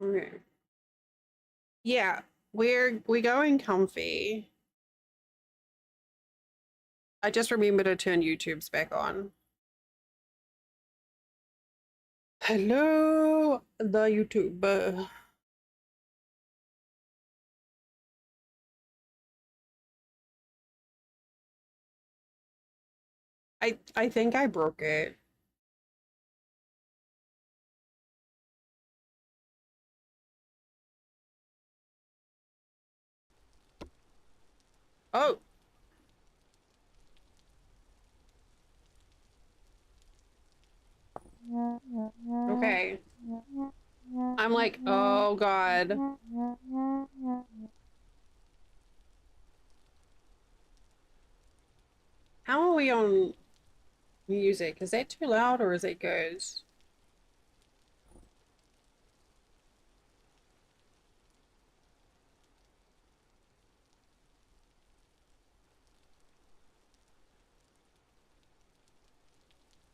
Okay. Yeah, we're going comfy. I just remember to turn YouTube's back on. Hello, the YouTube. I think I broke it. Oh, okay. I'm like, oh God. How are we on music? Is that too loud or is it good?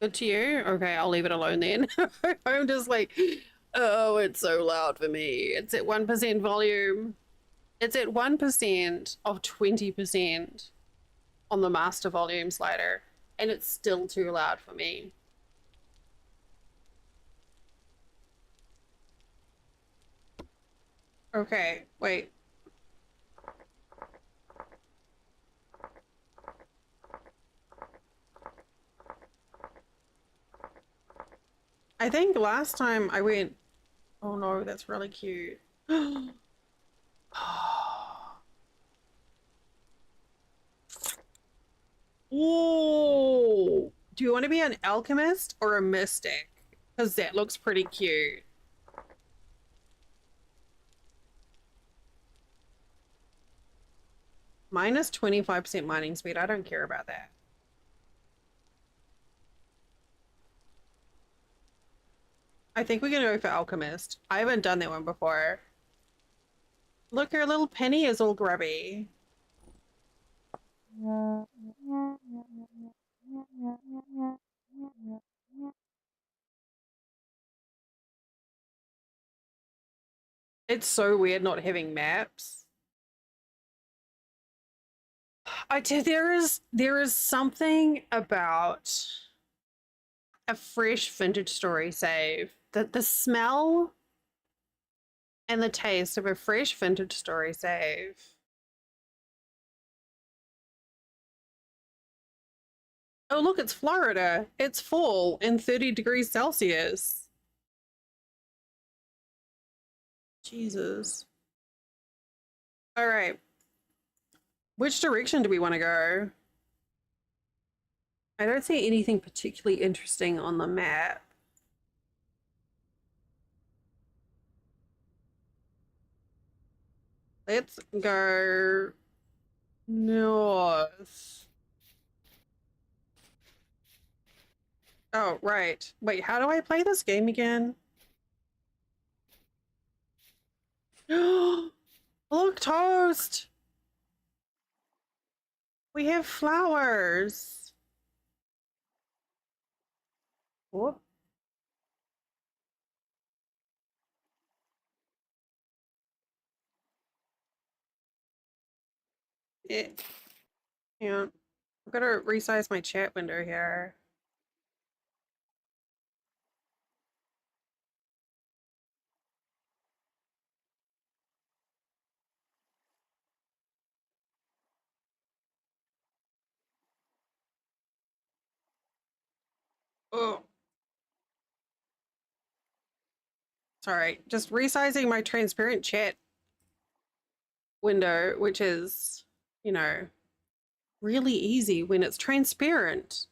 Good to you? Okay, I'll leave it alone then. I'm just like, oh, it's so loud for me. It's at 1% volume. It's at 1% of 20% on the master volume slider, and it's still too loud for me. Okay, wait. I think last time I went, oh no, that's really cute. Oh, do you want to be an alchemist or a mystic? Because that looks pretty cute. Minus 25% mining speed. I don't care about that. I think we're gonna go for alchemist. I haven't done that one before. Look, her little penny is all grubby. It's so weird not having maps. There is something about a fresh vintage story save. The smell and the taste of a fresh vintage story save. Oh look, it's Florida. It's fall and 30 degrees Celsius. Jesus. All right. Which direction do we want to go? I don't see anything particularly interesting on the map. Let's go north. Oh, right. Wait, how do I play this game again? Look, toast! We have flowers. Whoop. It, yeah. I've got to resize my chat window here. Oh, sorry. Just resizing my transparent chat window, which is, you know, really easy when it's transparent.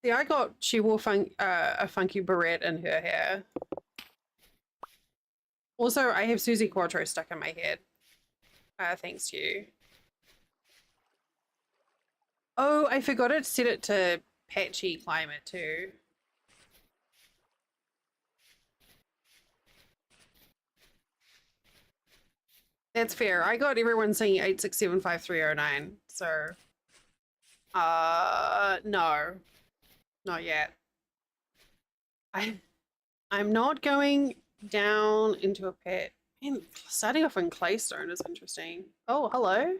See, I got she wore a funky barrette in her hair. Also, I have Susie Quattro stuck in my head. Thanks to you. Oh, I forgot to set it to patchy climate too. That's fair. I got everyone singing 8675309. So, no, not yet. I I'm not going down into a pit. And starting off in claystone is interesting. Oh, hello.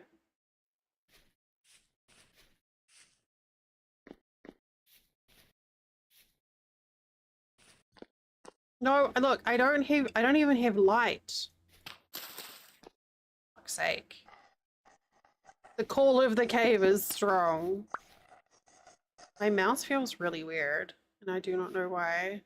No, look, I don't even have light. Fuck's sake. The call of the cave is strong. My mouse feels really weird, and I do not know why.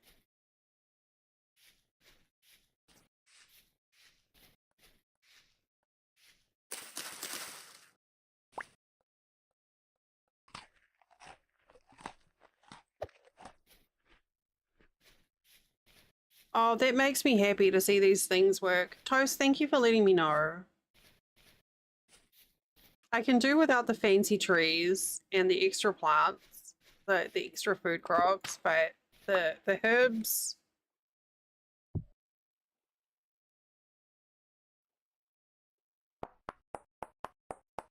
Oh, that makes me happy to see these things work. Toast, thank you for letting me know. I can do without the fancy trees and the extra plants, the extra food crops, but the herbs.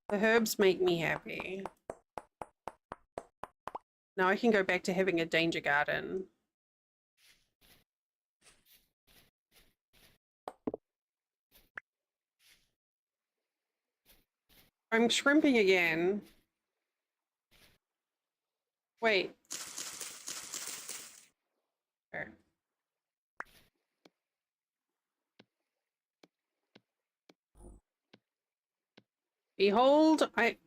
The herbs make me happy. Now I can go back to having a danger garden. I'm shrimping again. Wait. There. Behold, I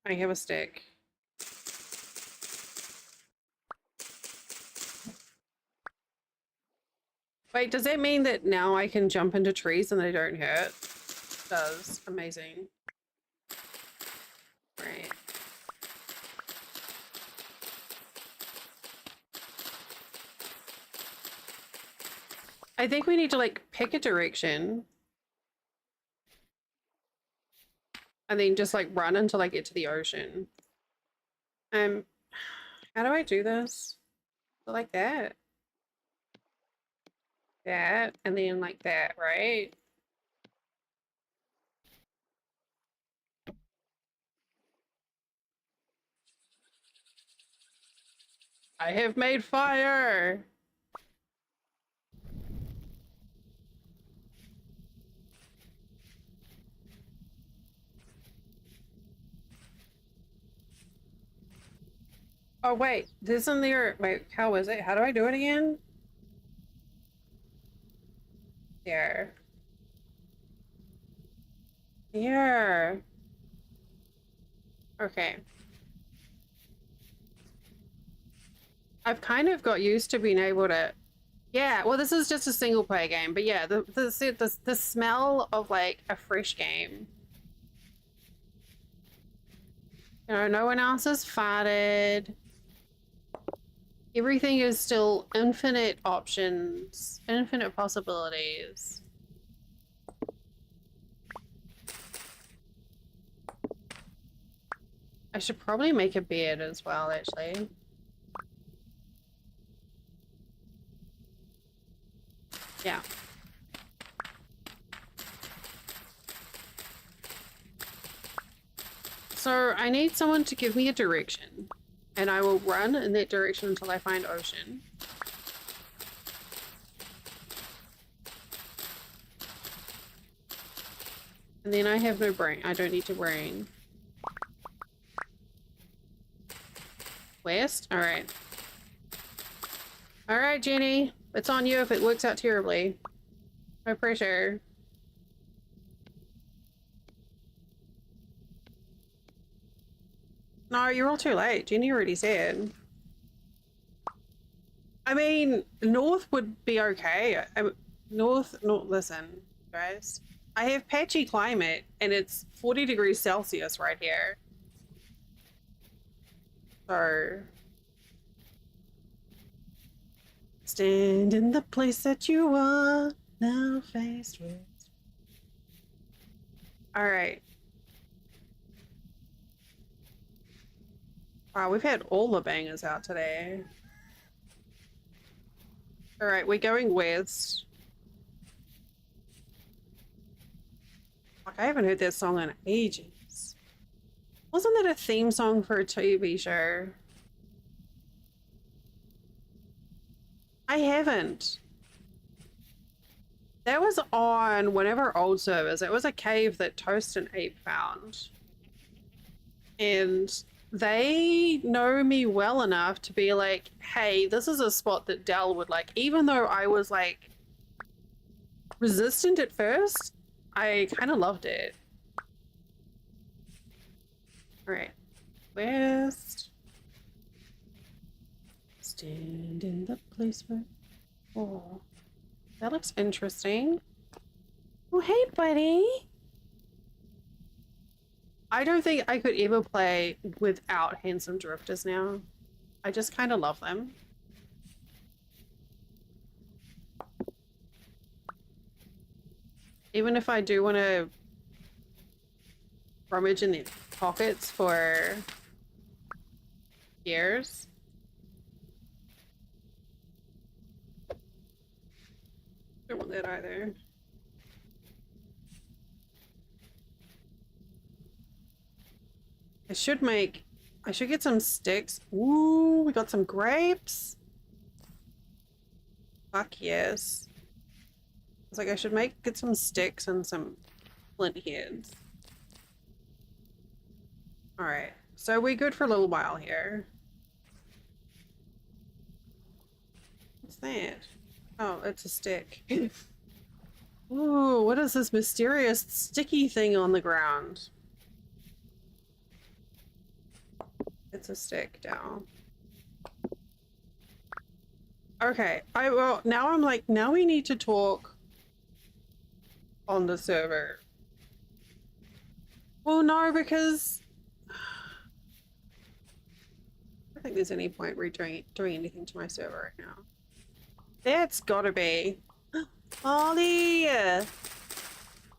have a stick. Wait, does that mean that now I can jump into trees and they don't hurt? It does. Amazing. Right. I think we need to like pick a direction and then just like run until I get to the ocean. How do I do this? Like that. That, and then like that, right? I have made fire! Oh wait, isn't there, wait, how is it? How do I do it again? There. Here. Okay. I've kind of got used to being able to, yeah, well this is just a single player game, but yeah, the smell of like a fresh game. You know, no one else has farted. Everything is still infinite options, infinite possibilities. I should probably make a bed as well, actually. Yeah. So I need someone to give me a direction, and I will run in that direction until I find ocean. And then I have no brain. I don't need to brain. West? Alright. Alright, Jenny. It's on you if it works out terribly. No pressure. No, you're all too late. Jenny already said. I mean, north would be okay. North, listen, guys. I have patchy climate and it's 40 degrees Celsius right here. So, stand in the place that you are now faced with. All right. Wow, we've had all the bangers out today. All right, we're going west. Like, I haven't heard that song in ages. Wasn't that a theme song for a TV show? I haven't. That was on one of our old servers. It was a cave that Toast and Ape found. And they know me well enough to be like, hey, this is a spot that Dell would like. Even though I was like resistant at first, I kind of loved it. All right, west. Stand in the place where. Oh, that looks interesting. Oh, hey, buddy. I don't think I could ever play without handsome drifters now. I just kind of love them. Even if I do want to rummage in the pockets for years. Don't want that either. I should get some sticks. Ooh, we got some grapes. Fuck yes. It's like I should get some sticks and some flint heads. All right, so we're good for a little while here. What's that? Oh, it's a stick. Ooh, what is this mysterious sticky thing on the ground? It's a stick down. Okay, well, now I'm like, now we need to talk on the server. Well, no, because I don't think there's any point doing anything to my server right now. That's gotta be. Molly!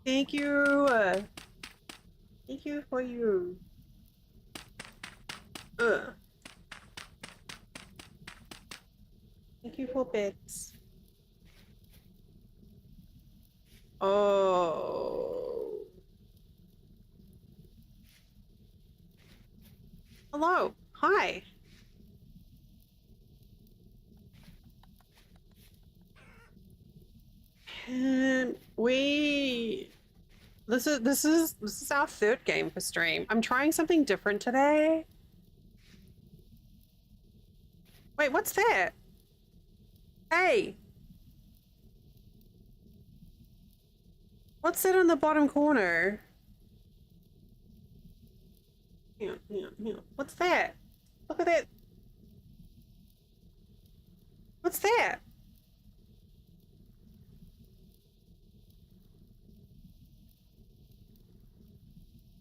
Thank you! Thank you for you. Thank you for bits. Oh. Hello. Hi. And this is our third game for stream. I'm trying something different today. Wait, what's that? Hey. What's that on the bottom corner? Yeah. What's that? Look at that. What's that?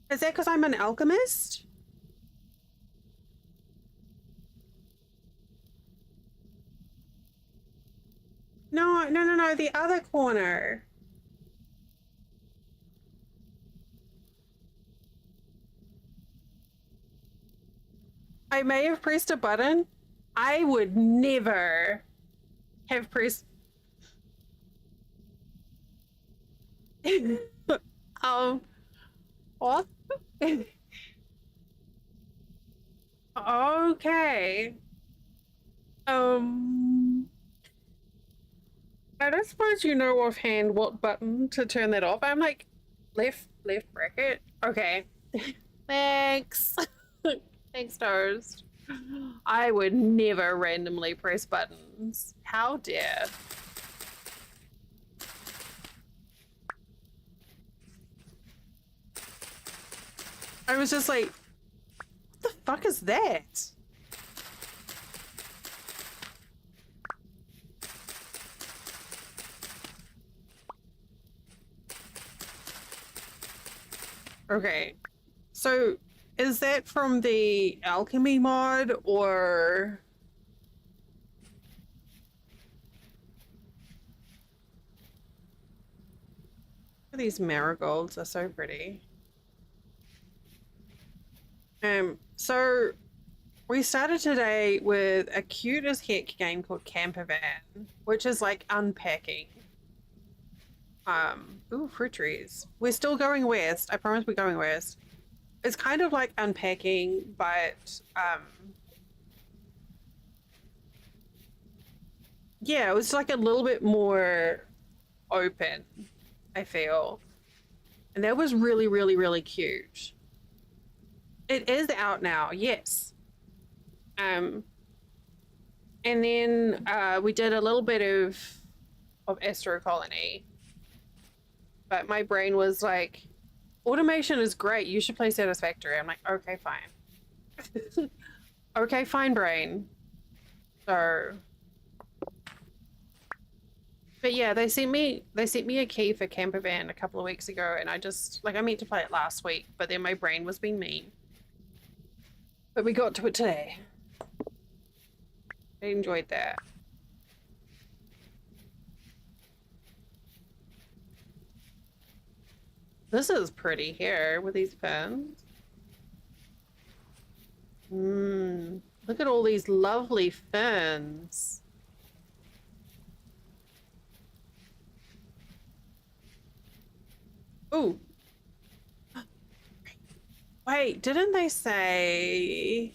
Is that because I'm an alchemist? No, the other corner. I may have pressed a button. I would never have pressed. What? Okay. I don't suppose you know offhand what button to turn that off. I'm like, left bracket. Okay. Thanks. Thanks, Toast. I would never randomly press buttons. How dare. I was just like, what the fuck is that? Okay, so is that from the alchemy mod or? These marigolds are so pretty. So we started today with a cute as heck game called Campervan, which is like unpacking. Ooh, fruit trees. We're still going west. I promise we're going west. It's kind of like unpacking, but yeah, it was like a little bit more open, I feel. And that was really, really, really cute. It is out now, yes. And then we did a little bit of Astro Colony. But my brain was like, automation is great. You should play Satisfactory. I'm like, okay, fine. Okay, fine, brain. So, but yeah, they sent me a key for Campervan a couple of weeks ago, and I just like I meant to play it last week, but then my brain was being mean. But we got to it today. I enjoyed that. This is pretty here with these pins. Look at all these lovely fins. Ooh. Wait, didn't they say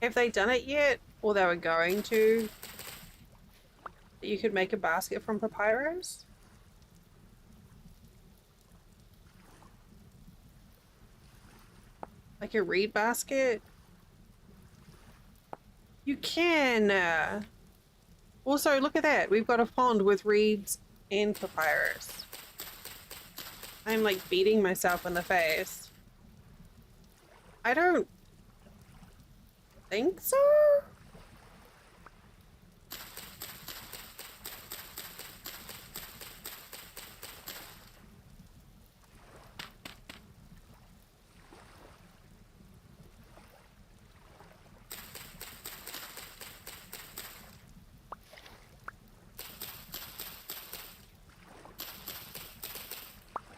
have they done it yet? Or they were going to? That you could make a basket from papyrus? Like a reed basket? You can. Also, look at that. We've got a pond with reeds and papyrus. I'm like beating myself in the face. I don't think so.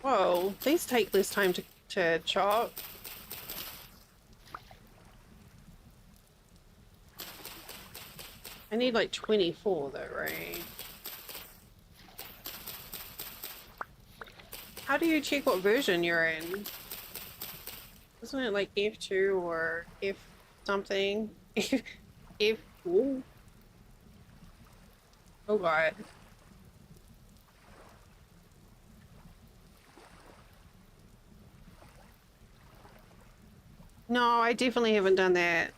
Whoa, these take less time to chop. I need like 24 though, right? How do you check what version you're in? Isn't it like F2 or F something? F. Ooh. Oh god. No, I definitely haven't done that.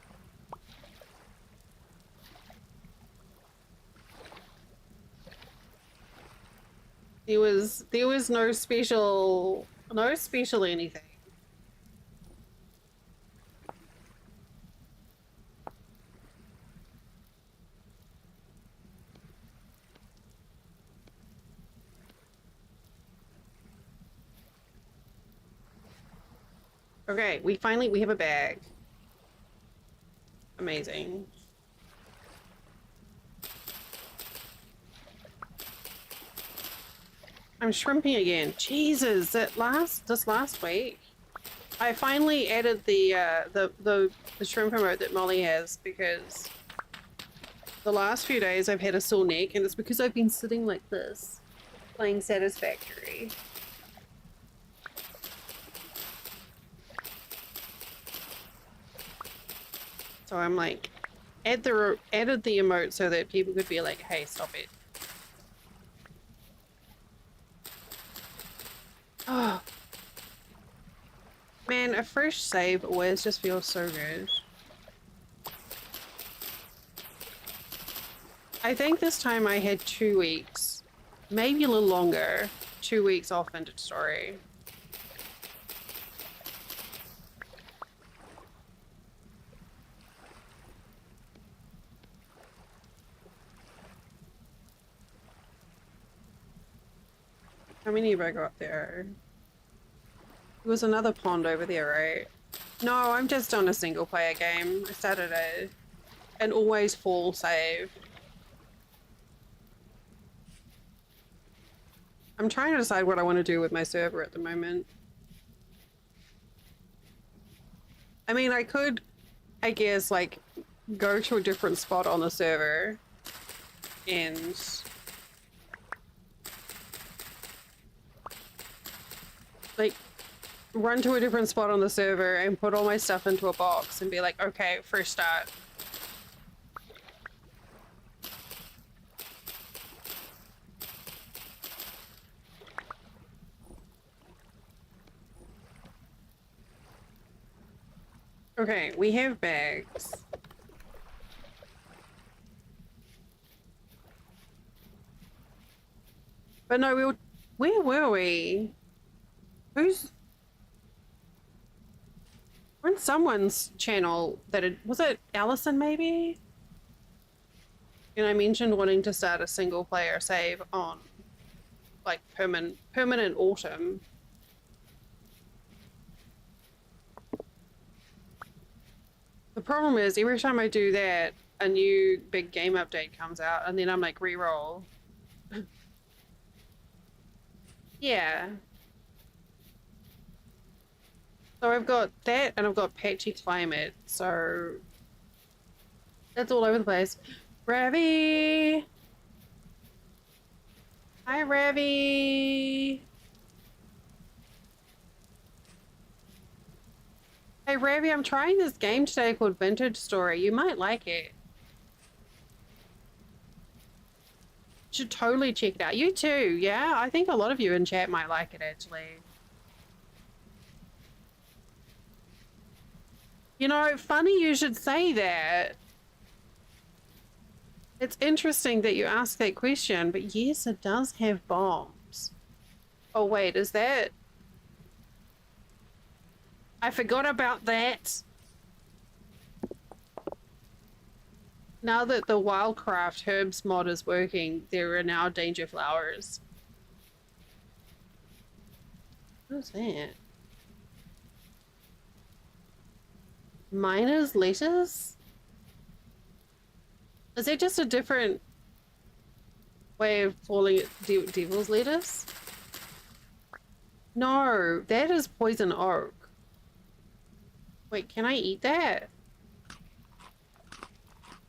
There was no special anything. Okay, we have a bag. Amazing. I'm shrimping again. Jesus, this last week. I finally added the shrimp emote that Molly has because the last few days I've had a sore neck and it's because I've been sitting like this playing Satisfactory. So I'm like added the emote so that people could be like, hey, stop it. Oh man, a fresh save always just feels so good. I think this time I had 2 weeks, maybe a little longer, 2 weeks off Vintage Story. How many have I got there? There was another pond over there, right? No, I'm just on a single player game. I started an always full save. I'm trying to decide what I want to do with my server at the moment. I mean, I could, I guess, like, go to a different spot on the server and like run to a different spot on the server and put all my stuff into a box and be like, okay, fresh start. Okay, we have bags. But no, where were we? Who's... We're in someone's channel that was it Allison maybe? And I mentioned wanting to start a single player save on like permanent autumn. The problem is every time I do that, a new big game update comes out and then I'm like re-roll. Yeah. So I've got that and I've got patchy climate, so that's all over the place. Ravi! Hi, Ravi! Hey, Ravi, I'm trying this game today called Vintage Story. You might like it. Should totally check it out. You too, yeah? I think a lot of you in chat might like it, actually. You know, funny you should say that. It's interesting that you ask that question, but yes, it does have bombs. Oh, wait, is that... I forgot about that. Now that the Wildcraft Herbs mod is working, there are now danger flowers. What is that? Miner's lettuce? Is that just a different way of calling it devil's lettuce? No, that is poison oak. Wait, can I eat that?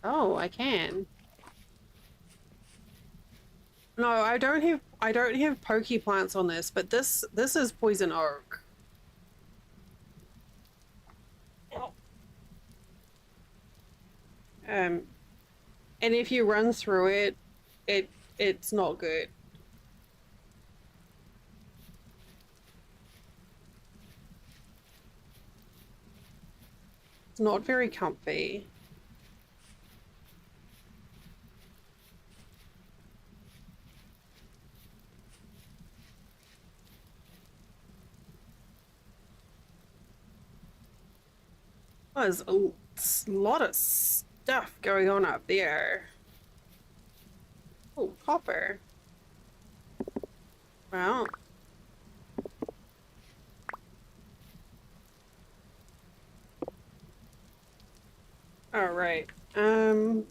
Oh, I can. No, I don't have pokey plants on this, but this is poison oak. And if you run through it, it's not good. It's not very comfy. There's a lot of stuff going on up there. Oh, copper. Well. All right. We're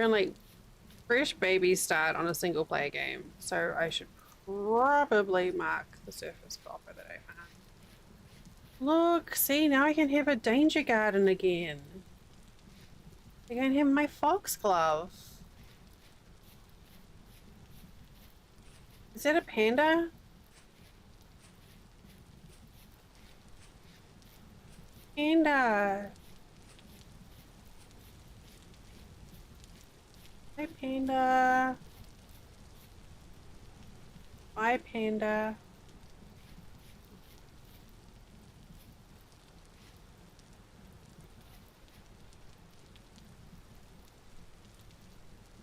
in like fresh baby start on a single player game, so I should probably mark the surface copper that I found. Look, see, now I can have a danger garden again. I can have my foxglove. Is that a panda? Panda. Hi, panda. Bye, panda.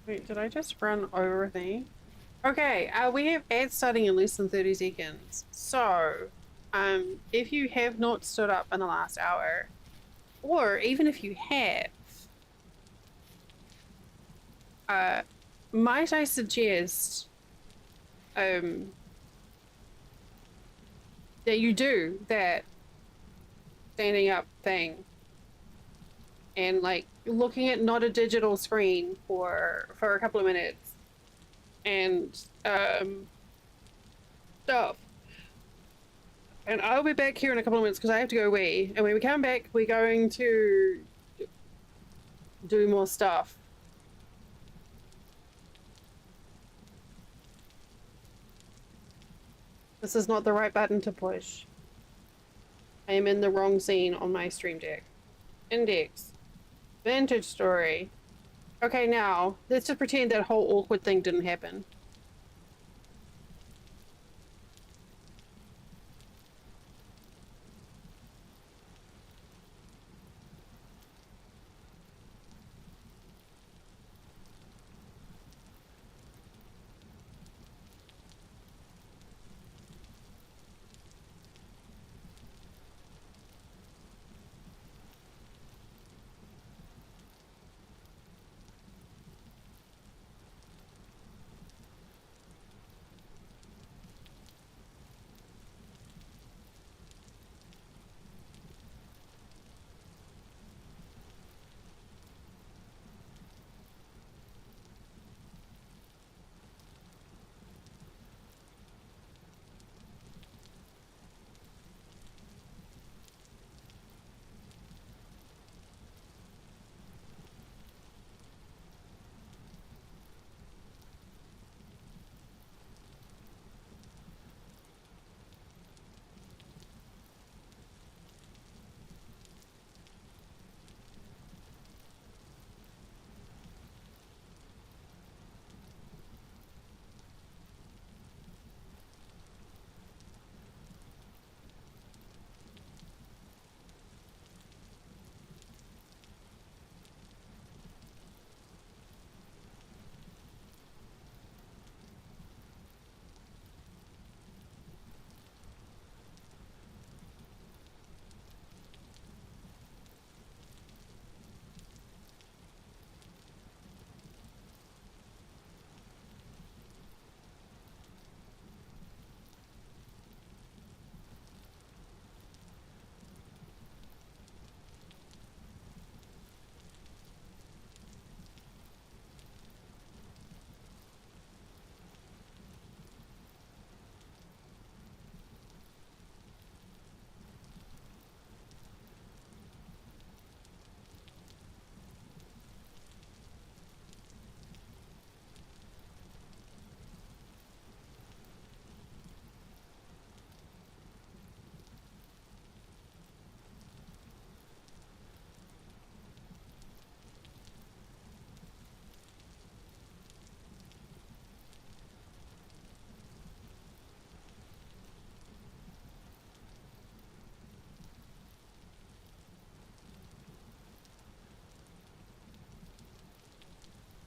Wait, did I just run over thing? Okay, we have ads starting in less than 30 seconds. So, if you have not stood up in the last hour, or even if you have, might I suggest that you do that standing up thing and like looking at not a digital screen for a couple of minutes and stuff. And I'll be back here in a couple of minutes because I have to go away. And when we come back, we're going to do more stuff. This is not the right button to push. I am in the wrong scene on my stream deck. Index. Vintage Story. Okay, now let's just pretend that whole awkward thing didn't happen.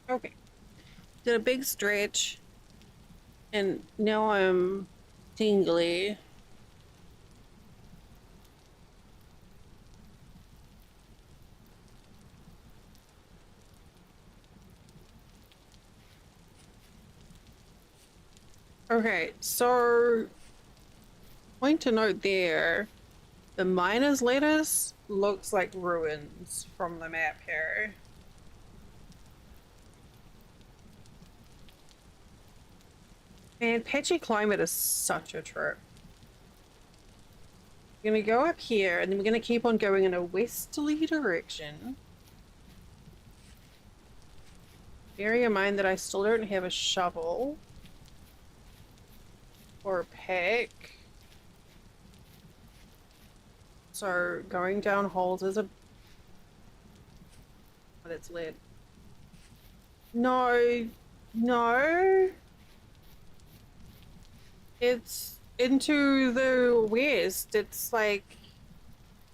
Okay. Did a big stretch and now I'm tingly. Okay, so point to note there, the miner's lettuce looks like ruins from the map here. Man, patchy climate is such a trip. We're gonna go up here and then we're gonna keep on going in a westerly direction. Bearing in mind that I still don't have a shovel or a pick. So going down holes is a... But it's lead. No, no. It's into the west. It's like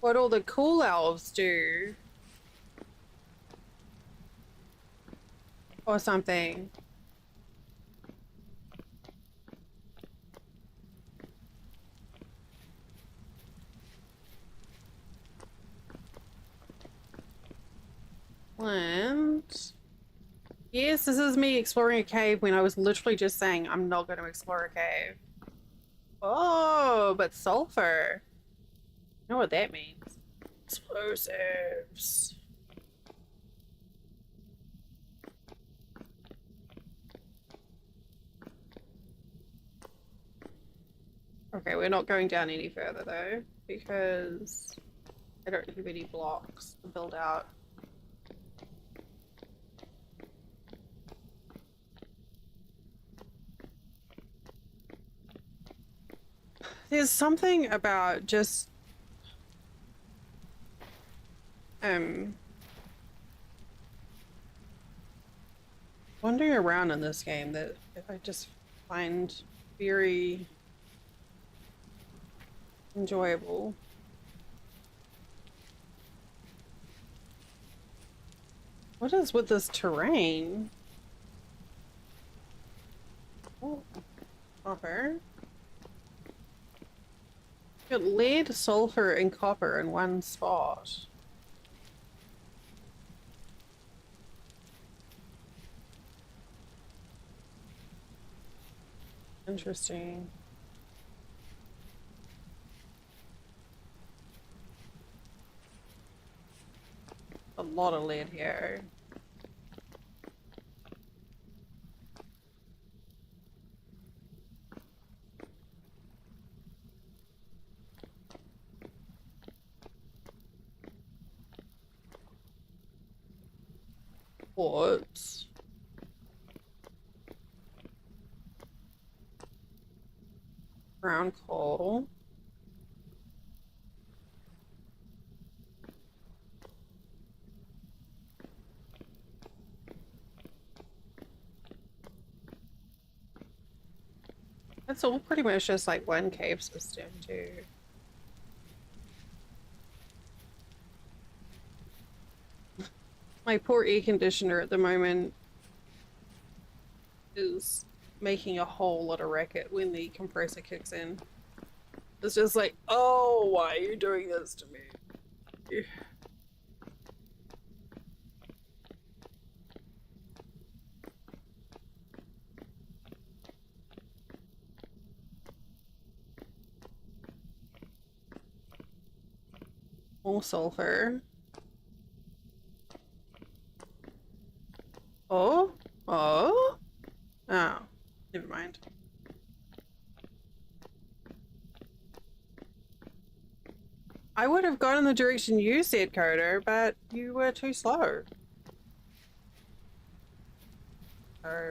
what all the cool elves do. Or something. And yes, this is me exploring a cave when I was literally just saying I'm not going to explore a cave. Oh, but sulfur. You know what that means? Explosives. Okay, we're not going down any further though, because I don't have any blocks to build out. There's something about just um wandering around in this game that I just find very enjoyable. What is with this terrain? Oh, copper. Got lead, sulfur, and copper in one spot. Interesting. A lot of lead here. Quartz. Brown coal. That's all pretty much just like one cave system too. My poor air conditioner at the moment is making a whole lot of racket when the compressor kicks in. It's just like, oh, why are you doing this to me? More sulfur. Oh? Oh? Oh, never mind. I would have gone in the direction you said, Coder, but you were too slow. Oh.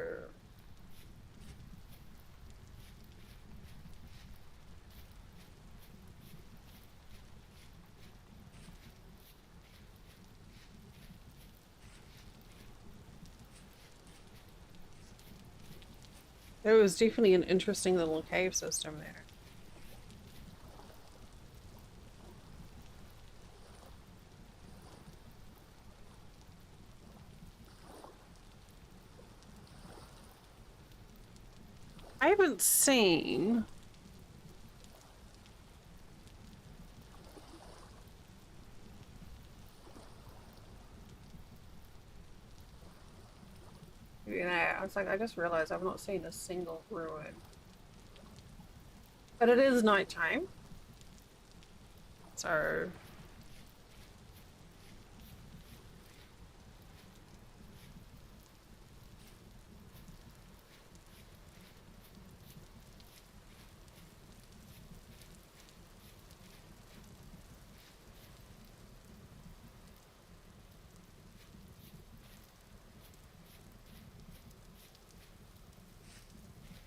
There was definitely an interesting little cave system there. I haven't seen... Yeah, I was like, I just realized I've not seen a single ruin. But it is nighttime. So...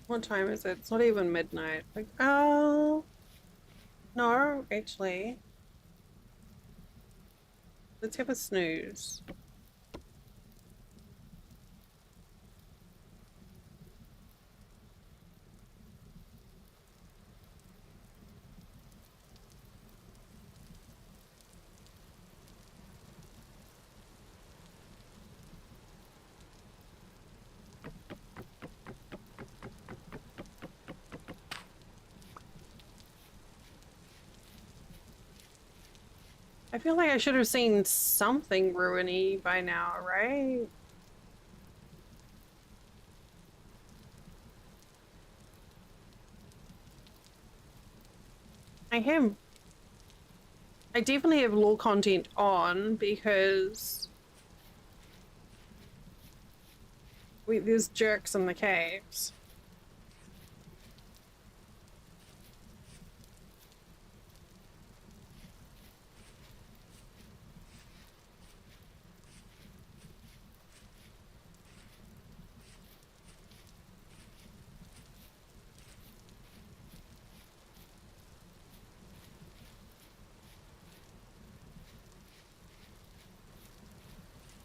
What time is it? It's not even midnight. Like, oh... No, actually. Let's have a snooze. I feel like I should have seen something ruiny by now, right? I have... I definitely have lore content on because... there's jerks in the caves.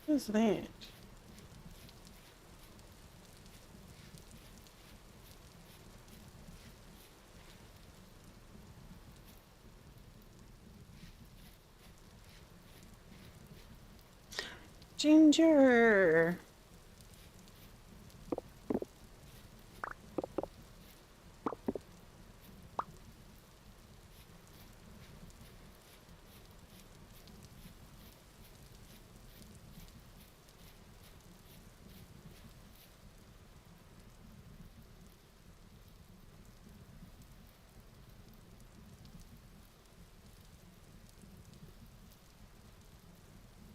What is that? Ginger.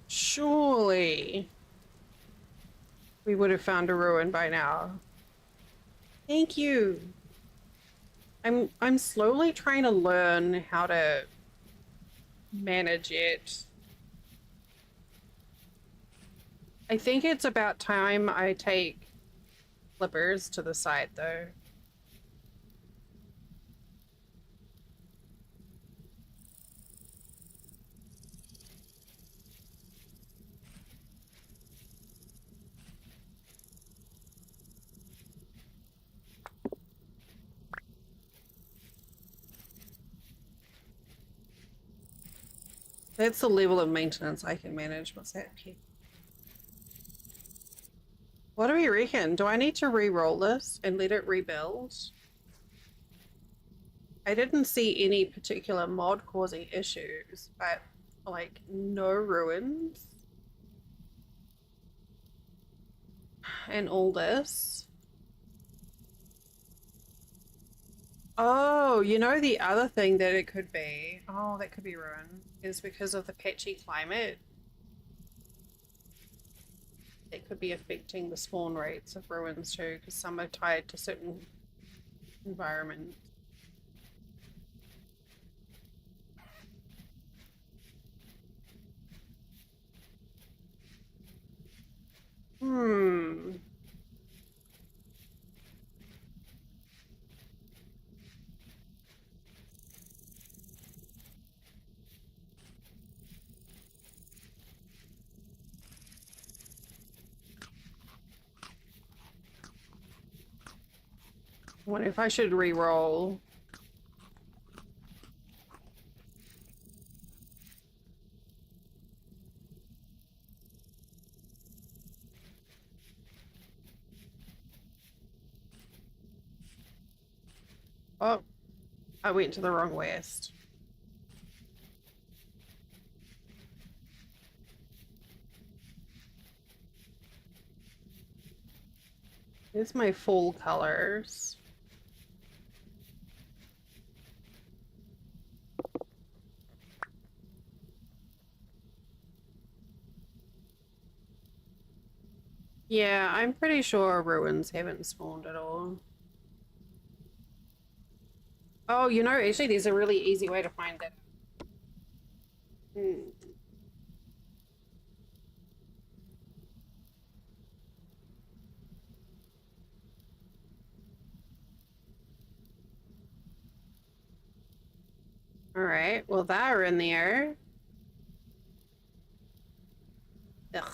Surely we would have found a ruin by now. Thank you. I'm slowly trying to learn how to manage it. I think it's about time I take flippers to the side though. That's the level of maintenance I can manage. What's that? Okay. What do we reckon? Do I need to re-roll this and let it rebuild? I didn't see any particular mod causing issues, but like no ruins and all this. Oh, you know the other thing that it could be, oh, that could be ruined, is because of the patchy climate. It could be affecting the spawn rates of ruins too, because some are tied to certain environments. Hmm. I wonder if I should re-roll. Oh, I went to the wrong west. Here's my full colors. Yeah, I'm pretty sure ruins haven't spawned at all. Oh, you know, actually there's a really easy way to find that. Hmm. All right, well, they're in there. Ugh.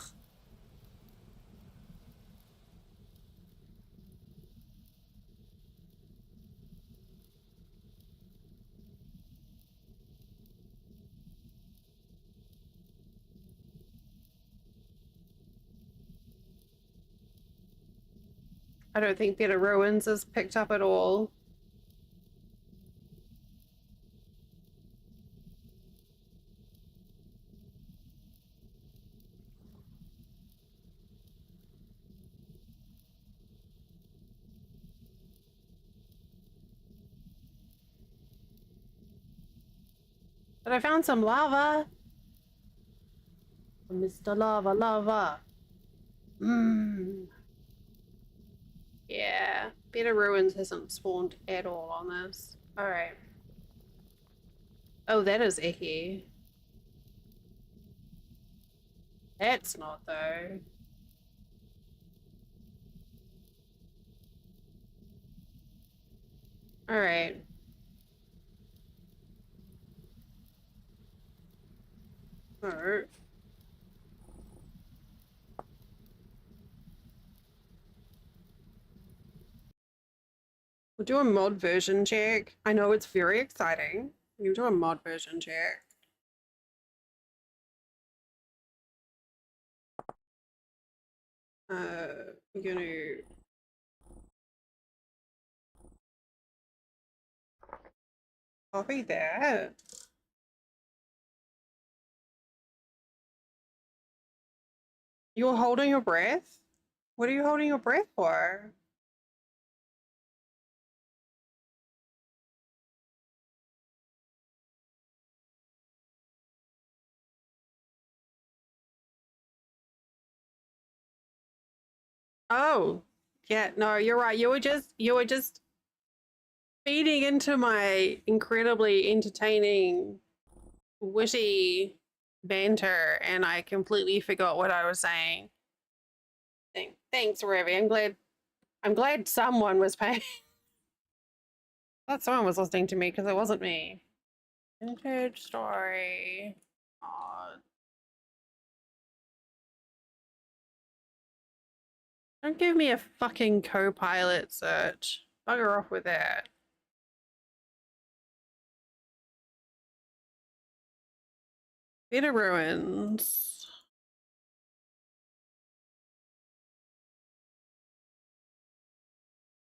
I don't think Better Ruins is picked up at all. But I found some lava. Mr. Lava Lava. Mmm. Yeah, Better Ruins hasn't spawned at all on this. All right. Oh, that is icky. That's not though. All right. All right. We'll do a mod version check. I know it's very exciting. We'll do a mod version check. We're gonna copy that. You're holding your breath? What are you holding your breath for? Oh, yeah, no, you're right. You were just feeding into my incredibly entertaining, witty banter, and I completely forgot what I was saying. Thanks, Ravi. I'm glad someone was paying. That someone was listening to me because it wasn't me. Vintage story. Aw, don't give me a fucking co-pilot search. Bugger off with that. Beta ruins.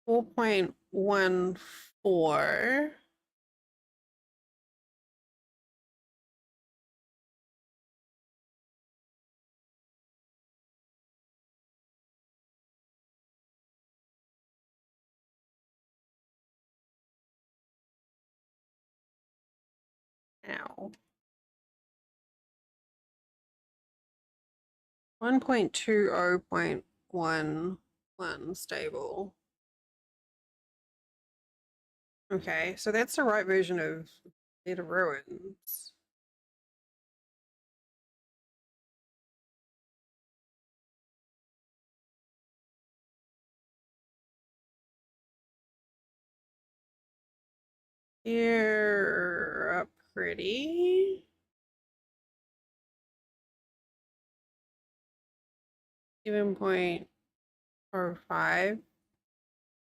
4.14. Ow. 1.20.11 stable. Okay, so that's the right version of Beta ruins. Here up pretty. 7.05.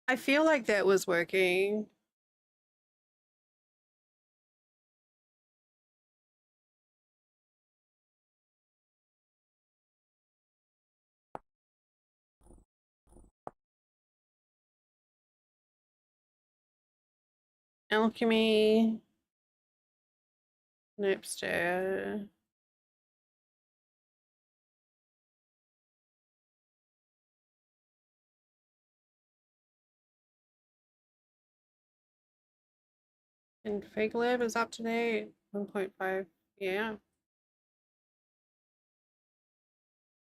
I feel like that was working. Alchemy. Napster. And Fake Lab is up to date. 1.5. Yeah.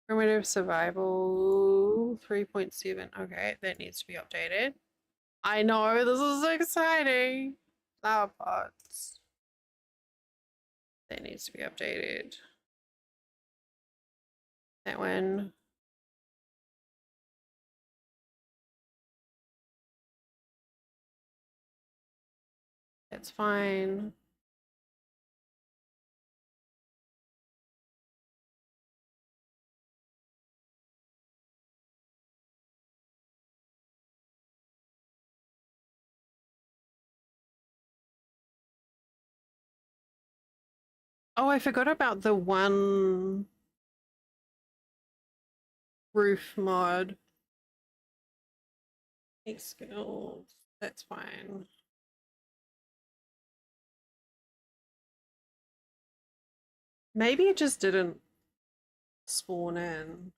Primitive survival 3.7. Okay, that needs to be updated. I know, this is exciting. Flower pots. That needs to be updated. That one. That's fine. Oh, I forgot about the one roof mod. Take skills. That's fine. Maybe it just didn't spawn in.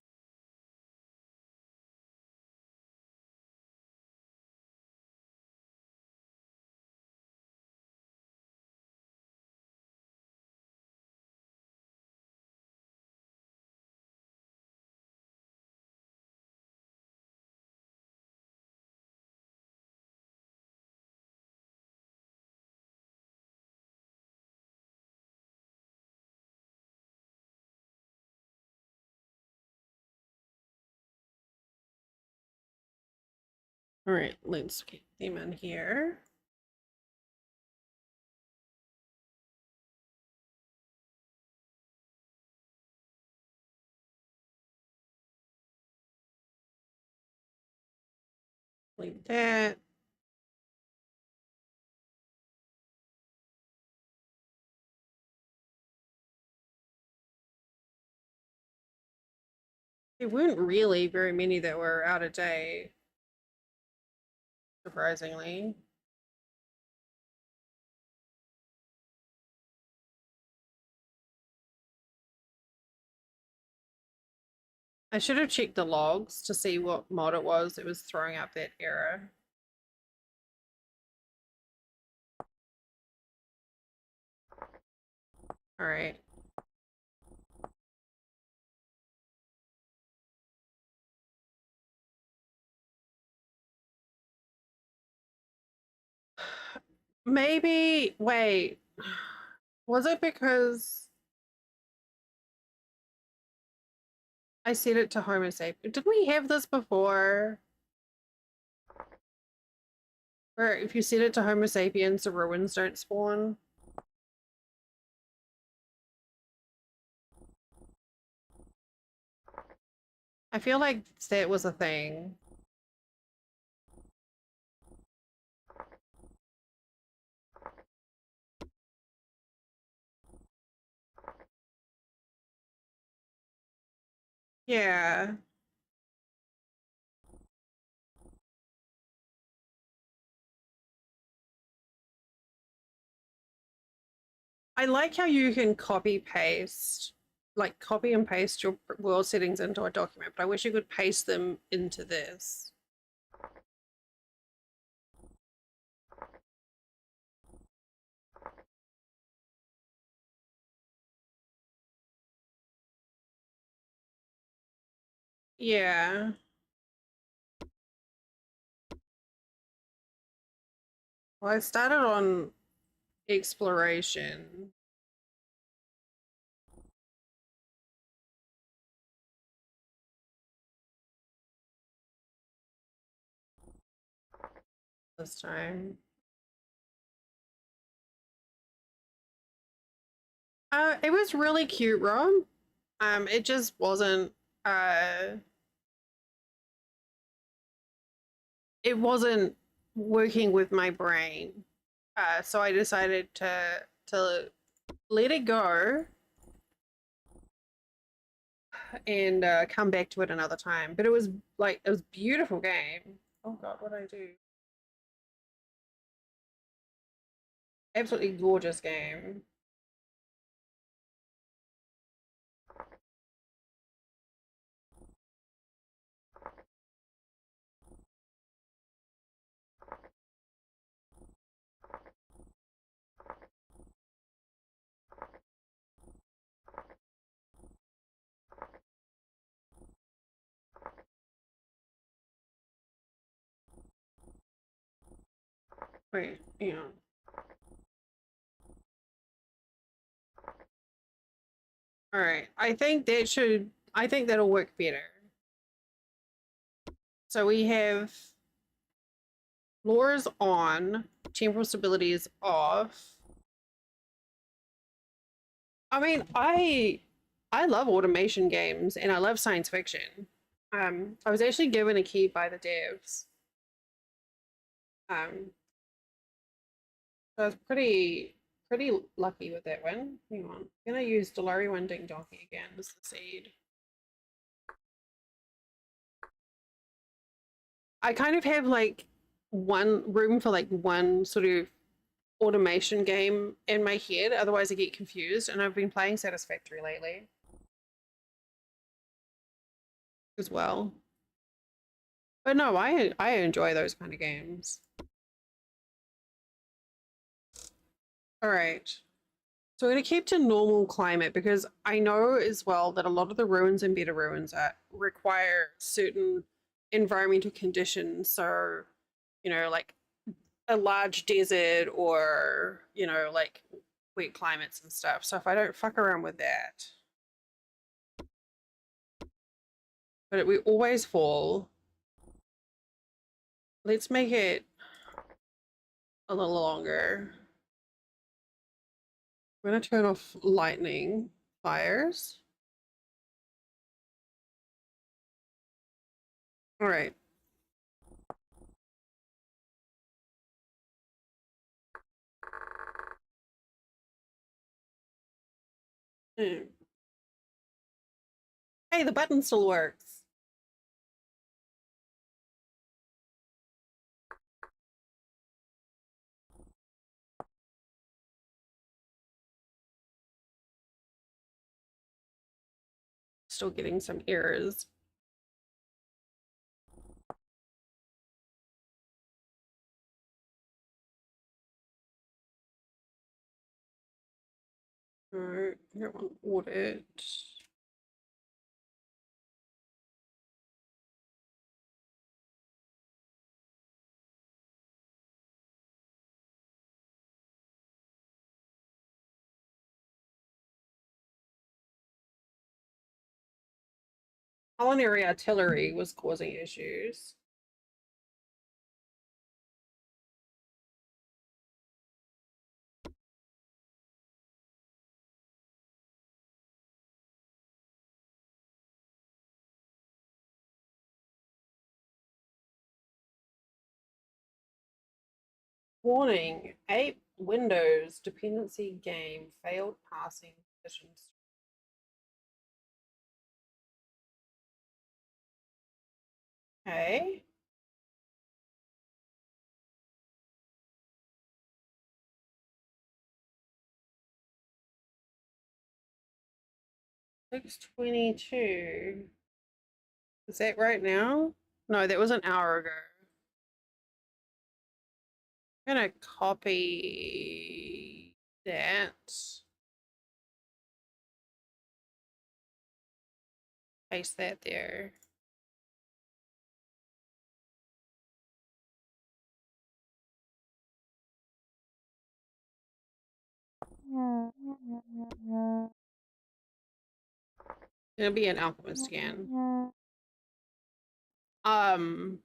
All right, let's get them in here. Like that. There weren't really very many that were out of date, surprisingly. I should have checked the logs to see what mod it was that was throwing up that error. All right. Maybe, wait, was it because I set it to Homo sapien? Did we have this before? Where if you set it to Homo sapiens, the ruins don't spawn? I feel like that was a thing. Yeah. I like how you can copy and paste your world settings into a document, but I wish you could paste them into this. Yeah. Well, I started on exploration. This time. It was really cute, Rom. It just wasn't uh it wasn't working with my brain. So I decided to let it go and come back to it another time. But it was like it was a beautiful game. Oh god, what did I do? Absolutely gorgeous game. Wait, yeah. All right. I think that'll work better. So we have lures on, temporal stability is off. I mean, I love automation games and I love science fiction. I was actually given a key by the devs. Um, so I was pretty lucky with that one. Hang on. I'm gonna use Dolari One Ding Donkey again as the seed. I kind of have like one room for like one sort of automation game in my head, otherwise I get confused, and I've been playing Satisfactory lately as well. But no, I enjoy those kind of games. All right. So we're going to keep to normal climate because I know as well that a lot of the ruins and better ruins require certain environmental conditions. So, like a large desert or, like wet climates and stuff. So if I don't fuck around with that, but we always fall. Let's make it a little longer. I'm going to turn off lightning fires. All right. Hmm. Hey, the button still works. still getting some errors. No, I don't want audit. Culinary artillery was causing issues. Warning, 8 Windows dependency game failed passing conditions. Okay. $622. Is that right now? No, that was an hour ago. I'm gonna copy that. Paste that there. It'll be an alchemist again. Um,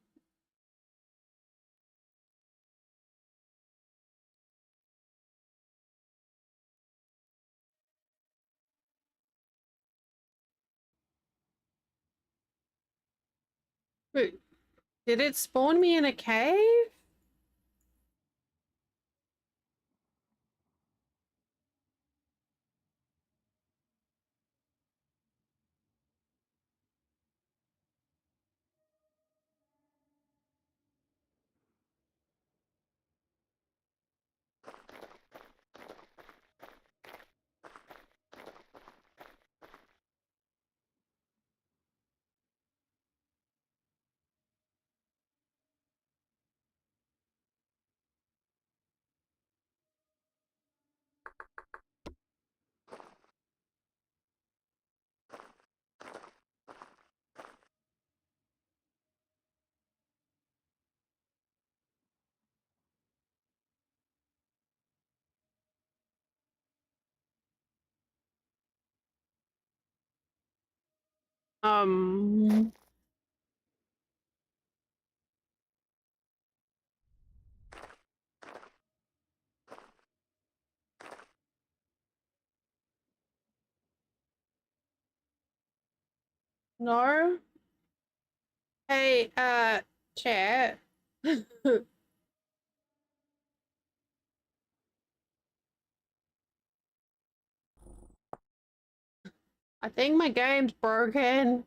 wait, did it spawn me in a cave? Um, no. Hey, chat. I think my game's broken.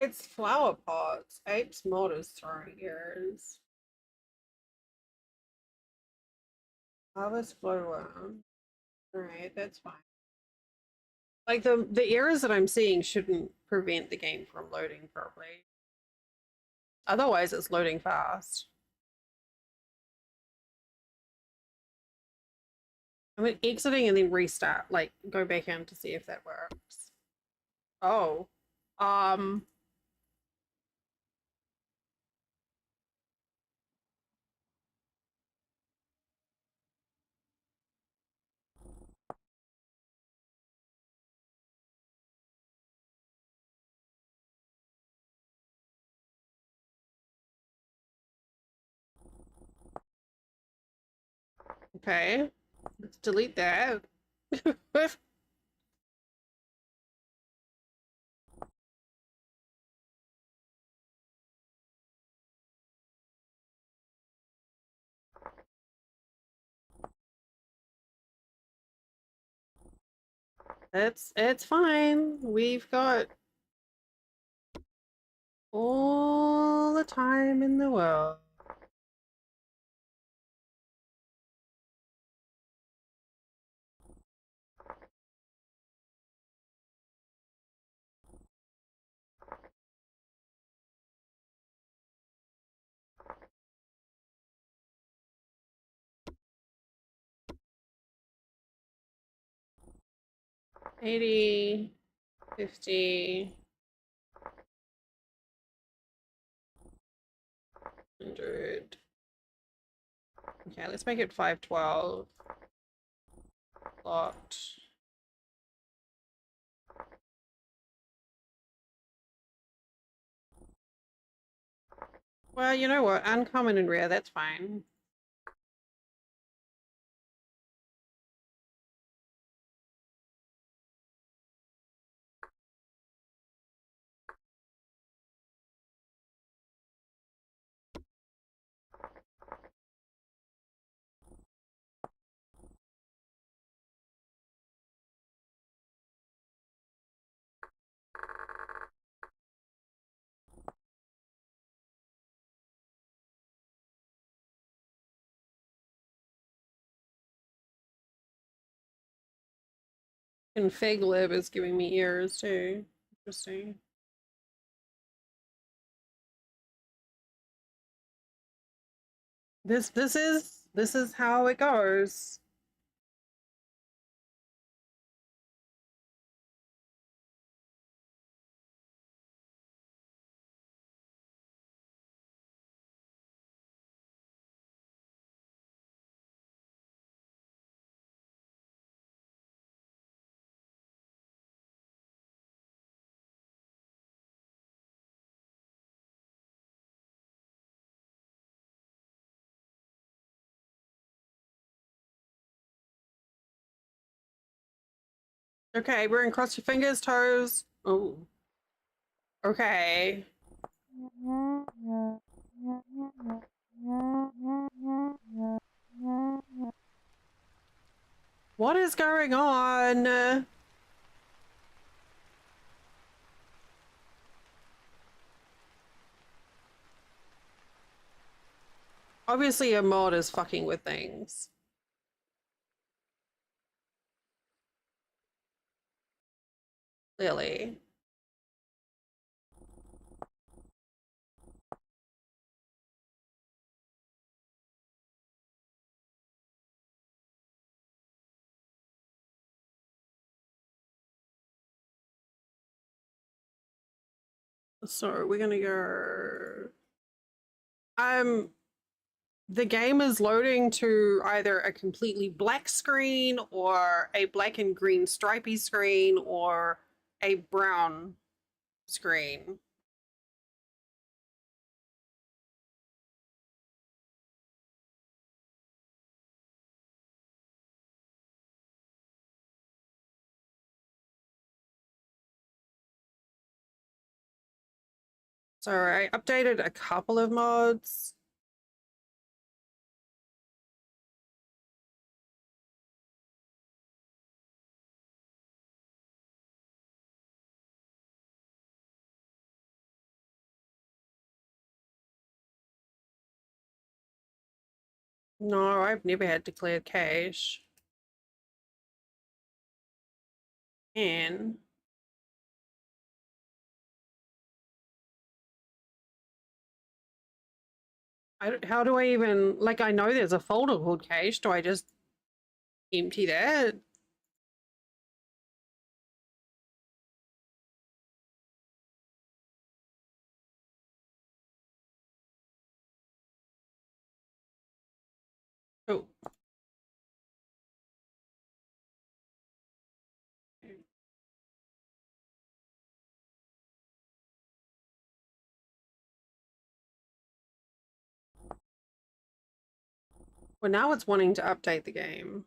It's flower pots. Apes mod is throwing errors. Harvest glowworm. Alright, that's fine. Like the errors that I'm seeing shouldn't prevent the game from loading properly. Otherwise it's loading fast. I'm exiting and then restart, like go back in to see if that works. Oh. Um okay. Let's delete that. It's fine. We've got all the time in the world. $80, $50, $100. Okay, let's make it 512. Locked. Well, you know what? Uncommon and rare, that's fine. Config lib is giving me errors too. Interesting. This is how it goes. Okay, we're in cross your fingers, toes. Oh. Okay. What is going on? Obviously, a mod is fucking with things. Clearly. So we're gonna go. The game is loading to either a completely black screen or a black and green stripy screen or a brown screen. So I updated a couple of mods. No, I've never had declared cache. And how do I even, like, I know there's a folder called cache. Do I just empty that? Oh. Well, now it's wanting to update the game.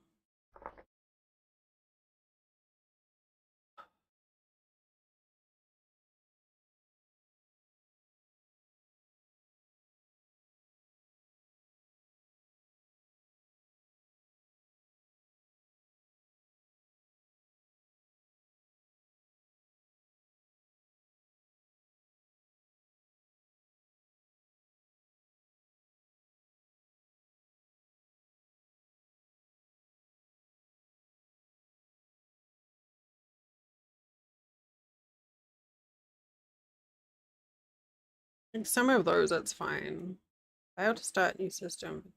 Some of those, it's fine. Fail to start new system.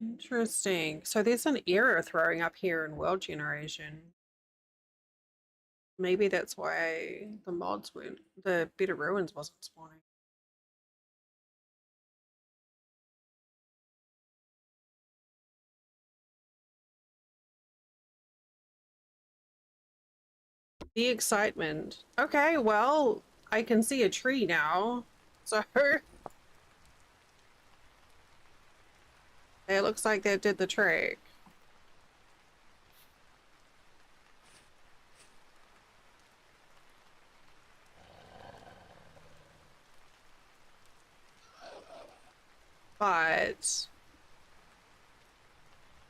Interesting. So there's an error throwing up here in world generation. Maybe that's why the mods weren't, the Better Ruins wasn't spawning. The excitement. Okay, well, I can see a tree now. So it looks like that did the trick. But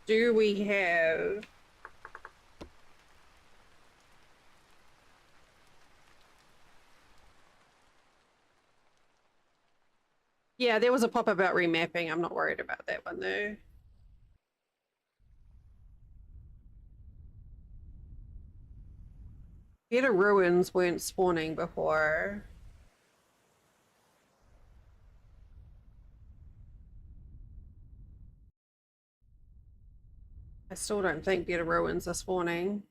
do we have yeah, there was a pop about remapping. I'm not worried about that one though. Better Ruins weren't spawning before. I still don't think Better Ruins are spawning.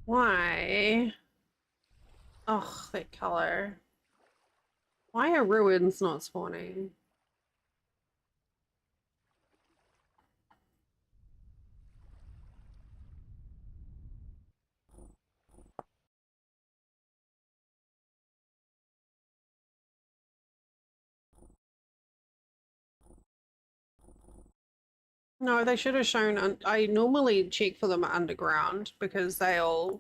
Why? Oh, that color. Why are ruins not spawning? No, they should have shown. I normally check for them underground because they're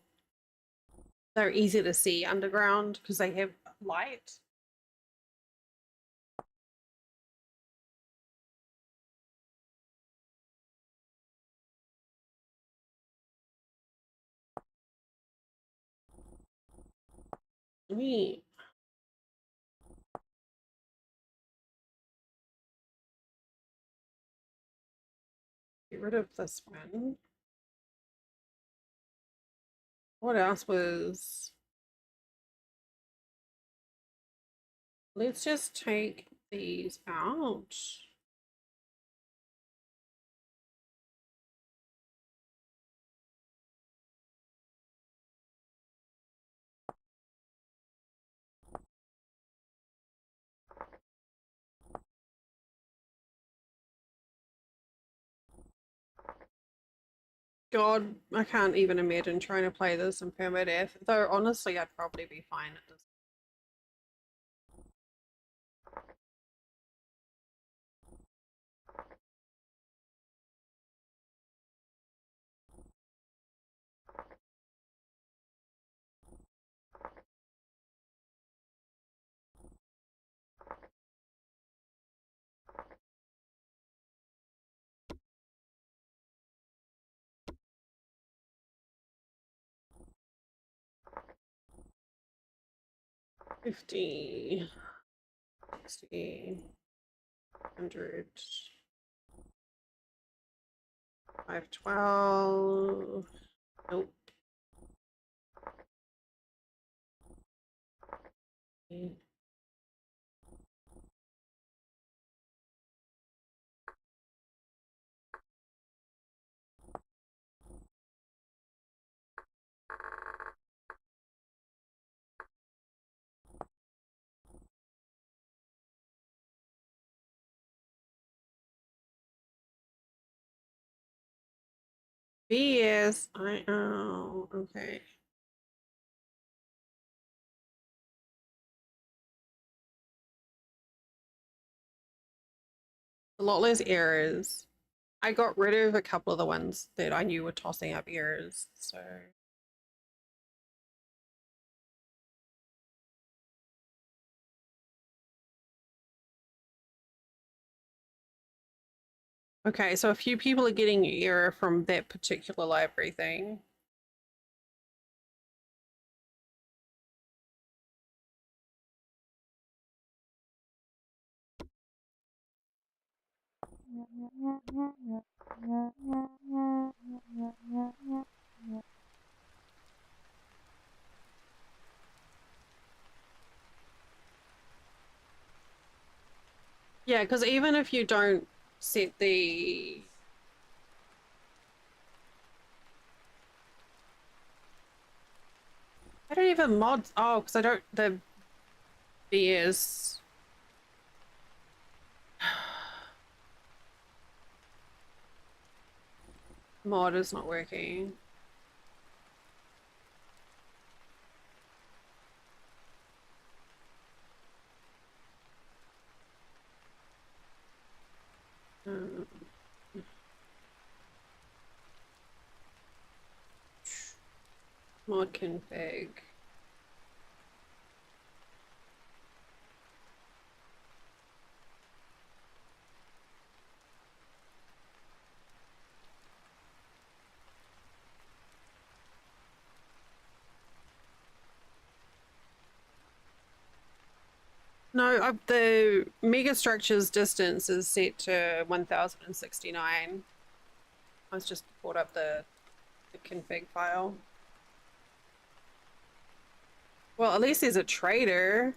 easy to see underground because they have light. Me get rid of this one. What else was? Let's just take these out. God, I can't even imagine trying to play this in permadeath. Though honestly, I'd probably be fine at this. 50, 60, 100, 512. Nope. BS. Oh, okay. A lot less errors. I got rid of a couple of the ones that I knew were tossing up errors, so. Okay, so a few people are getting error from that particular library thing. Yeah, because even if you don't set the I don't even mod. Oh, because I don't. The BS. Mod is not working. Uh, mod config. No, the megastructure's distance is set to 1069. I was just brought up the config file. Well, at least there's a trader.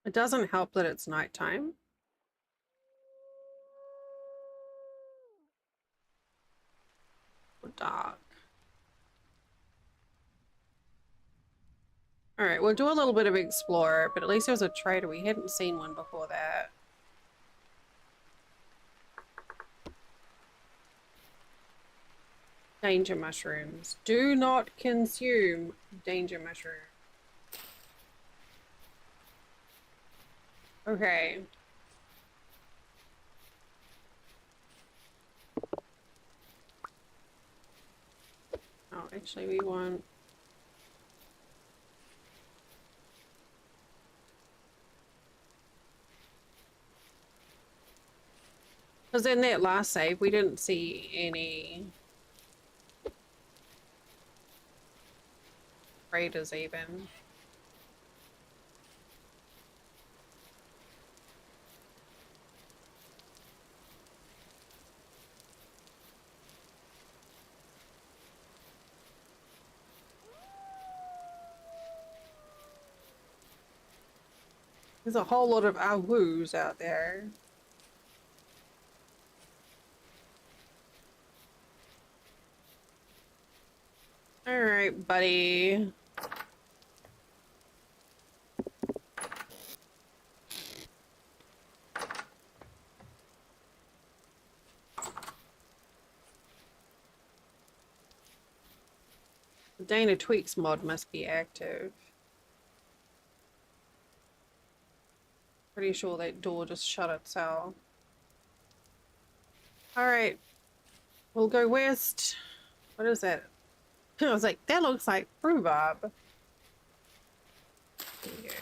It doesn't help that it's nighttime. Or dark. All right, we'll do a little bit of explorer, but at least there's a trader. We hadn't seen one before that. Danger mushrooms. Do not consume danger mushrooms. Okay. Oh, actually we want... Because in that last save, we didn't see any raiders even. There's a whole lot of awoos out there. All right, buddy. The Dana Tweaks mod must be active. Pretty sure that door just shut itself. All right, we'll go west. What is that? I was like, that looks like rhubarb. There you go.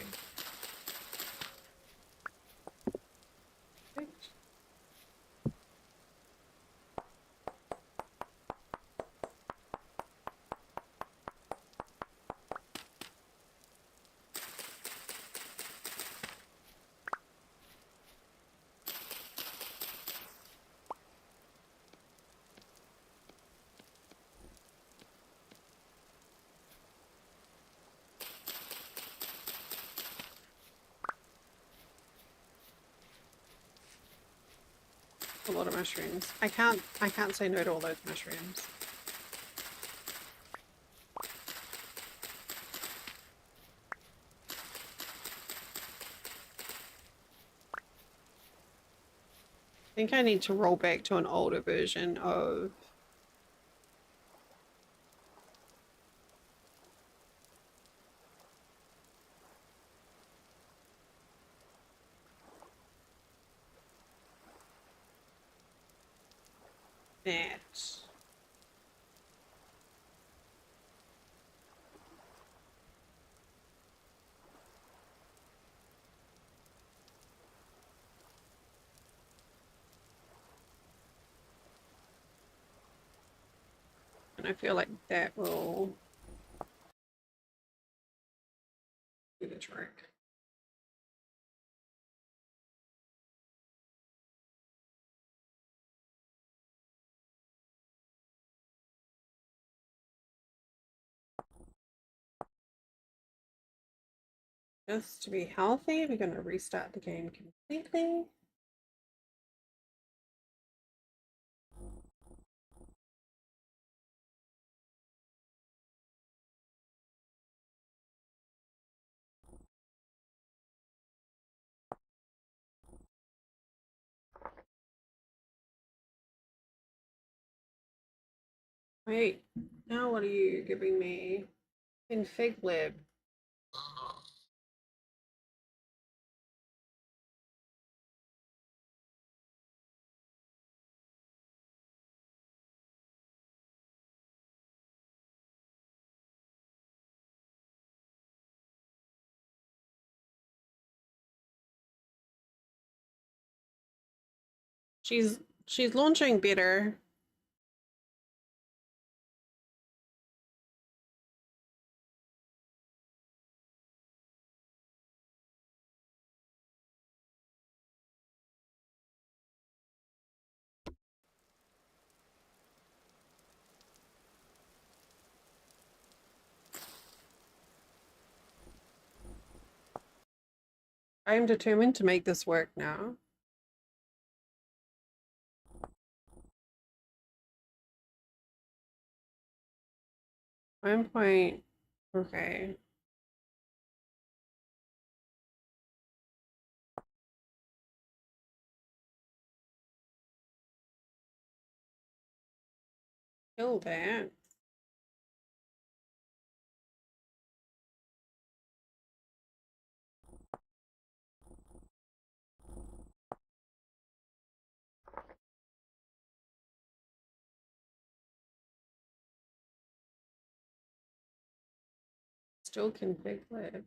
A lot of mushrooms. I can't say no to all those mushrooms. think I need to roll back to an older version of that. And I feel like that will do the trick. Just to be healthy, we're going to restart the game completely. Wait, now what are you giving me? Config lib. She's launching better. I am determined to make this work now. One point. Okay. Kill that. Still config lib.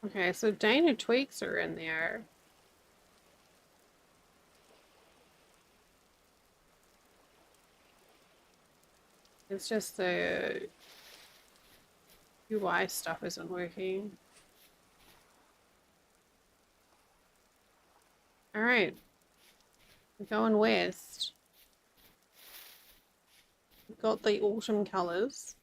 Okay, so Dana tweaks are in there. It's just the UI stuff isn't working. All right, we're going west. We've got the autumn colors.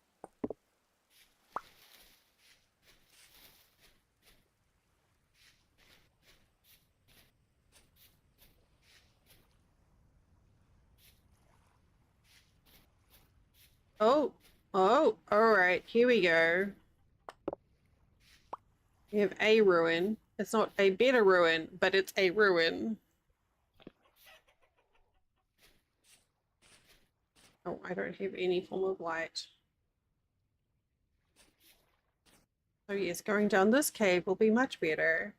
Oh, all right, here we go. We have a ruin. It's not a better ruin, but it's a ruin. Oh, I don't have any form of light. So yes, going down this cave will be much better.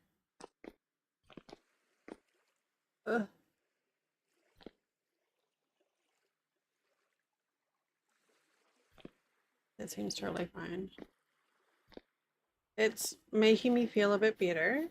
Ugh. That seems totally fine. It's making me feel a bit better.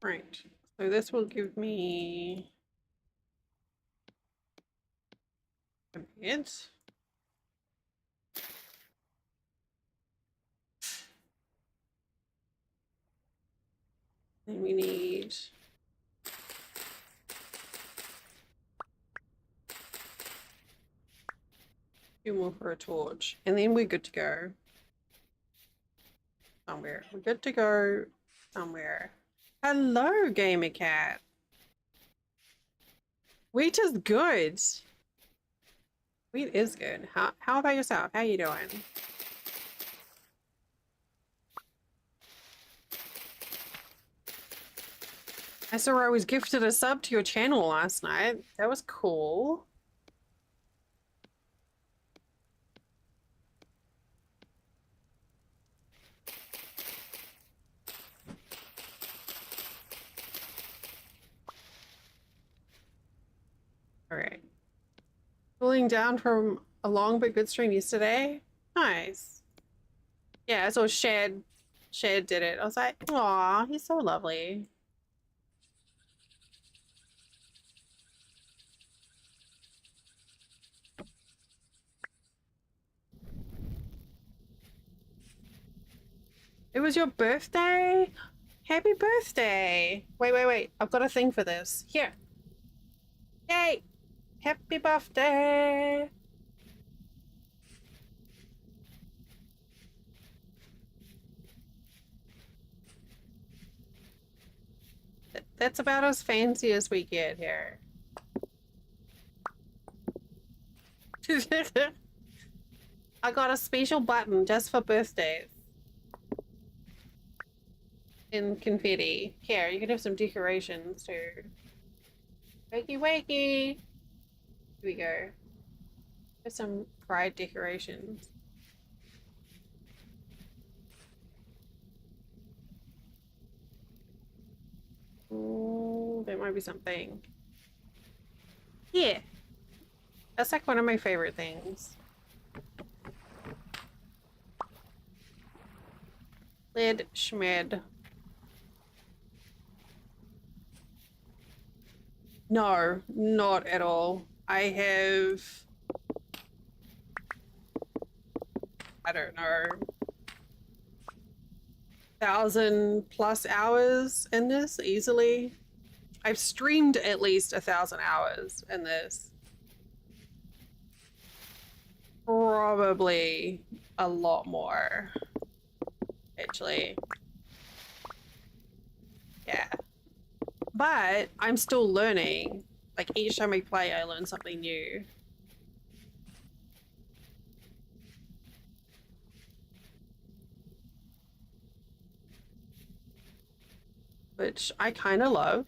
Right. So this will give me a bed. Then we need two more for a torch. And then we're good to go. Somewhere. We're good to go somewhere. Hello, Gamer Cat. Wheat is good. Wheat is good. How about yourself? How you doing? I saw I was gifted a sub to your channel last night. That was cool. All right. Cooling down from a long but good stream yesterday. Nice. Yeah, so Shad did it. I was like, aw, he's so lovely. It was your birthday? Happy birthday! Wait. I've got a thing for this. Here. Yay! Happy birthday! That's about as fancy as we get here. I got a special button just for birthdays. In confetti. Here, you can have some decorations too. Wakey! Here we go. There's some fried decorations. Ooh, there might be something. Yeah. That's like one of my favorite things. Lid schmid. No, not at all. I don't know, 1,000+ hours in this easily. I've streamed at least 1,000 hours in this. Probably a lot more, actually. Yeah. But I'm still learning. Like each time I play, I learn something new. Which I kind of love.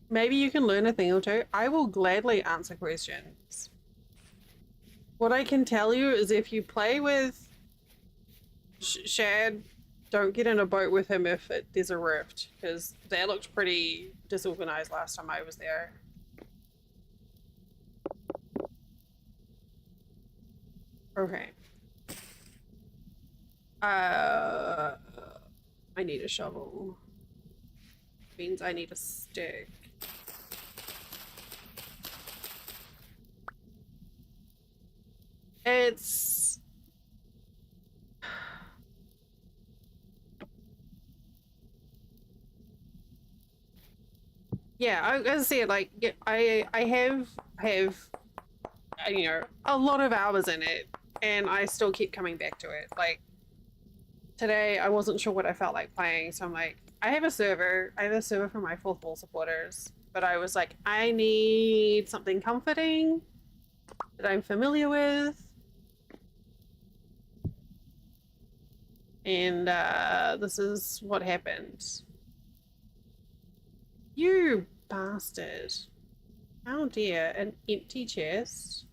Maybe you can learn a thing or two. I will gladly answer questions. What I can tell you is if you play with Shad, don't get in a boat with him if there's a rift, because that looked pretty disorganized last time I was there. Okay. I need a shovel. Means I need a stick. It's... Yeah, I was gonna say, like, I have, you know, a lot of hours in it, and I still keep coming back to it. Like, today, I wasn't sure what I felt like playing, so I'm like, I have a server for my fourth wall supporters, but I was like, I need something comforting that I'm familiar with. And this is what happened. You bastard. How dare an empty chest?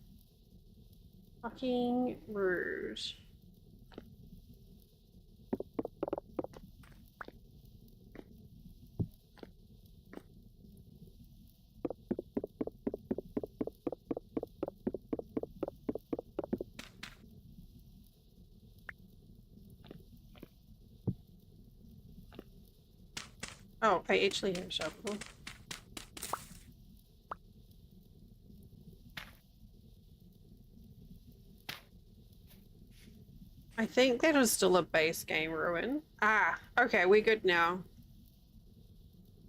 Fucking rude. Oh, I actually have a shovel. I think that is still a base game ruin. Ah, okay, we're good now.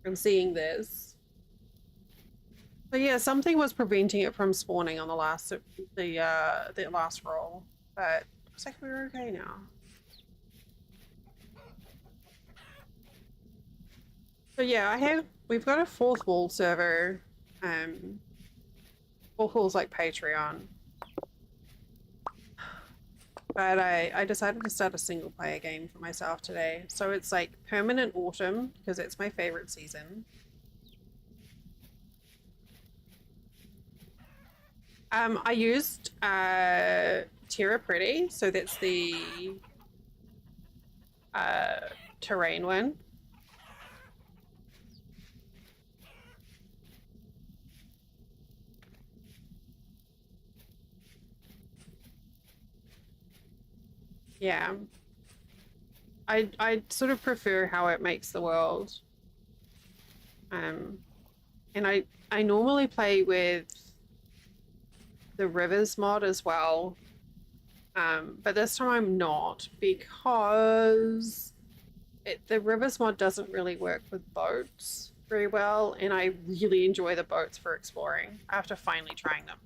I'm seeing this. But yeah, something was preventing it from spawning on the last roll, but looks like we're okay now. So yeah, we've got a fourth wall server, fourth wall's like Patreon, but I decided to start a single player game for myself today. So it's like Permanent Autumn because it's my favorite season. I used Terra Pretty, so that's the uh, terrain one. Yeah. I sort of prefer how it makes the world. Um, and I normally play with the Rivers mod as well. But this time I'm not because the Rivers mod doesn't really work with boats very well, and I really enjoy the boats for exploring after finally trying them.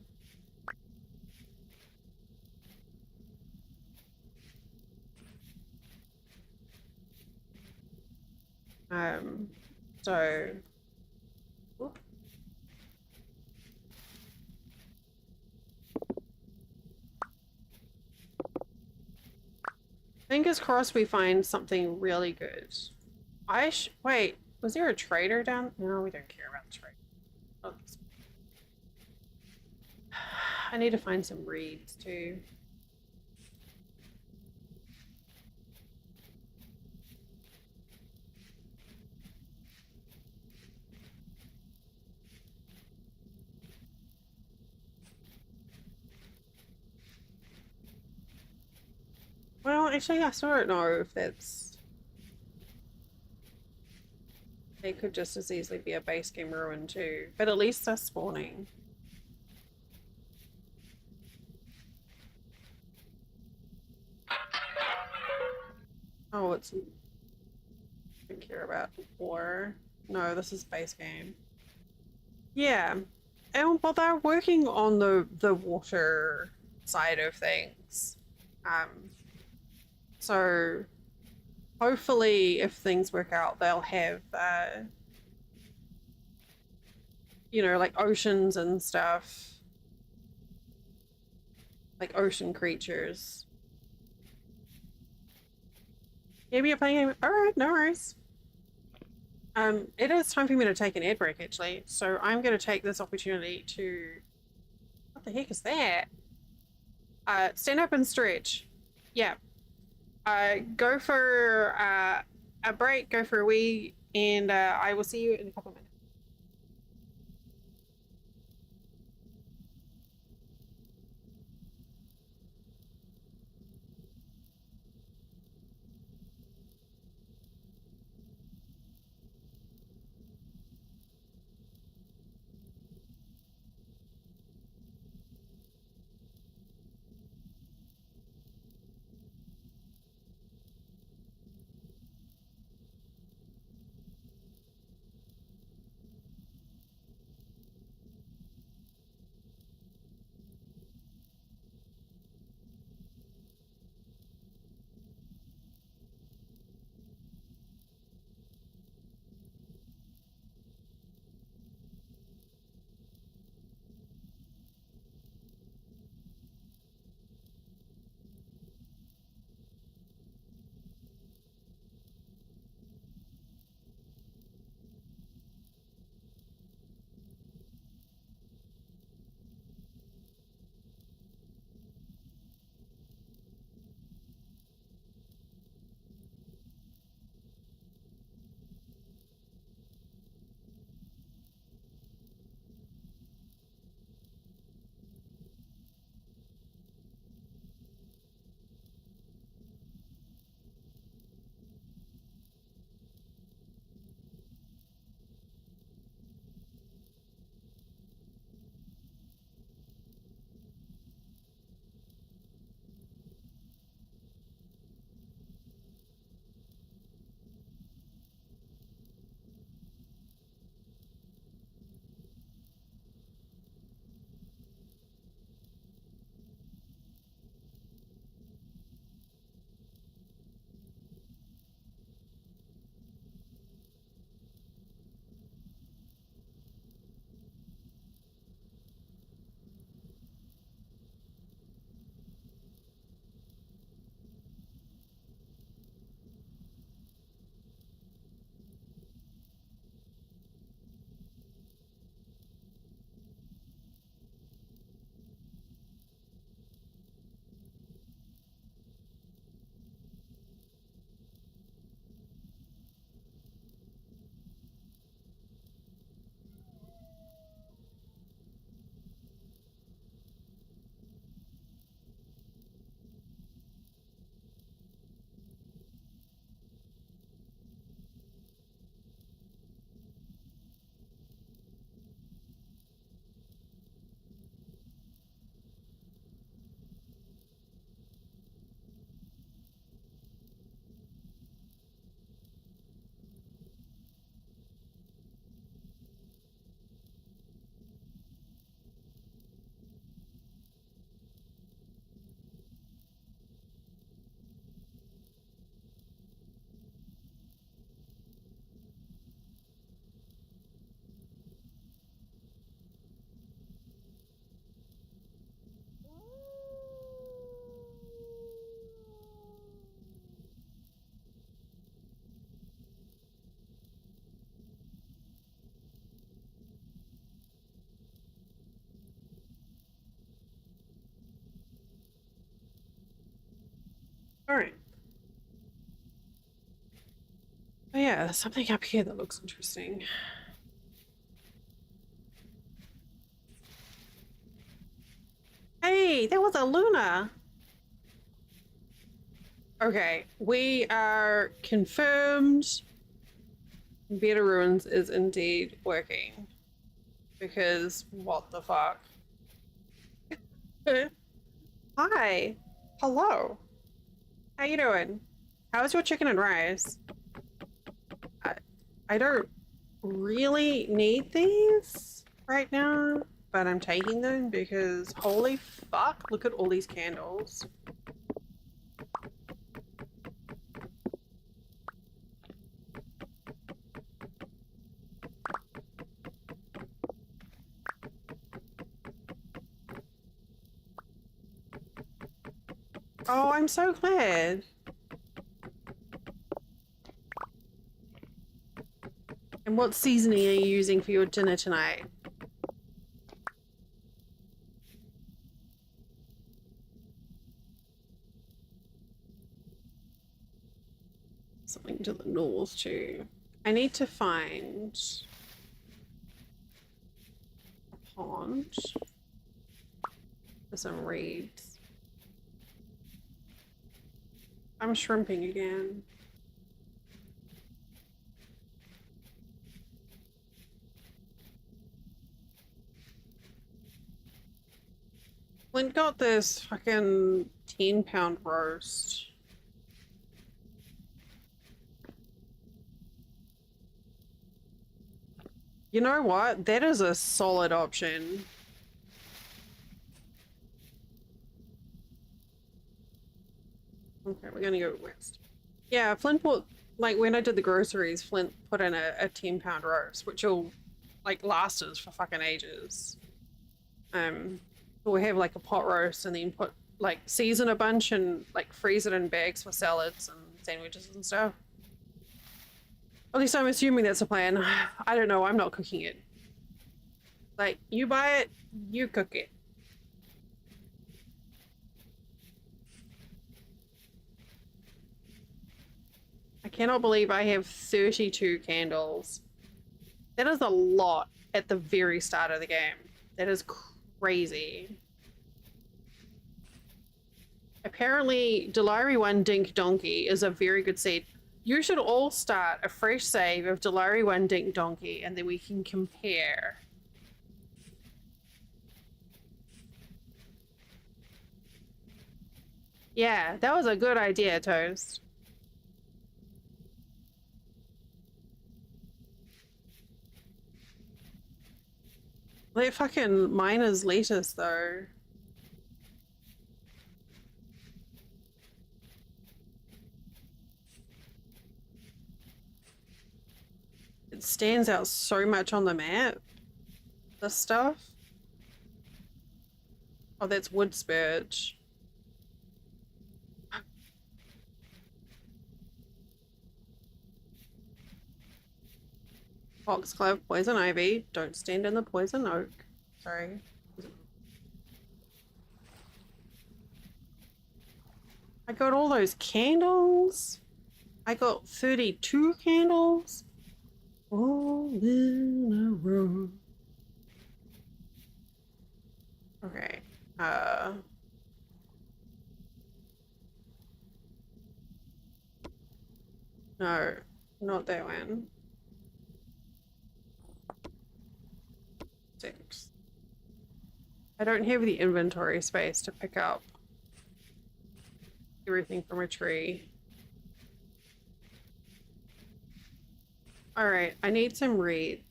Um, so fingers crossed we find something really good. Wait, was there a trader down? No, we don't care about the trader. Oh, I need to find some reeds too. Well, actually, I still don't know if that's. It could just as easily be a base game ruin too, but at least they're spawning. Oh, it's. I don't care about war. No, this is base game. Yeah, and well, they're working on the water side of things. Um, so hopefully, if things work out, they'll have like oceans and stuff, like ocean creatures. Yeah, you're playing. All right, no worries. It is time for me to take an ad break actually, so I'm going to take this opportunity to. What the heck is that? Stand up and stretch. Yeah. Go for a break. Go for a wee, and I will see you in a couple of minutes. Alright. Oh yeah, there's something up here that looks interesting. Hey, there was a Luna! Okay, we are confirmed Beta Ruins is indeed working. Because what the fuck? Hi. Hello. How you doing? How's your chicken and rice? I don't really need these right now, but I'm taking them because holy fuck, look at all these candles. Oh, I'm so glad. And what seasoning are you using for your dinner tonight? Something to the north too. I need to find a pond for some reeds. I'm shrimping again. Flint got this fucking 10-pound roast. You know what? That is a solid option. Okay, we're gonna go west. Yeah, Flint bought, like, when I did the groceries, Flint put in a 10-pound roast, which will, like, last us for fucking ages. We'll have, like, a pot roast and then put, like, season a bunch and, like, freeze it in bags for salads and sandwiches and stuff. At least I'm assuming that's a plan. I don't know, I'm not cooking it. Like, you buy it, you cook it. I cannot believe I have 32 candles. That is a lot at the very start of the game. That is crazy. Apparently, Delari 1 Dink Donkey is a very good seed. You should all start a fresh save of Delari 1 Dink Donkey and then we can compare. Yeah, that was a good idea, Toast. That fucking miner's lettuce, though. It stands out so much on the map. This stuff. Oh, that's wood spurge. Foxglove, poison ivy. Don't stand in the poison oak. Sorry. I got all those candles. I got 32 candles. All in a row. Okay. No, not that one. 6. I don't have the inventory space to pick up everything from a tree. Alright, I need some reeds.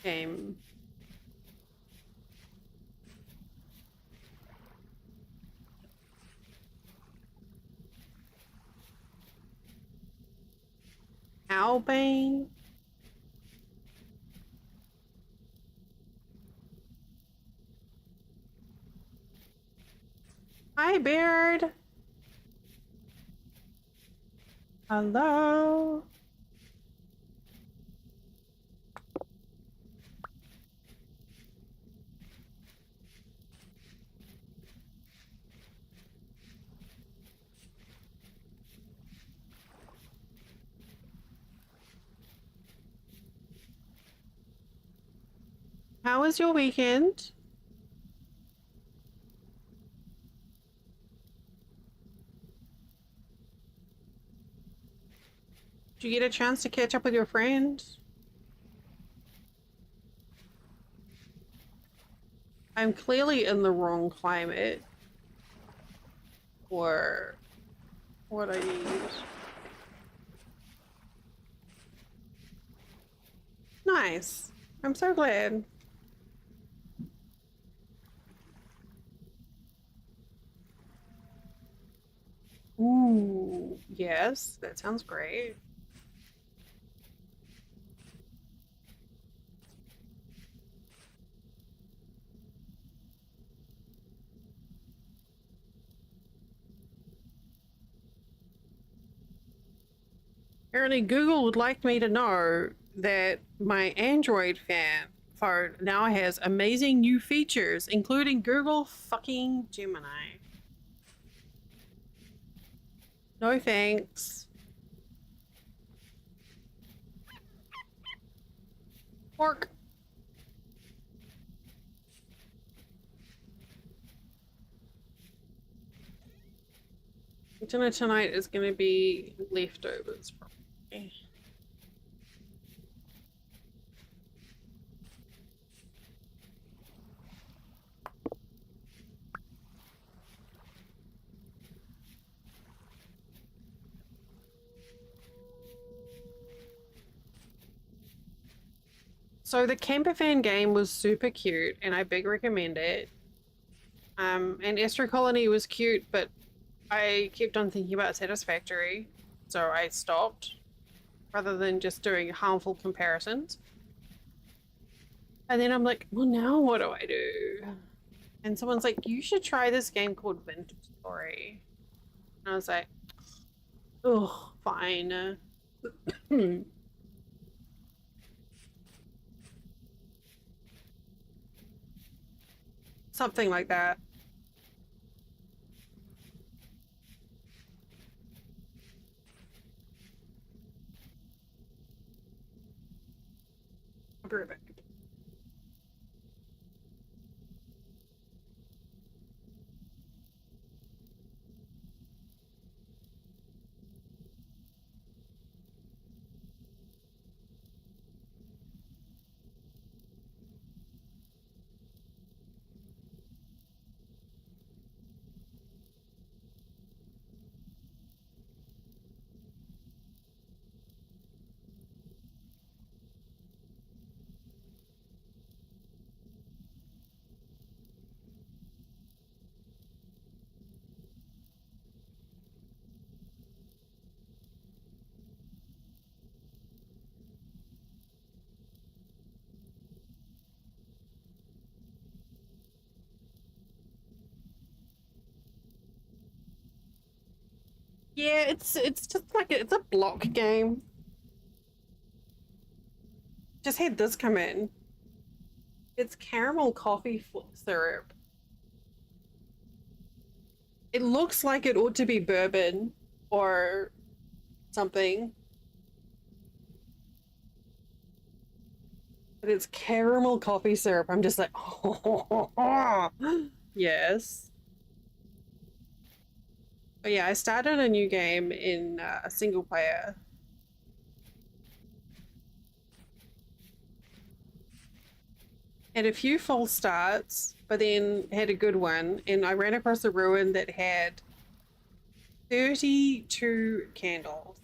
Game. Albane. Hi, Beard. Hello. How was your weekend? Did you get a chance to catch up with your friends? I'm clearly in the wrong climate for what I need. Nice. I'm so glad. Ooh, yes, that sounds great. Apparently, Google would like me to know that my Android phone now has amazing new features, including Google fucking Gemini. No thanks. Pork. Dinner tonight is going to be leftovers, probably. So the Campervan game was super cute, and I big recommend it. And Astro Colony was cute, but I kept on thinking about Satisfactory, so I stopped rather than just doing harmful comparisons. And then I'm like, well, now what do I do? And someone's like, you should try this game called Vintage Story. And I was like, oh, fine. Something like that. I'll be right back. Yeah, it's just like it's a block game. Just had this come in. It's caramel coffee syrup. It looks like it ought to be bourbon or something, but it's caramel coffee syrup. I'm just like, oh, yes. But yeah, I started a new game in a single player. Had a few false starts, but then had a good one. And I ran across a ruin that had 32 candles.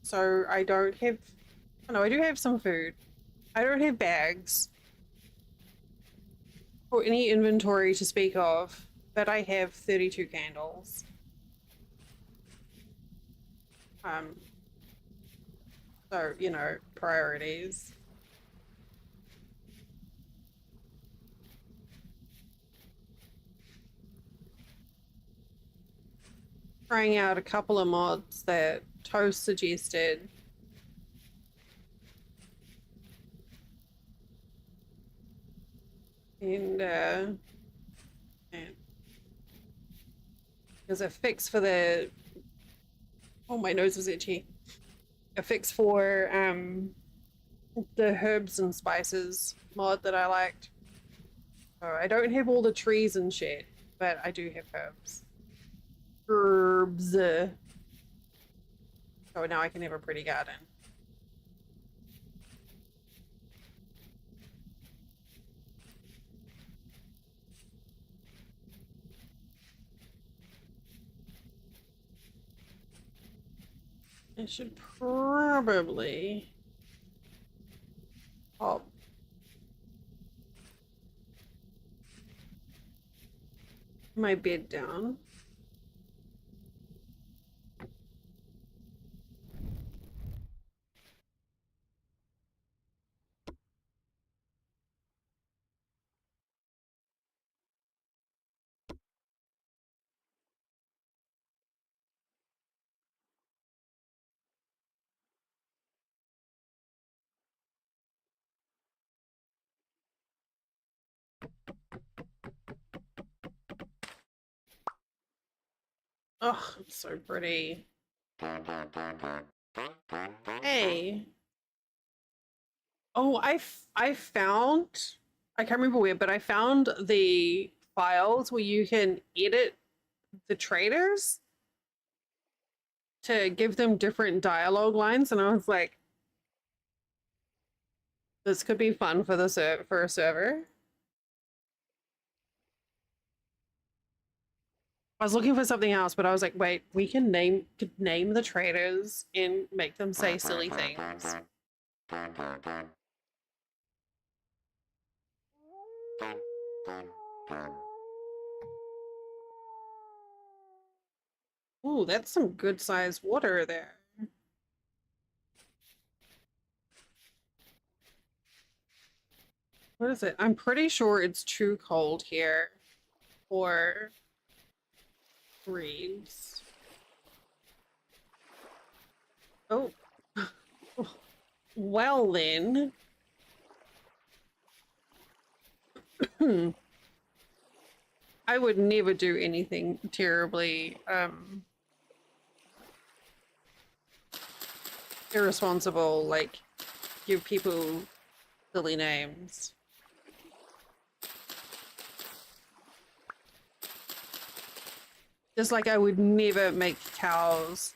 So I don't have, oh no, I do have some food. I don't have bags or any inventory to speak of, but I have 32 candles. Um, so, you know, priorities. Trying out a couple of mods that Toast suggested. And there's a fix for the, oh, my nose was itchy. A fix for the herbs and spices mod that I liked. Oh, I don't have all the trees and shit, but I do have herbs. Herbs. So now I can have a pretty garden. I should probably pop my bed down. Oh, it's so pretty. Hey. Oh, I found, I can't remember where, but I found the files where you can edit the traders to give them different dialogue lines, and I was like, this could be fun for the for a server. I was looking for something else, but I was like, wait, we can could name the traders and make them say silly things. Ooh, that's some good sized water there. What is it? I'm pretty sure it's too cold here for breeds. Oh. Well then. I would never do anything terribly irresponsible, like give people silly names. Just like I would never make cows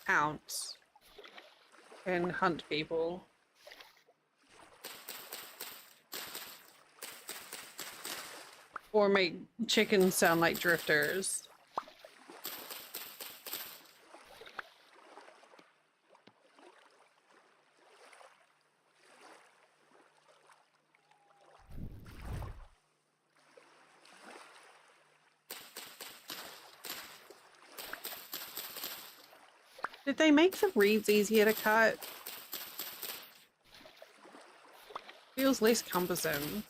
pounce and hunt people. Or make chickens sound like drifters. Did they make the reeds easier to cut? Feels less cumbersome.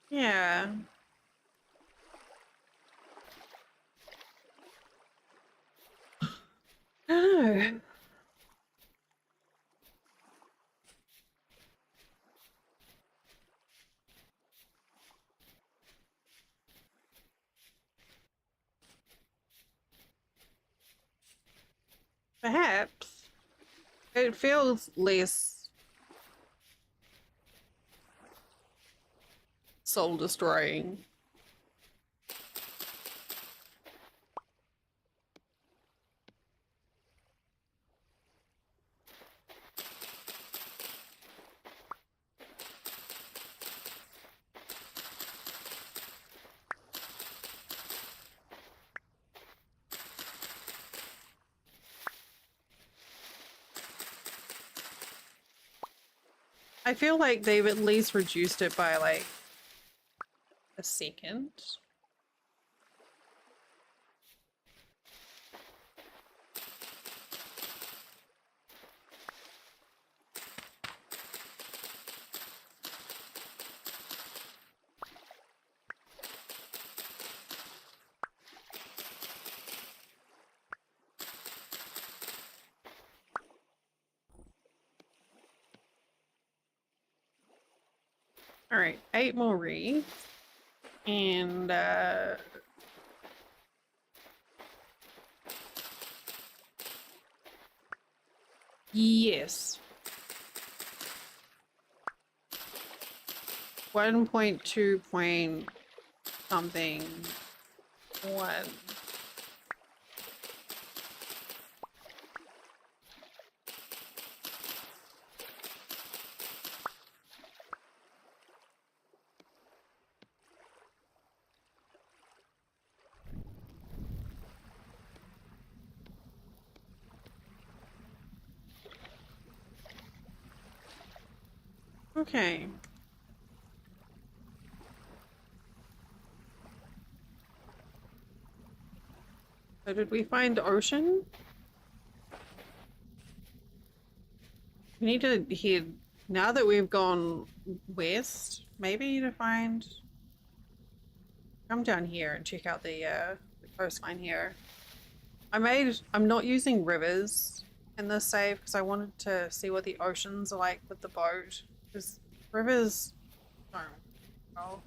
Yeah. I don't know. Perhaps. It feels less soul destroying. I feel like they've at least reduced it by like a second. All right, 8 more reeds. And yes. 1.2 point something 1. Okay. So did we find the ocean? We need to head, now that we've gone west, maybe to find, come down here and check out the coastline here. I'm not using rivers in this save because I wanted to see what the oceans are like with the boat. Because rivers don't. Oh.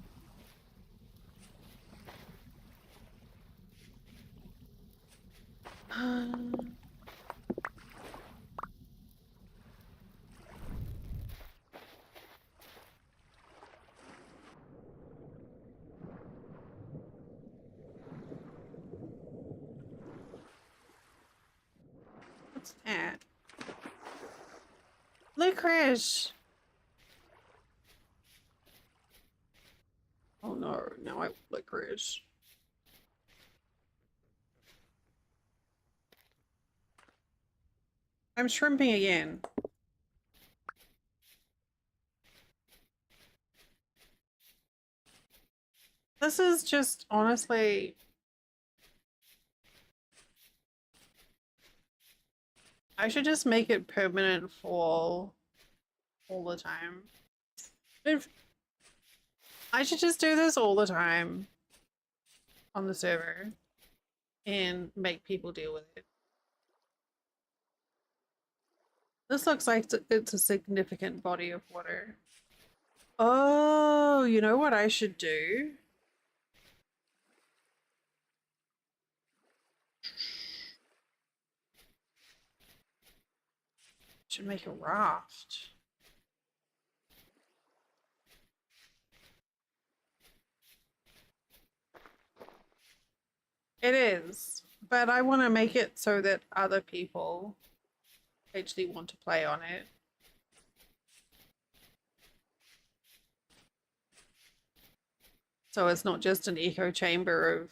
What's that? Licorice! Oh no, now I have licorice. I'm shrimping again. This is just honestly. I should just make it permanent fall all the time. If I should just do this all the time on the server and make people deal with it. This looks like it's a significant body of water. Oh, you know what I should do? Should make a raft. It is, but I want to make it so that other people actually want to play on it. So it's not just an echo chamber of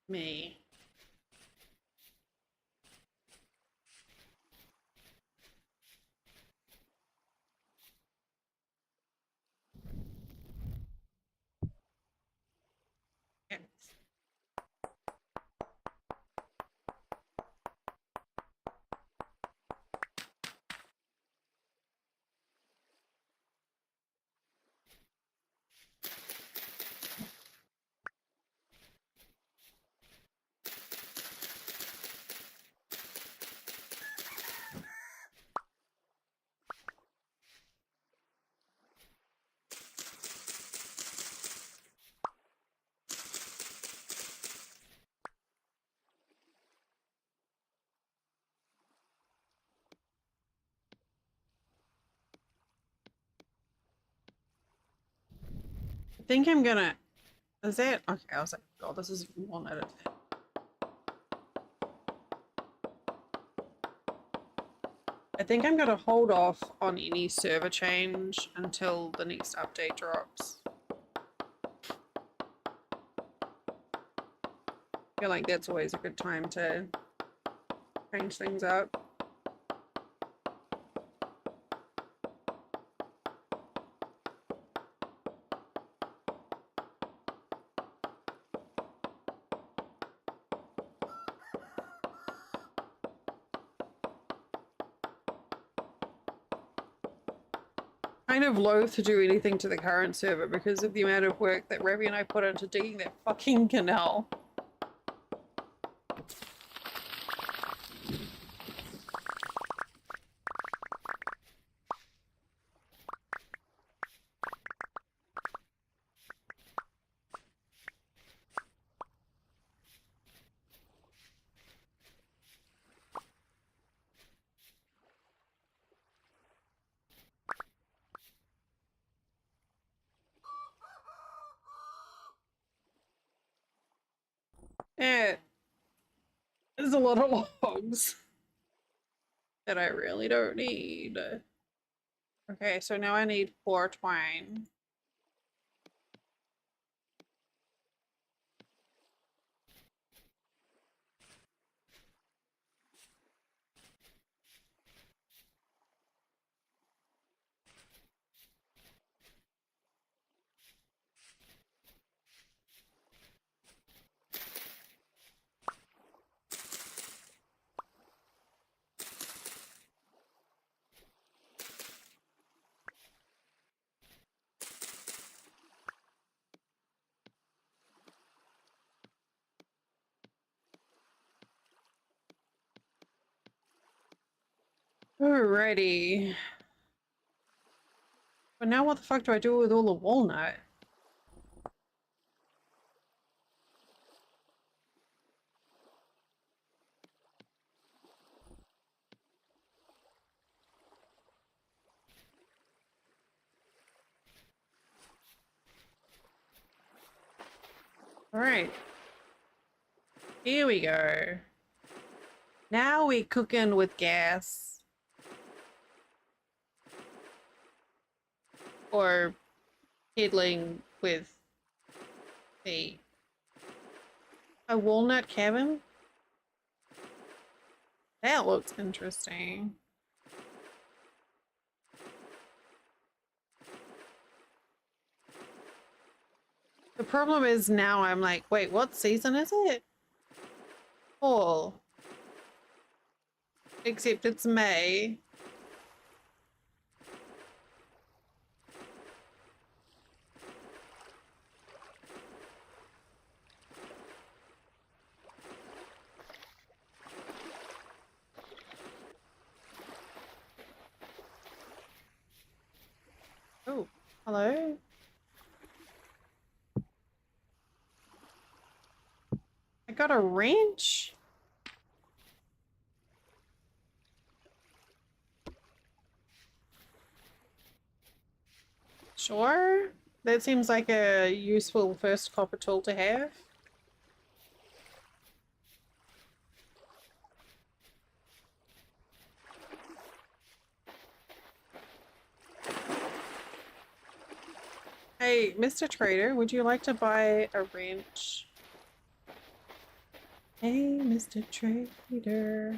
me. Yes. I think I'm gonna. Is that okay? I was like, God, this is 1 out of 10. I think I'm gonna hold off on any server change until the next update drops. I feel like that's always a good time to change things up. Kind of loath to do anything to the current server because of the amount of work that Ravi and I put into digging that fucking canal. There's a lot of logs that I really don't need. Okay, so now I need 4 twine. Alrighty. But now what the fuck do I do with all the walnut? Alright. Here we go. Now we're cooking with gas. Or fiddling with a walnut cabin? That looks interesting. The problem is now I'm like, wait, what season is it? Fall. Except it's May. Oh, hello? I got a wrench? Sure. That seems like a useful first copper tool to have. Hey, Mr. Trader, would you like to buy a wrench? Hey, Mr. Trader.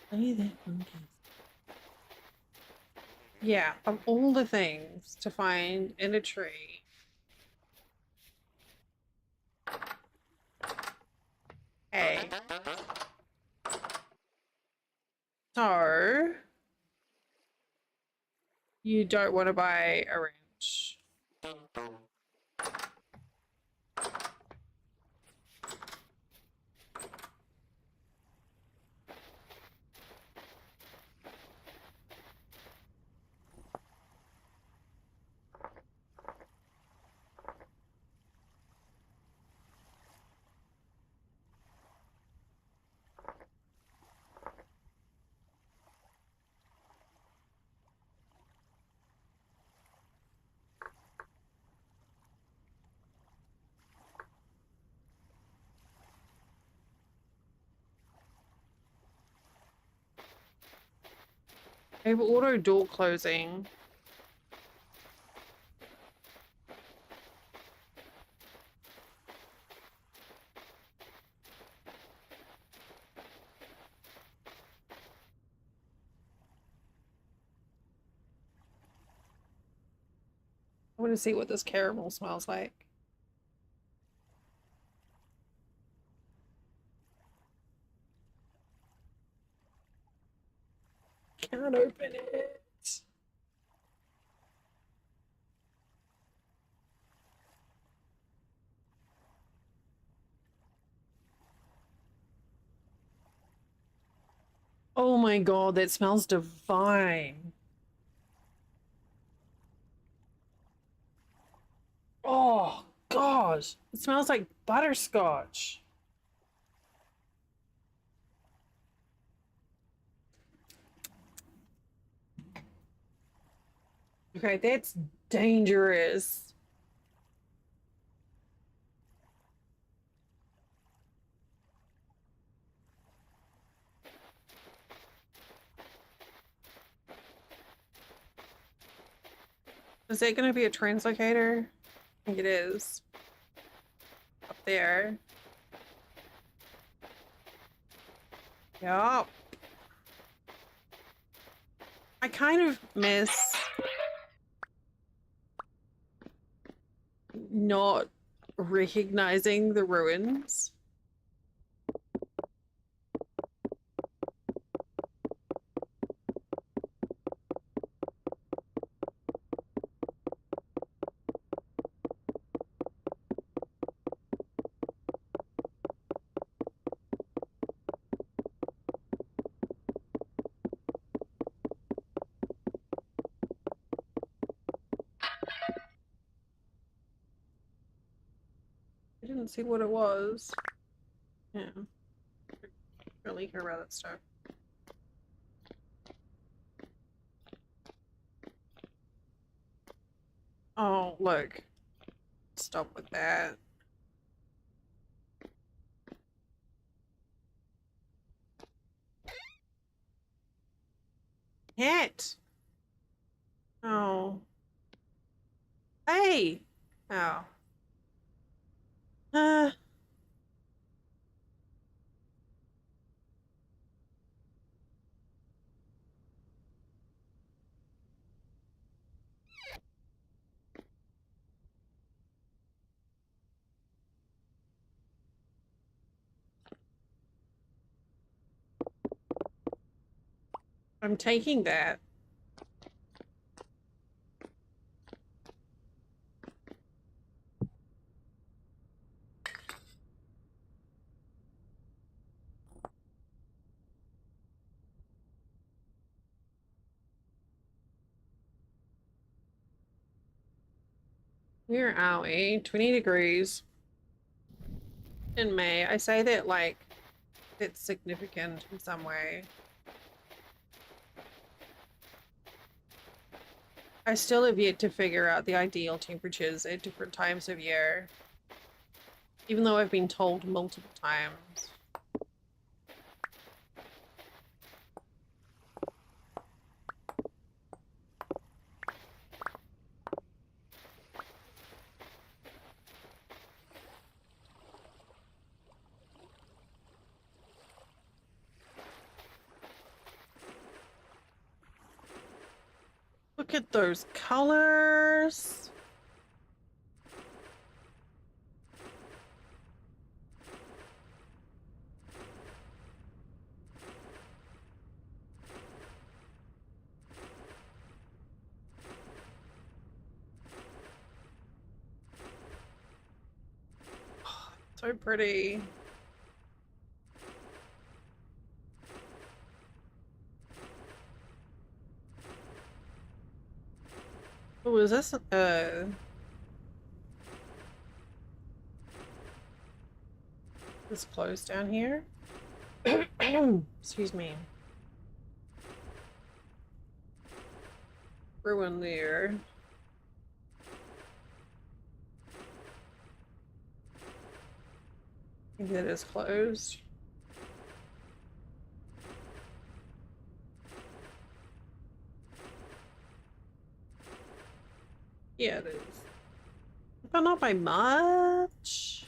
Play that monkey. Yeah, of all the things to find in a tree. Hey. So, you don't want to buy a wrench. I have auto door closing. I want to see what this caramel smells like. Can't open it. Oh my god, that smells divine. Oh gosh, it smells like butterscotch. Okay, that's dangerous. Is it gonna be a translocator? I think it is. Up there. Yup. I kind of miss not recognizing the ruins. I didn't see what it was. Yeah. Really care about that stuff. Oh, look. Stop with that. Cat! Oh. Hey! Oh. Uh, I'm taking that. Where are we? 20 degrees in May. I say that like it's significant in some way. I still have yet to figure out the ideal temperatures at different times of year, even though I've been told multiple times. Look at those colors. So pretty. Oh, is this this closed down here? Excuse me. Ruin there. I think that is closed. Yeah, it is. But not by much.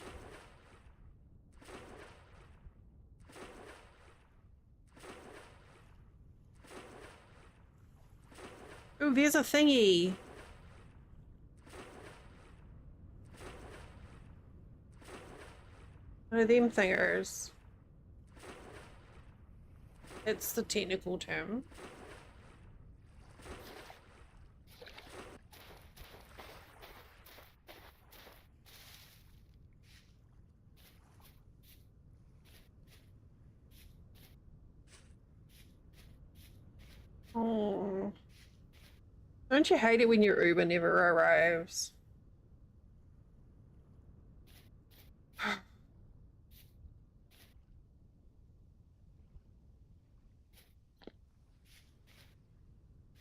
Ooh, there's a thingy. What are them thingers? It's the technical term. Oh. Don't you hate it when your Uber never arrives?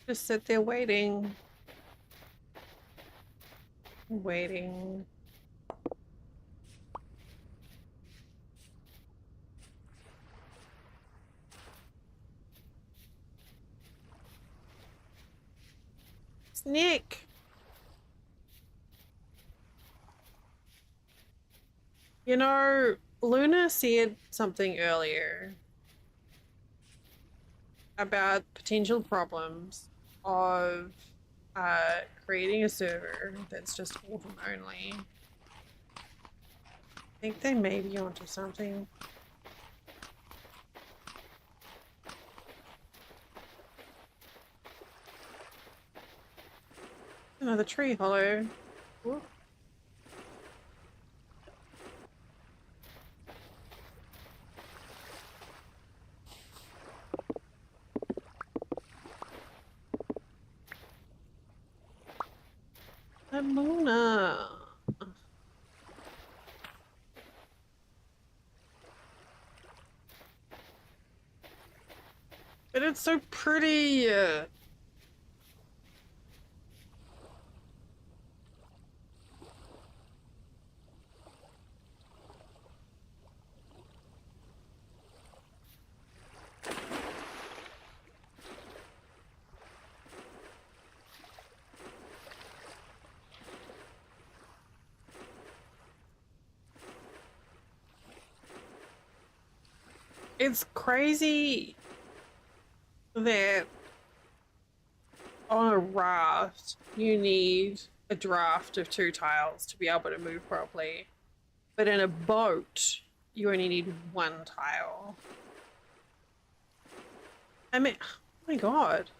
Just sit there waiting. Waiting. It's Nick. You know, Luna said something earlier about potential problems of creating a server that's just autumn only. I think they may be onto something. Another tree hollow. Ooh. Luna. But it's so pretty. It's crazy that on a raft you need a draft of 2 tiles to be able to move properly. But in a boat, you only need 1 tile. I mean, oh my god.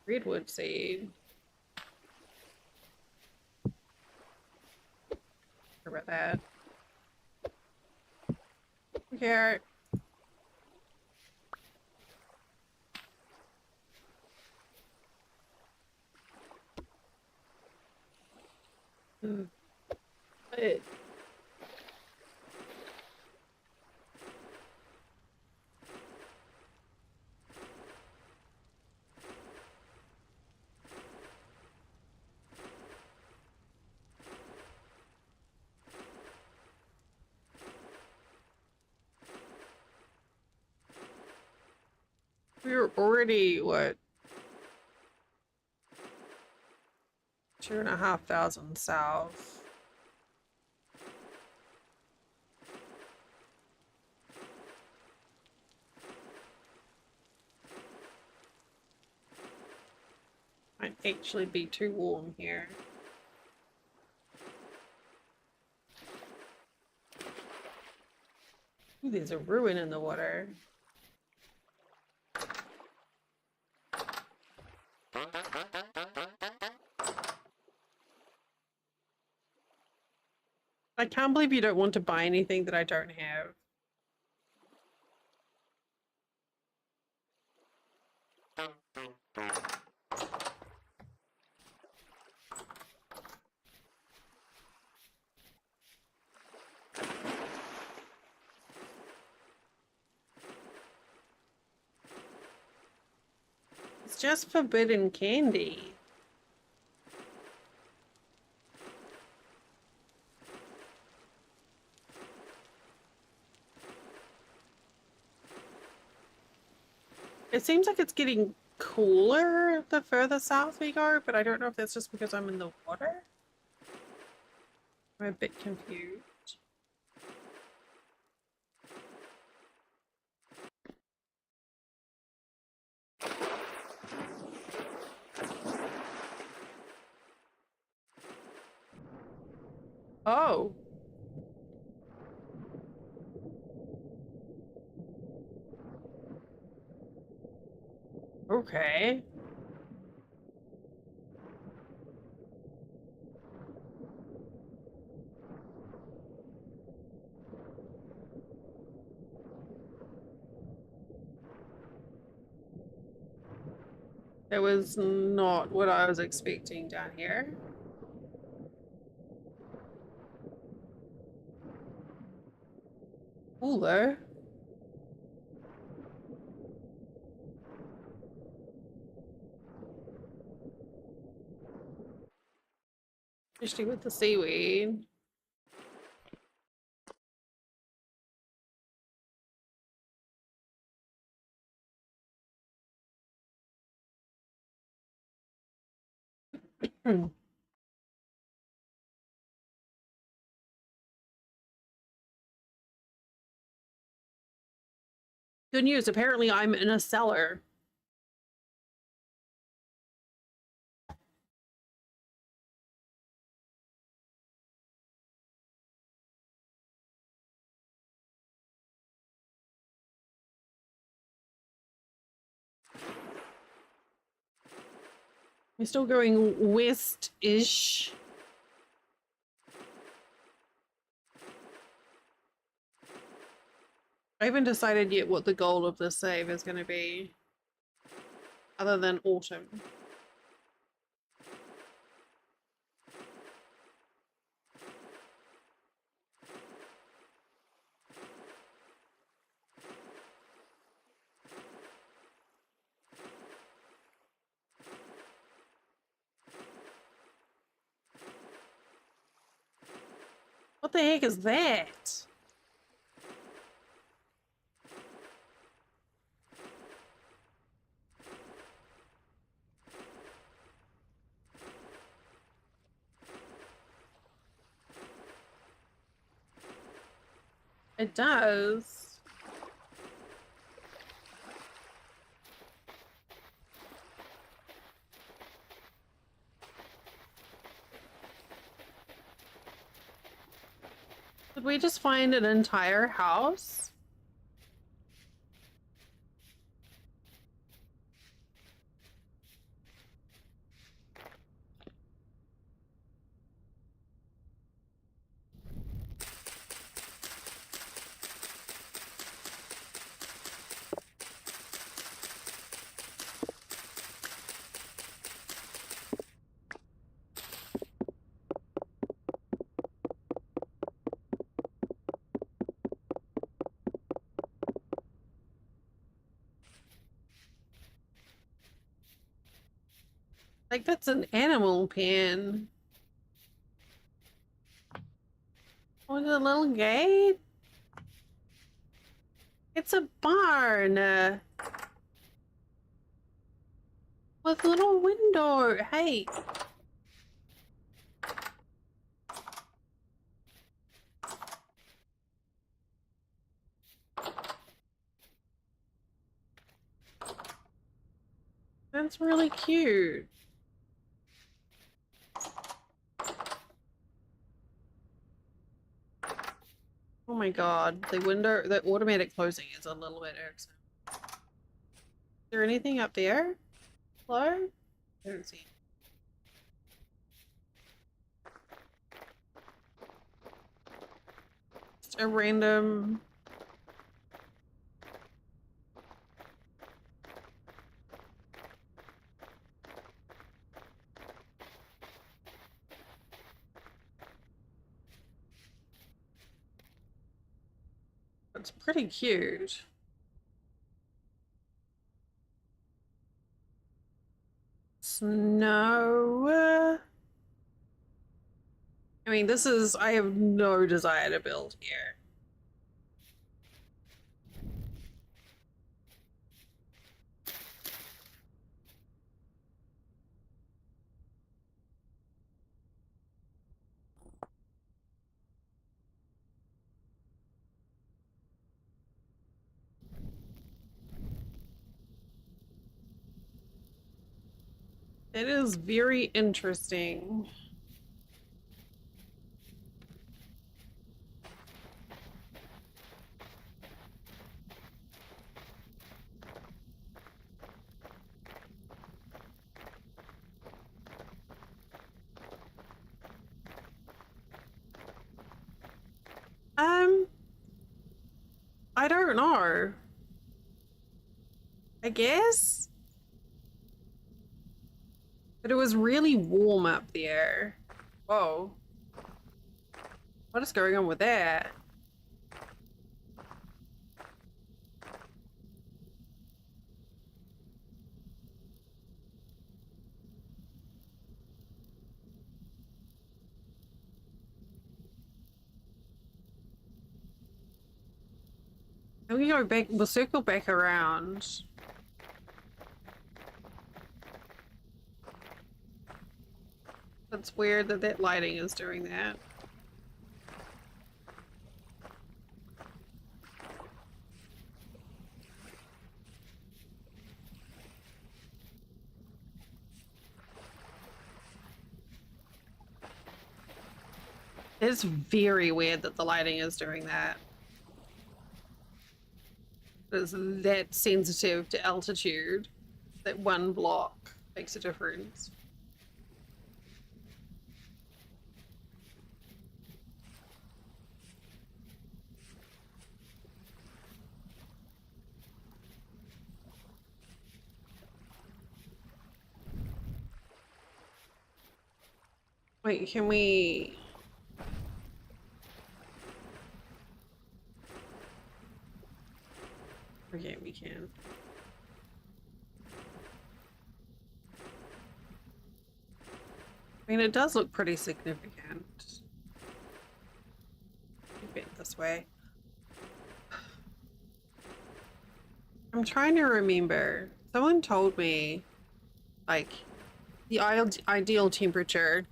Redwood seed. Sorry about that. Okay. But we're already, what, 2,500 south. Might actually be too warm here. Ooh, there's a ruin in the water. I can't believe you don't want to buy anything that I don't have. It's just forbidden candy. It seems like it's getting cooler the further south we go, but I don't know if that's just because I'm in the water. I'm a bit confused. Oh. Okay. That was not what I was expecting down here. Cooler. Especially with the seaweed. Good news, apparently I'm in a cellar. We're still going west-ish. I haven't decided yet what the goal of this save is going to be, other than autumn. What the heck is that? It does. Did we just find an entire house? Like, that's an animal pen. Oh, the little gate? It's a barn. With a little window. Hey. That's really cute. Oh my god, the window, the automatic closing is a little bit irksome. Is there anything up there? Hello? I don't see. Just a random... It's pretty cute. Snow. I mean, this is... I have no desire to build here. It is very interesting. I don't know. I guess? But it was really warm up there. Whoa. What is going on with that? And we go back, we'll circle back around. That's weird that that lighting is doing that. It's very weird that the lighting is doing that. It's that sensitive to altitude. That one block makes a difference. Wait, can we... Okay, we can. I mean, it does look pretty significant. Keep it this way. I'm trying to remember. Someone told me, like, the ideal temperature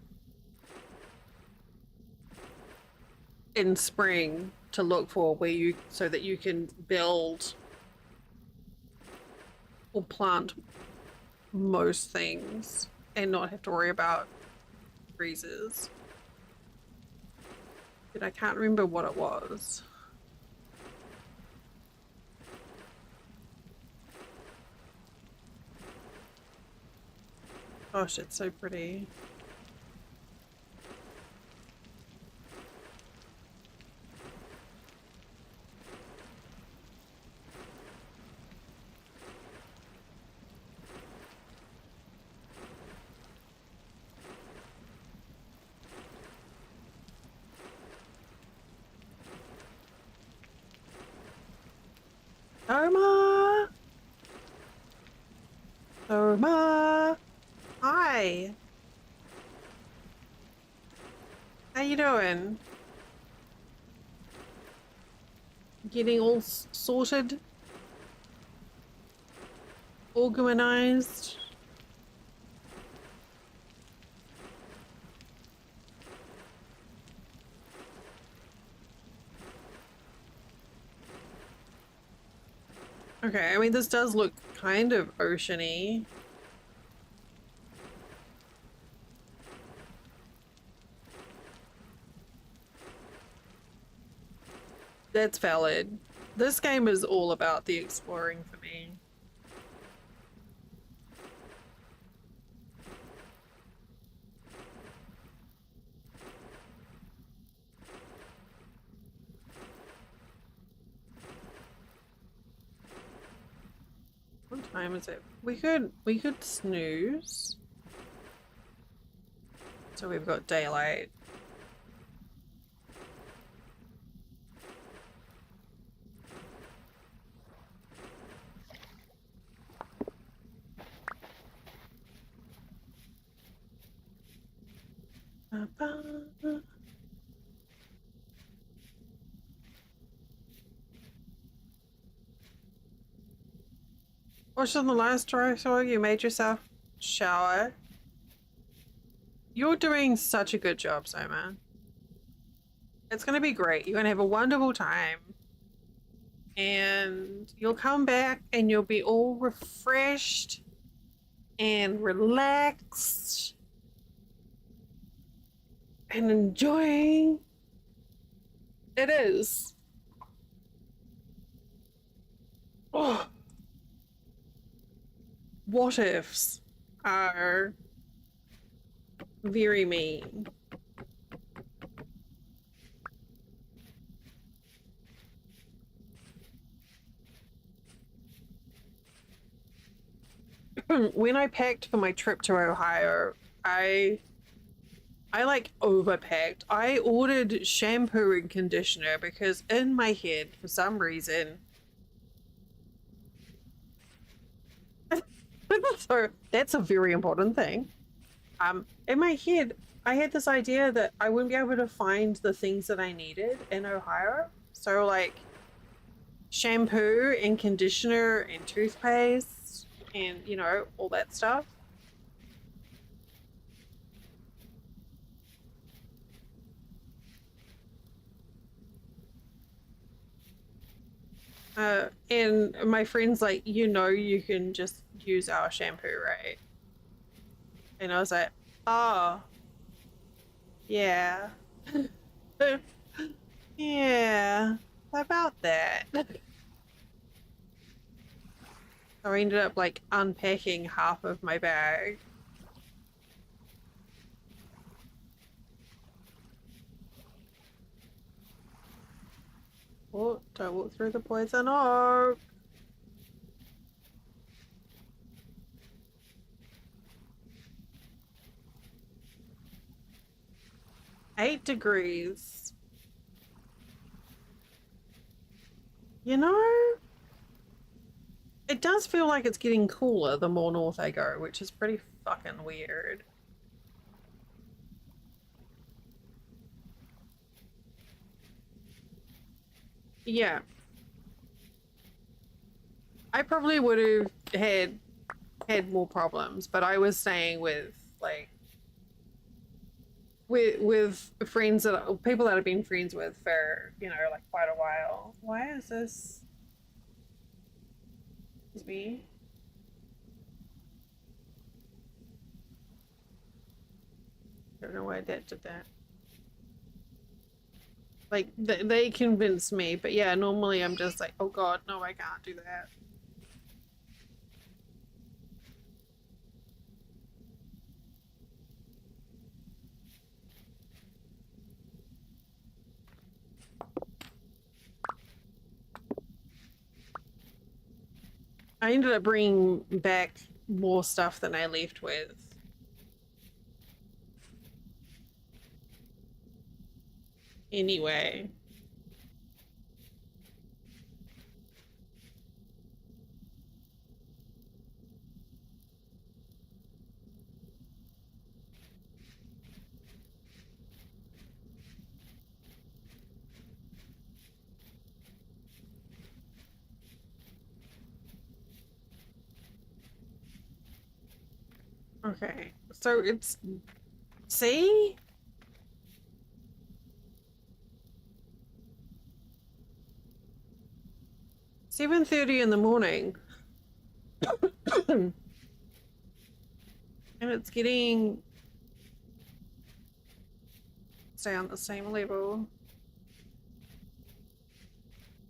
in spring to look for where you, so that you can build or plant most things and not have to worry about freezes. But I can't remember what it was. Gosh, it's so pretty. Dharma! Dharma! Hi! How you doing? Getting all sorted? Organized? Okay, I mean, this does look kind of oceany. That's valid. This game is all about the exploring for me. What time is it? We could snooze. So we've got daylight. Watched on the last story, so you made yourself shower. You're doing such a good job, Soma. It's gonna be great. You're gonna have a wonderful time. And you'll come back and you'll be all refreshed and relaxed and enjoying. It is. Oh. What ifs are very mean. When I packed for my trip to Ohio, I like overpacked. I ordered shampoo and conditioner because in my head, for some reason, so that's a very important thing. In my head, I had this idea that I wouldn't be able to find the things that I needed in Ohio. So like shampoo and conditioner and toothpaste and, you know, all that stuff. And my friend's like, you know, you can just use our shampoo, right? And I was like, oh, yeah. Yeah, about that. I ended up like unpacking half of my bag. Oh, don't walk through the poison oak. 8 degrees. You know, it does feel like it's getting cooler the more north I go, which is pretty fucking weird. Yeah. I probably would have had more problems, but I was staying with like with friends that people that I've been friends with for, you know, like quite a while. Why is this is me? Don't know why that did that. Like they convinced me, but yeah, normally I'm just like, oh god, no, I can't do that. I ended up bringing back more stuff than I left with. Anyway. Okay. So it's see? 7:30 in the morning. And it's getting stay on the same level.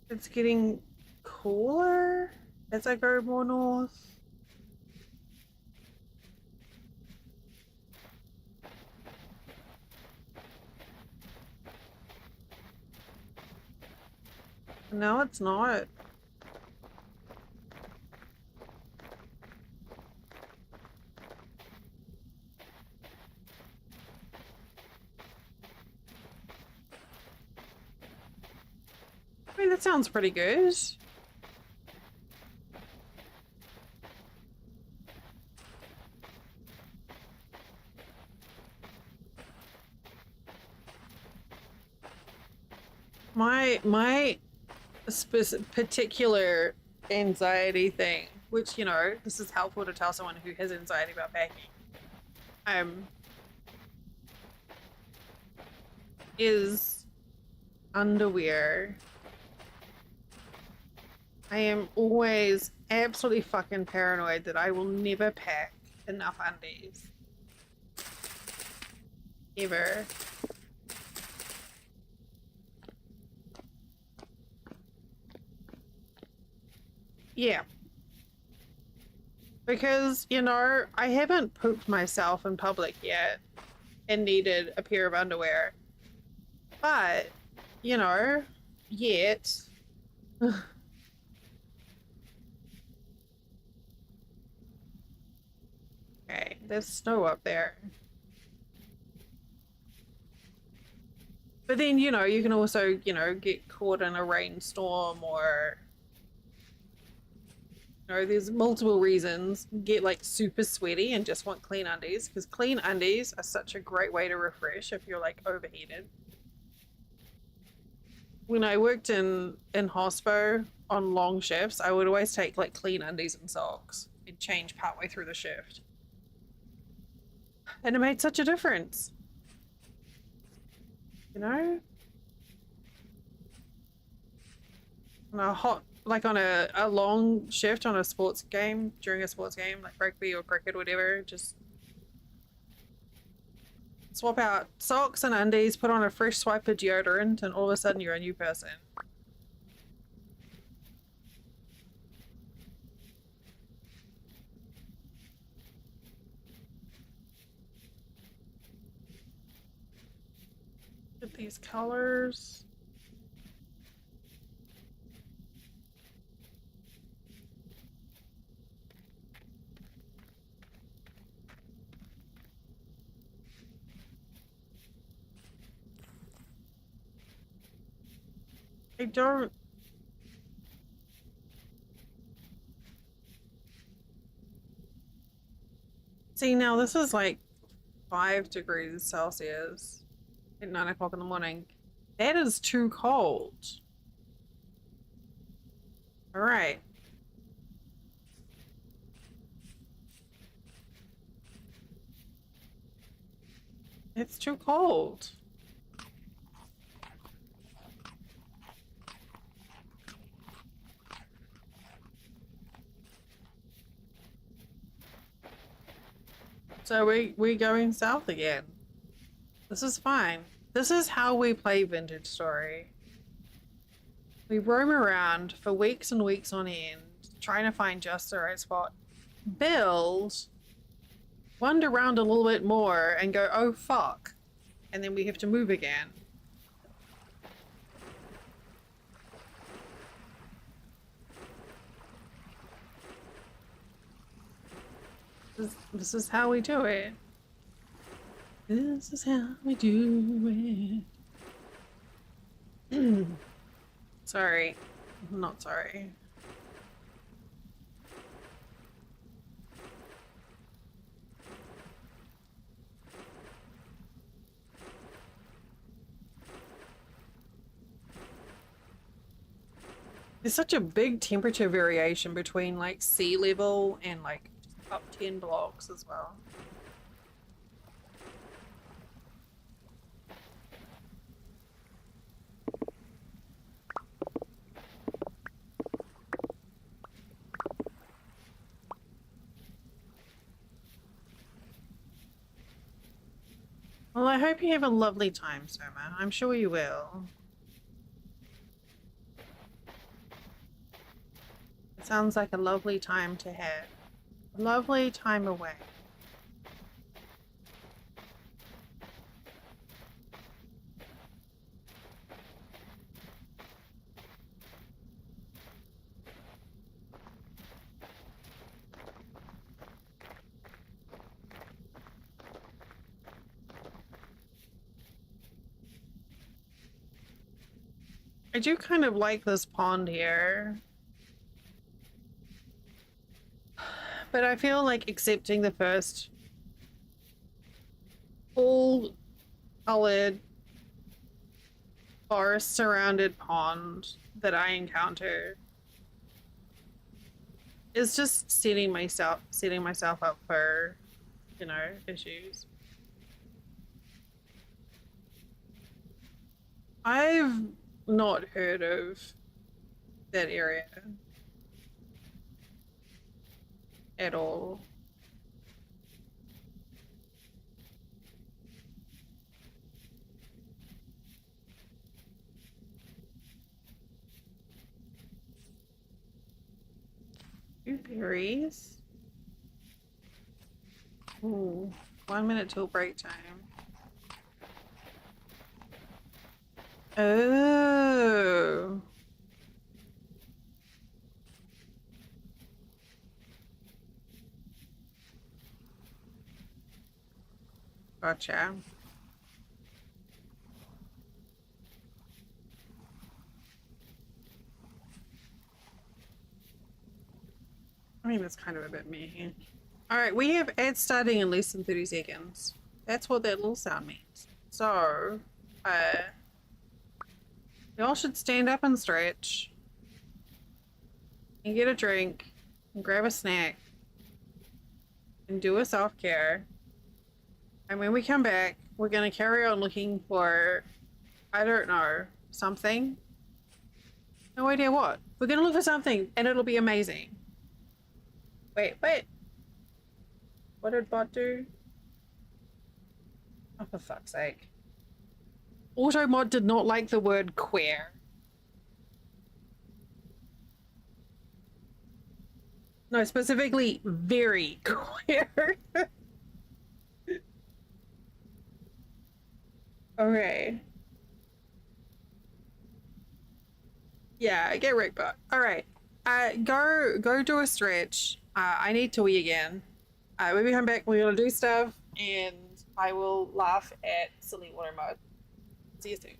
It's getting cooler as I go more north. No, it's not. I mean, that sounds pretty good. My particular anxiety thing, which, you know, this is helpful to tell someone who has anxiety about packing, um, is underwear. I am always absolutely fucking paranoid that I will never pack enough undies. Ever. Yeah. Because, you know, I haven't pooped myself in public yet and needed a pair of underwear. But, you know, yet. Okay, there's snow up there. But then, you know, you can also, you know, get caught in a rainstorm or, you know, there's multiple reasons. Get like super sweaty and just want clean undies because clean undies are such a great way to refresh if you're like overheated. When I worked in hospo on long shifts, I would always take like clean undies and socks and change partway through the shift. And it made such a difference. You know? On a hot, like on a long shift on a sports game, during a sports game, like rugby or cricket or whatever, just Swap out socks and undies, put on a fresh swipe of deodorant, and all of a sudden you're a new person. Get these colors. I don't. See, now this is like 5 degrees Celsius at 9 o'clock in the morning. That is too cold. All right. It's too cold. So we going south again. This is fine. This is how we play Vintage Story. We roam around for weeks and weeks on end, trying to find just the right spot. Build, wander around a little bit more, and go, oh fuck. And then we have to move again. This is how we do it. This is how we do it. Sorry. I'm not sorry. There's such a big temperature variation between like sea level and like up 10 blocks as well. Well, I hope you have a lovely time, Soma. I'm sure you will. It sounds like a lovely time to have. A lovely time away. I do kind of like this pond here. But I feel like accepting the first full colored forest surrounded pond that I encounter is just setting myself up for, you know, issues. I've not heard of that area at all. Blueberries. Ooh, 1 minute till break time. Oh. Gotcha. I mean, that's kind of a bit meh. Alright, we have ads starting in less than 30 seconds. That's what that little sound means. So, y'all should stand up and stretch. And get a drink. And grab a snack. And do a self-care. And when we come back, we're gonna carry on looking for, I don't know, something. No idea what. We're gonna look for something, and it'll be amazing. Wait. What did bot do? Oh, for fuck's sake. Automod did not like the word queer. No, specifically very queer. Okay. Yeah, get Rick back. All right. Go do a stretch. I need to wee again. When we come back, we're gonna do stuff, and I will laugh at silly water mud. See you soon.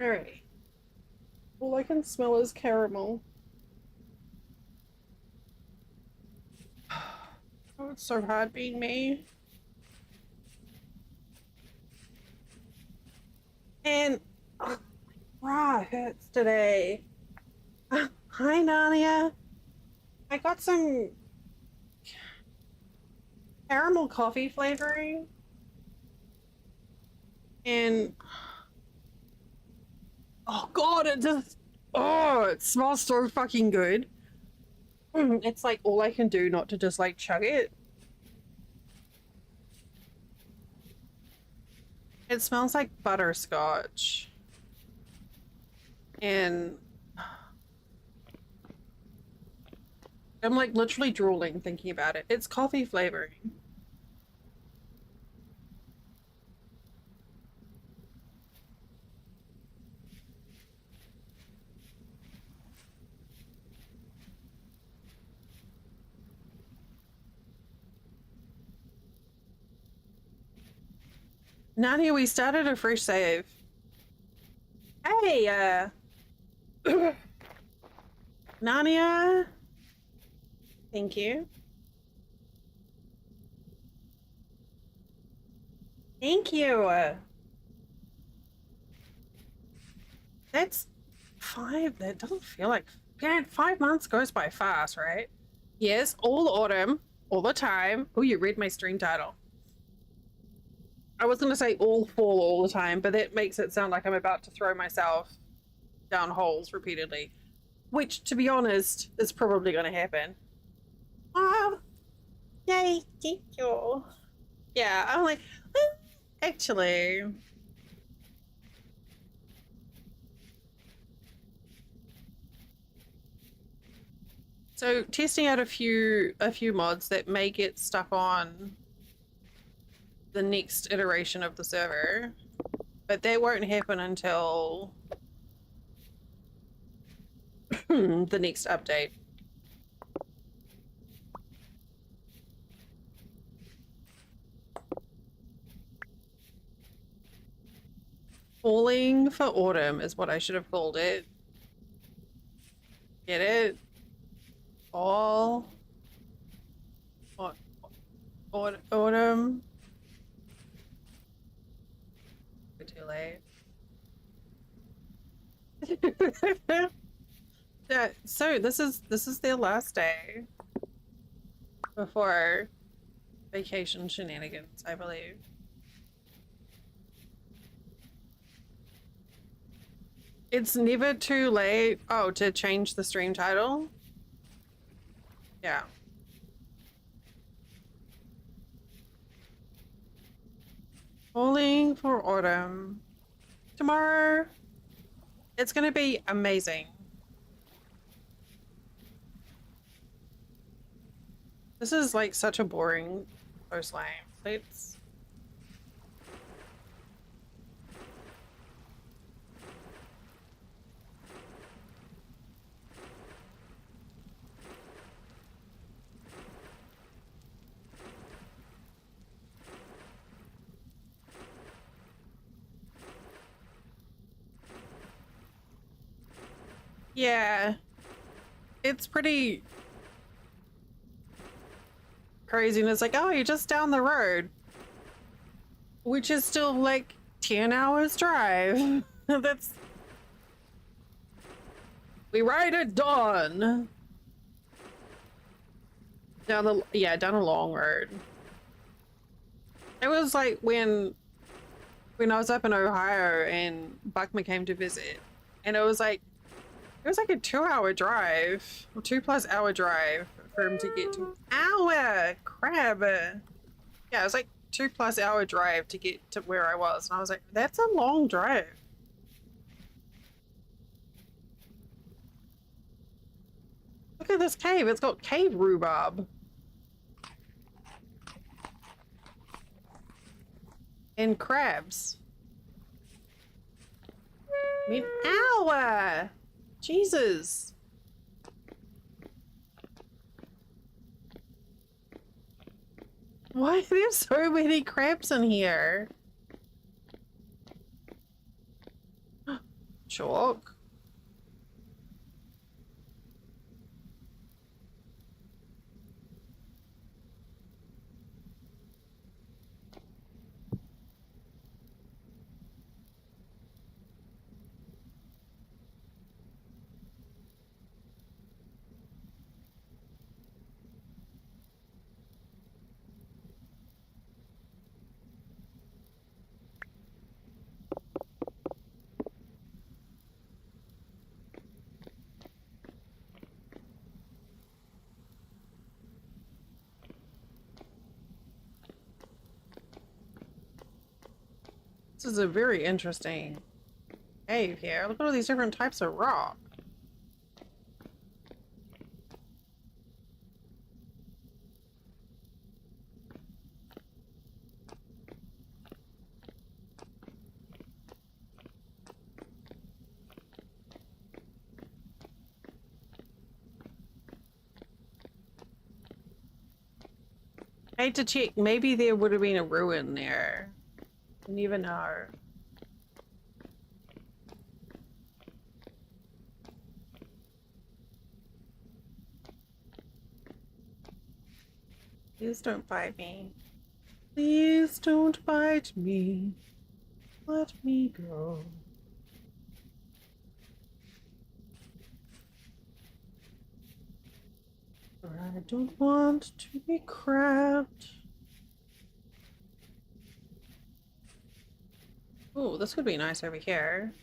All right. All I can smell is caramel. Oh, it's so hard being me. And oh, my bra hurts today. Hi, Nadia. I got some caramel coffee flavoring, and oh god, it smells so fucking good. It's like all I can do not to just like chug it. It smells like butterscotch. And I'm like literally drooling thinking about it. It's coffee flavoring. Nadia, we started a fresh save. Hey, Nadia. Thank you. Thank you. That's 5. That doesn't feel like. Yeah, 5 months goes by fast, right? Yes, all autumn, all the time. Oh, you read my stream title. I was gonna say all fall all the time, but that makes it sound like I'm about to throw myself down holes repeatedly. Which, to be honest, is probably gonna happen. Oh, yay, thank you. Yeah, I'm like, actually, So testing out a few mods that may get stuck on the next iteration of the server, but that won't happen until the next update. Falling for Autumn is what I should have called it. Get it? Fall. Autumn. We're too late. Yeah, so this is their last day before vacation shenanigans, I believe. It's never too late. Oh, to change the stream title? Yeah. Falling for Autumn. Tomorrow, it's gonna be amazing. This is like such a boring coastline. Let's... Yeah, it's pretty crazy. And it's like, oh, you're just down the road, which is still like 10 hours drive. That's... We ride at dawn. Down a long road. It was like when I was up in Ohio and Buckman came to visit, and it was like a 2-hour drive, or 2+ hour drive for him to get to. Hour crab. Yeah, it was like 2+ hour drive to get to where I was, and I was like, that's a long drive. Look at this cave. It's got cave rhubarb. And crabs. I mean, ow! Jesus. Why are there so many crabs in here? Chalk. This is a very interesting cave here. Look at all these different types of rock. I hate to check. Maybe there would have been a ruin there. Didn't even know. Please don't bite me. Please don't bite me. Let me go. I don't want to be crabbed. Oh, this would be nice over here.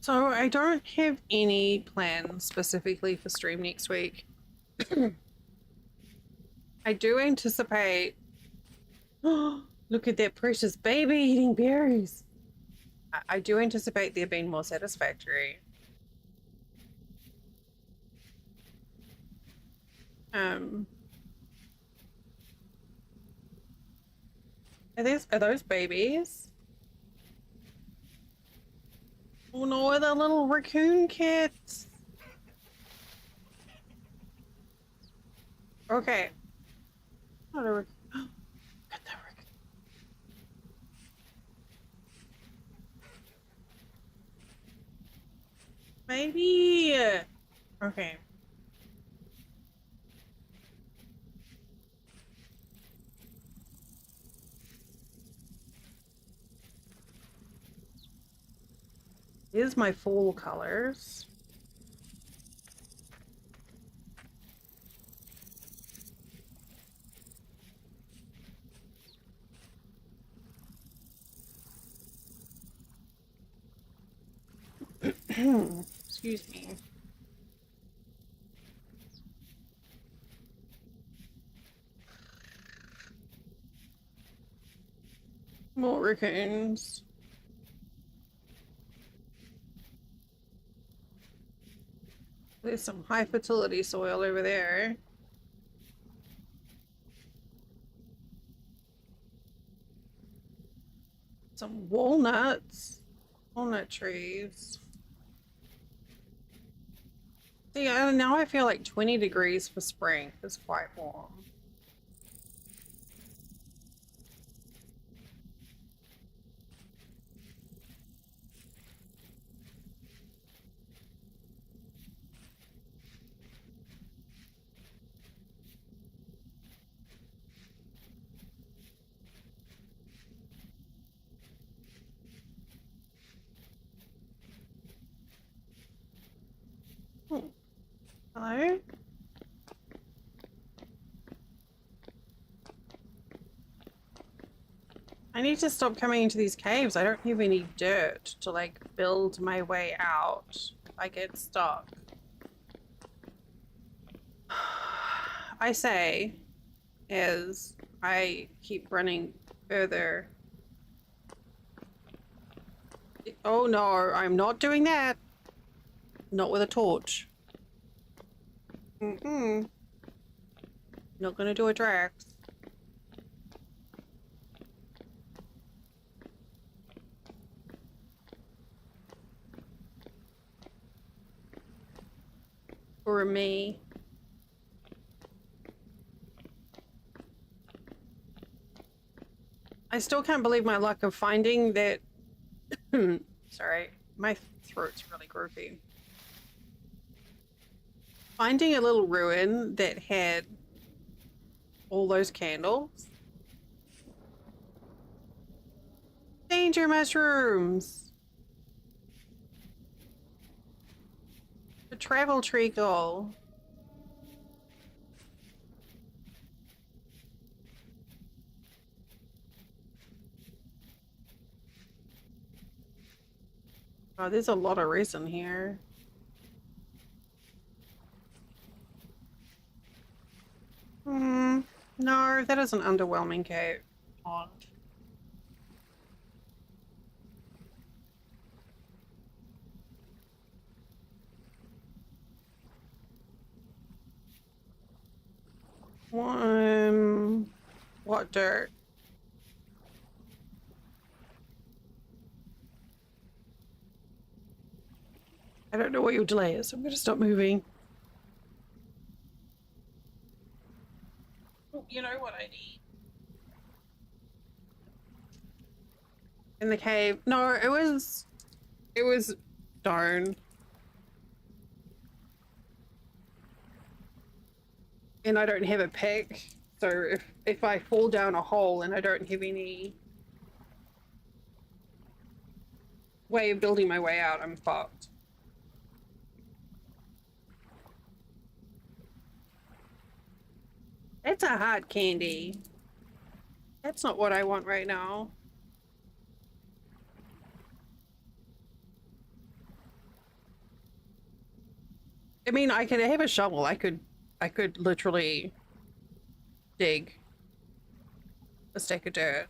So I don't have any plans specifically for stream next week. I do anticipate. Look at that precious baby eating berries. I do anticipate there being more satisfactory. Um, are those babies? Oh no, they're little raccoon kits. Okay. Not a raccoon. Get that raccoon. Maybe. Okay. Here's my fall colors. Excuse me. More raccoons. There's some high fertility soil over there. Some walnuts. Walnut trees. See, now I feel like 20 degrees for spring is quite warm. Hello? I need to stop coming into these caves. I don't have any dirt to like build my way out. I get stuck. I say as I keep running further. Oh no, I'm not doing that. Not with a torch. Not gonna do a Drax. Or a me. I still can't believe my luck of finding that. Sorry, my throat's really groovy. Finding a little ruin that had all those candles. Danger mushrooms! The travel treacle. Oh, there's a lot of resin here. No, that is an underwhelming cave. Pond. What dirt? I don't know what your delay is. I'm gonna stop moving. Oh, you know what I need? In the cave. No, it was stone. And I don't have a pick. So if I fall down a hole and I don't have any way of building my way out, I'm fucked. It's a hot candy. That's not what I want right now. I mean, I could have a shovel. I could I could literally dig a stack of dirt.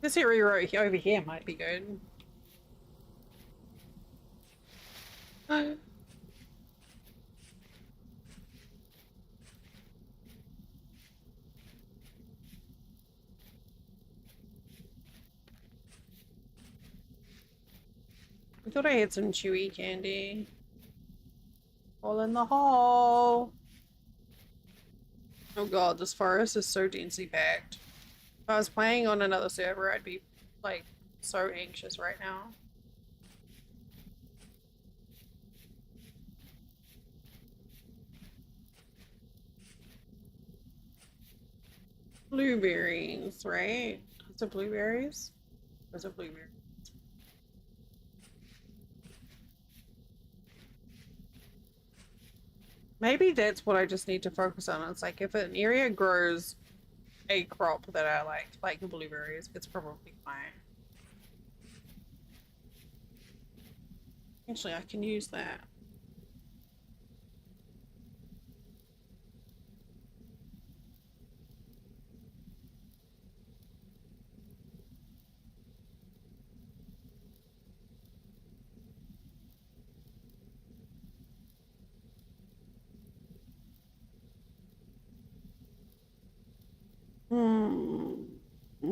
This area right over here might be good. I thought I had some chewy candy. All in the hole. Oh god, this forest is so densely packed. If I was playing on another server, I'd be like so anxious right now. Blueberries, right? Is it blueberries? Or is it blueberries? Maybe that's what I just need to focus on. It's like if an area grows a crop that I like the blueberries, it's probably fine. Actually, I can use that.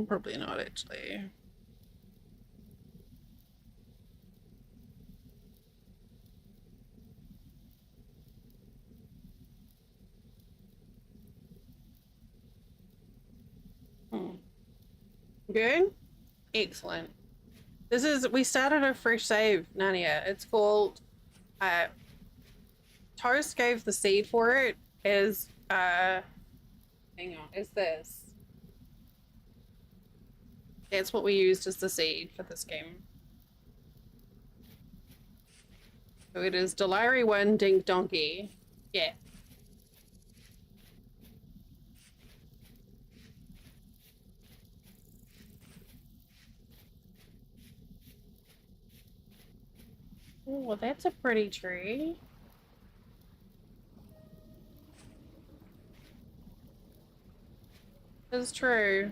Probably not actually. Hmm. Good? Excellent. We started a fresh save, Narnia. It's called, uh, Toast gave the seed for it as, hang on, is this. That's what we used as the seed for this game. So it is Deliri 1 Dink Donkey. Yeah. Oh, well, that's a pretty tree. It's true.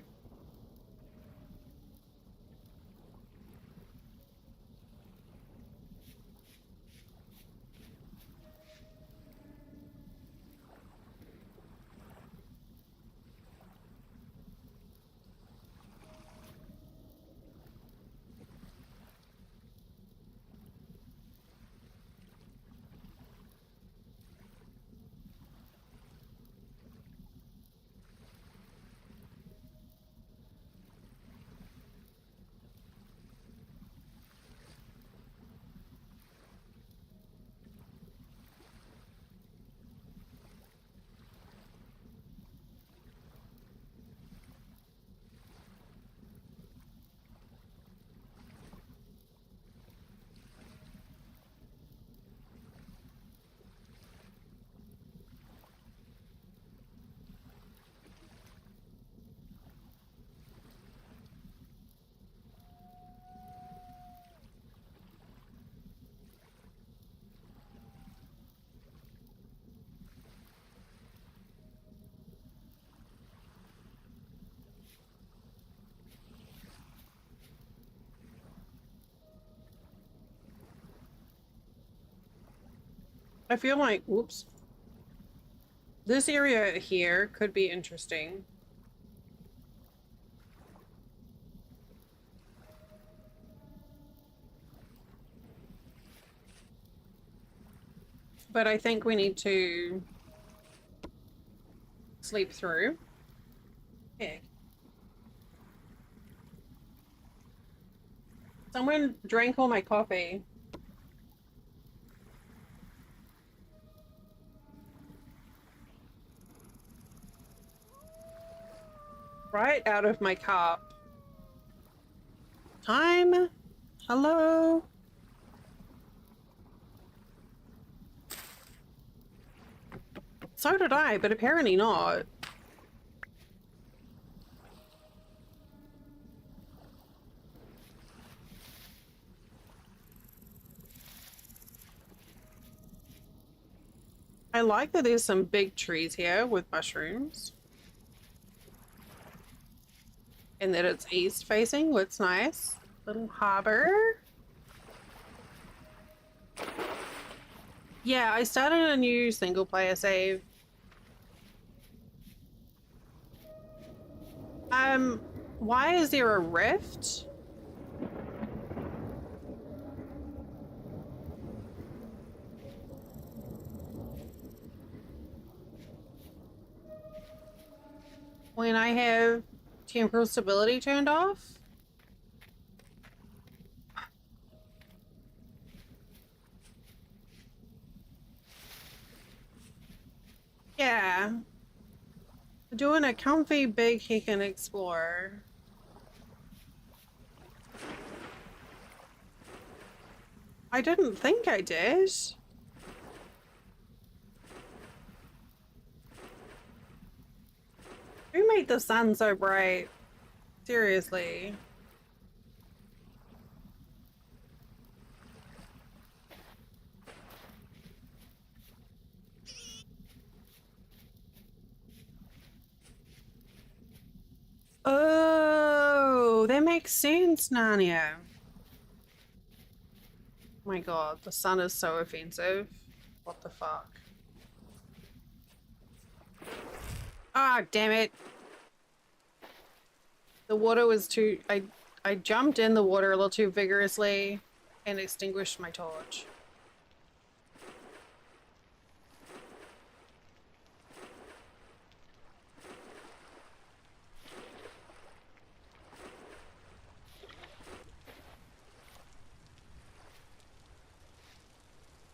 I feel like, whoops. This area here could be interesting. But I think we need to sleep through. Yeah. Someone drank all my coffee. Right out of my cup. Time? Hello? So did I, but apparently not. I like that there's some big trees here with mushrooms. And that it's east facing, looks nice. Little harbor. Yeah, I started a new single player save. Why is there a rift? When I have temporal stability turned off? Yeah. Doing a comfy big heckin' explorer. I didn't think I did. Who made the sun so bright? Seriously. Oh, that makes sense, Narnia. Oh my god, the sun is so offensive. What the fuck? Ah, damn it. The water was too... I jumped in the water a little too vigorously and extinguished my torch.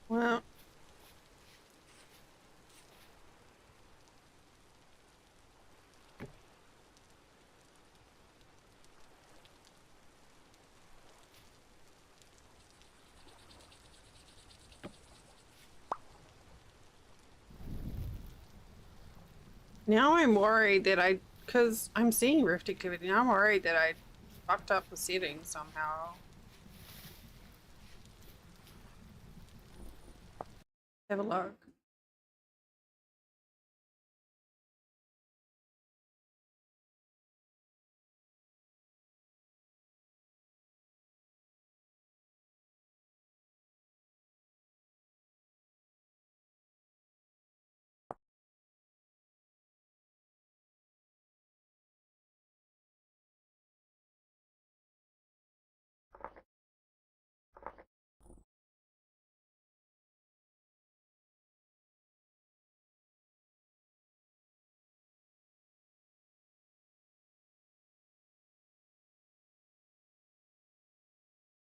Well, now I'm worried that because I'm seeing rift activity, now I'm worried that I fucked up the settings somehow. Have a look.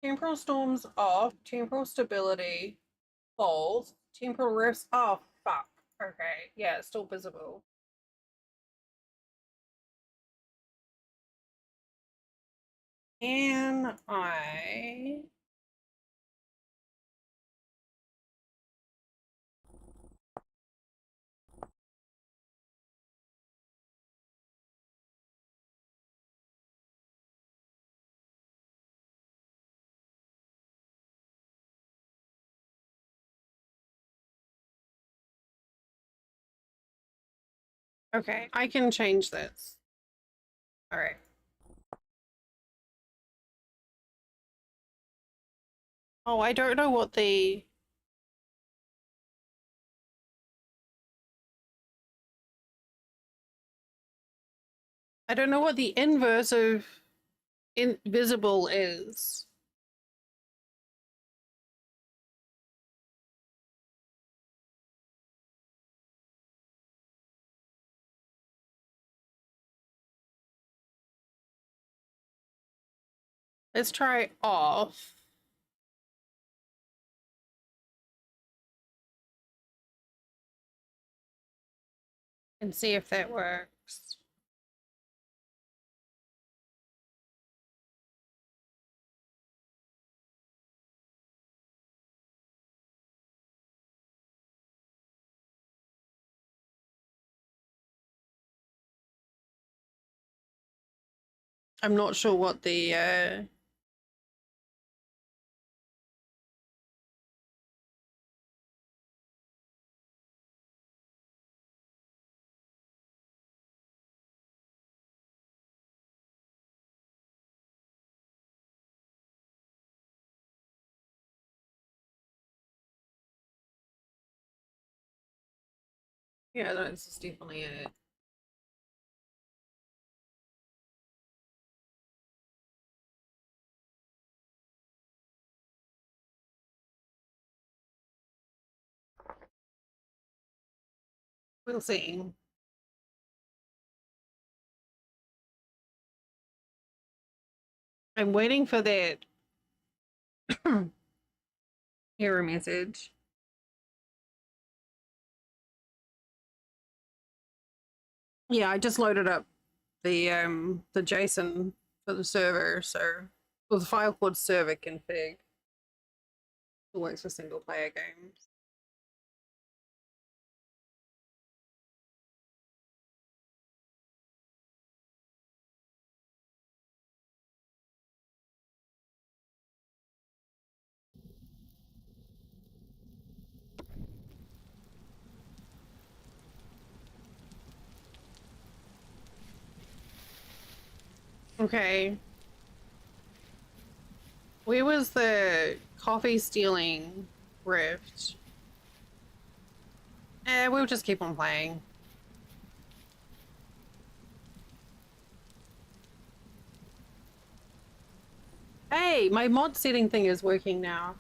Temporal storms off, temporal stability falls, temporal rifts off. Fuck. Okay, yeah, it's still visible. And I... Okay, I can change this. All right. Oh, I don't know what the... I don't know what the inverse of invisible is. Let's try off. And see if that works. I'm not sure what the yeah, no, this is definitely it. We'll see. I'm waiting for that error message. Yeah, I just loaded up the JSON for the server, so with the file called server config. It works for single player games. Okay. Where was the coffee stealing rift? We'll just keep on playing. Hey, my mod setting thing is working now.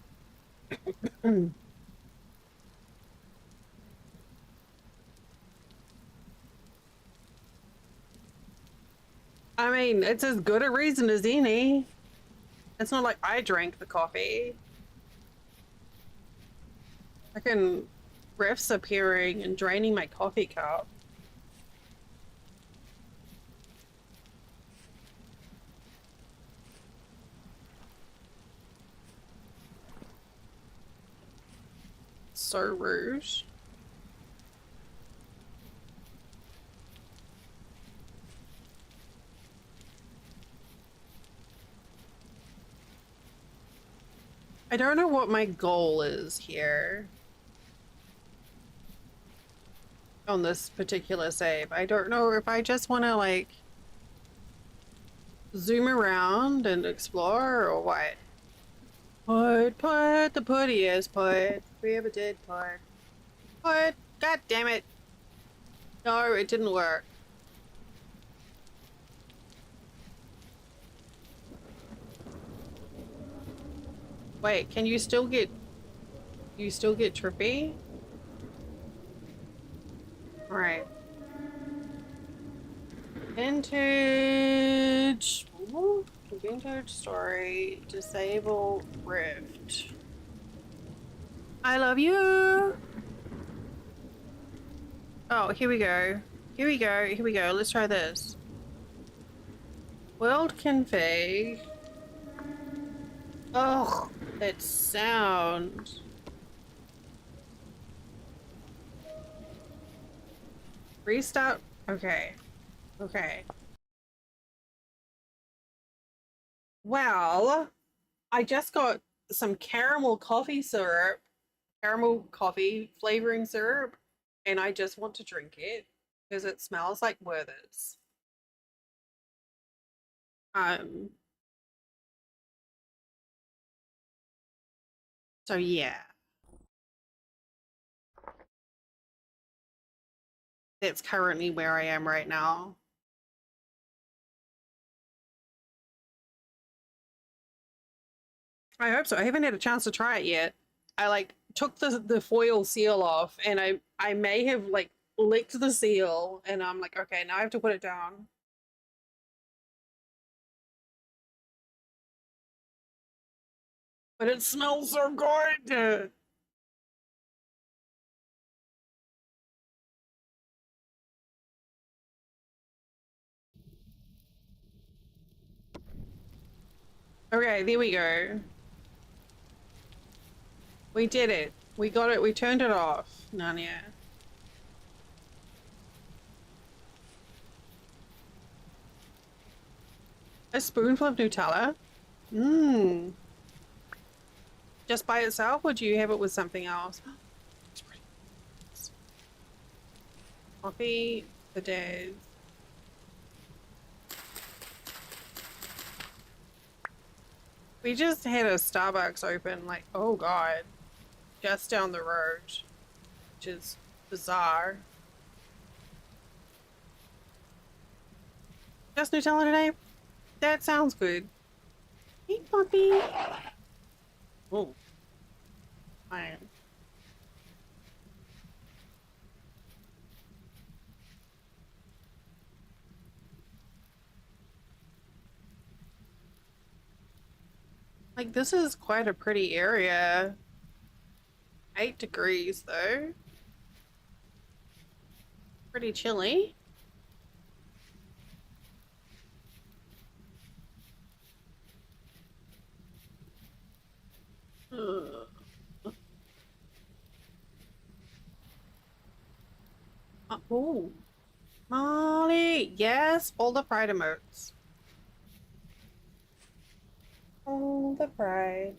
I mean, it's as good a reason as any. It's not like I drank the coffee. Fucking refs appearing and draining my coffee cup. So rude. I don't know what my goal is here on this particular save. I don't know if I just want to like zoom around and explore or what. Put, the putty is put. We ever did put. Put, god damn it. No, it didn't work. Wait, can you still get trippy? Alright. Vintage. Ooh, vintage story. Disable rift. I love you. Oh, here we go. Here we go. Here we go. Let's try this. World config. Oh, that sound. Restart. Okay. Okay. Well, I just got some caramel coffee syrup, caramel coffee flavoring syrup, and I just want to drink it because it smells like Werther's. Um, so yeah, that's currently where I am right now. I hope so. I haven't had a chance to try it yet. I like took the foil seal off and I may have like licked the seal and I'm like, okay, now I have to put it down. But it smells so good. Okay, there we go. We did it. We got it. We turned it off. Narnia. A spoonful of Nutella? Mmm. Just by itself, or do you have it with something else? It's pretty. Coffee for days. We just had a Starbucks open, like, oh god, just down the road, which is bizarre. Just Nutella today? That sounds good. Hey, puppy. Oh. Fine. Like, this is quite a pretty area. 8 degrees, though. Pretty chilly. Ugh. Oh. Molly! Yes, all the pride emotes. All the pride.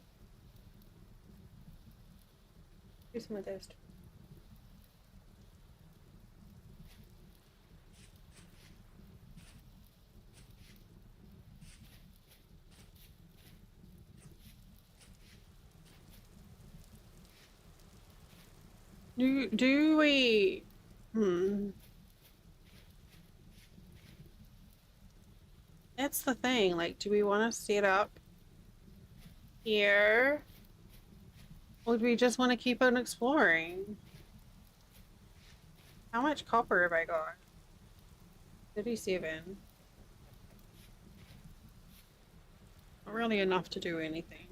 Do some of those. Do we? That's the thing. Like, do we want to set up here? Or do we just want to keep on exploring? How much copper have I got? 37. Not really enough to do anything.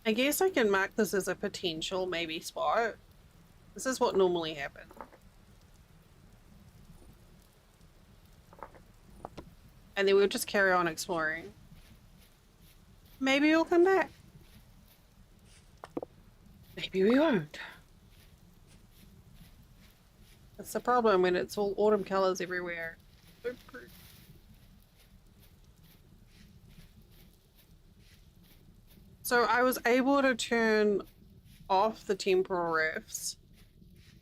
I guess I can mark this as a potential maybe spot. This is what normally happens. And then we'll just carry on exploring. Maybe we'll come back. Maybe we won't. That's the problem when it's all autumn colors everywhere. So I was able to turn off the temporal rifts.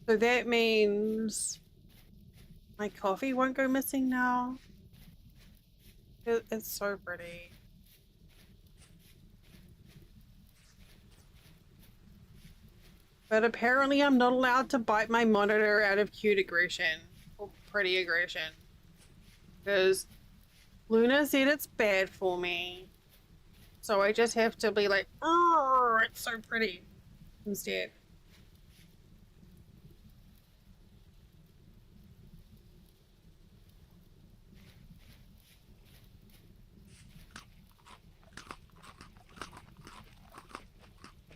So that means my coffee won't go missing now. It's so pretty. But apparently I'm not allowed to bite my monitor out of cute aggression. Or pretty aggression. Because Luna said it's bad for me. So I just have to be like, oh, it's so pretty. Instead.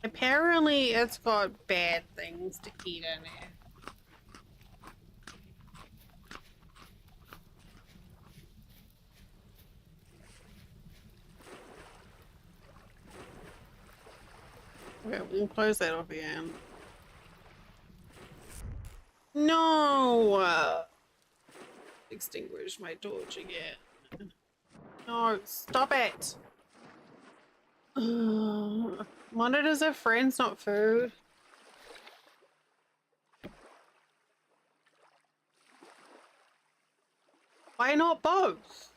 Apparently it's got bad things to eat in it. Okay, we'll close that off again. No! Extinguish my torch again. No, stop it! Monitors are friends, not food. Why not both?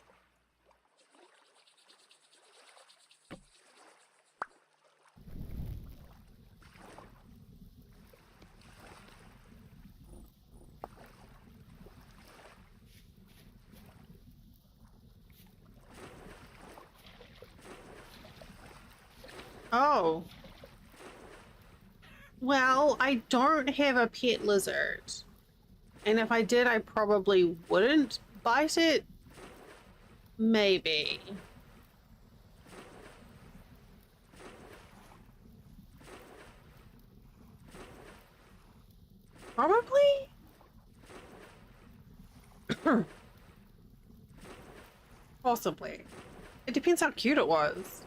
Oh. Well, I don't have a pet lizard. And if I did, I probably wouldn't bite it. Maybe. Probably? Possibly. It depends how cute it was.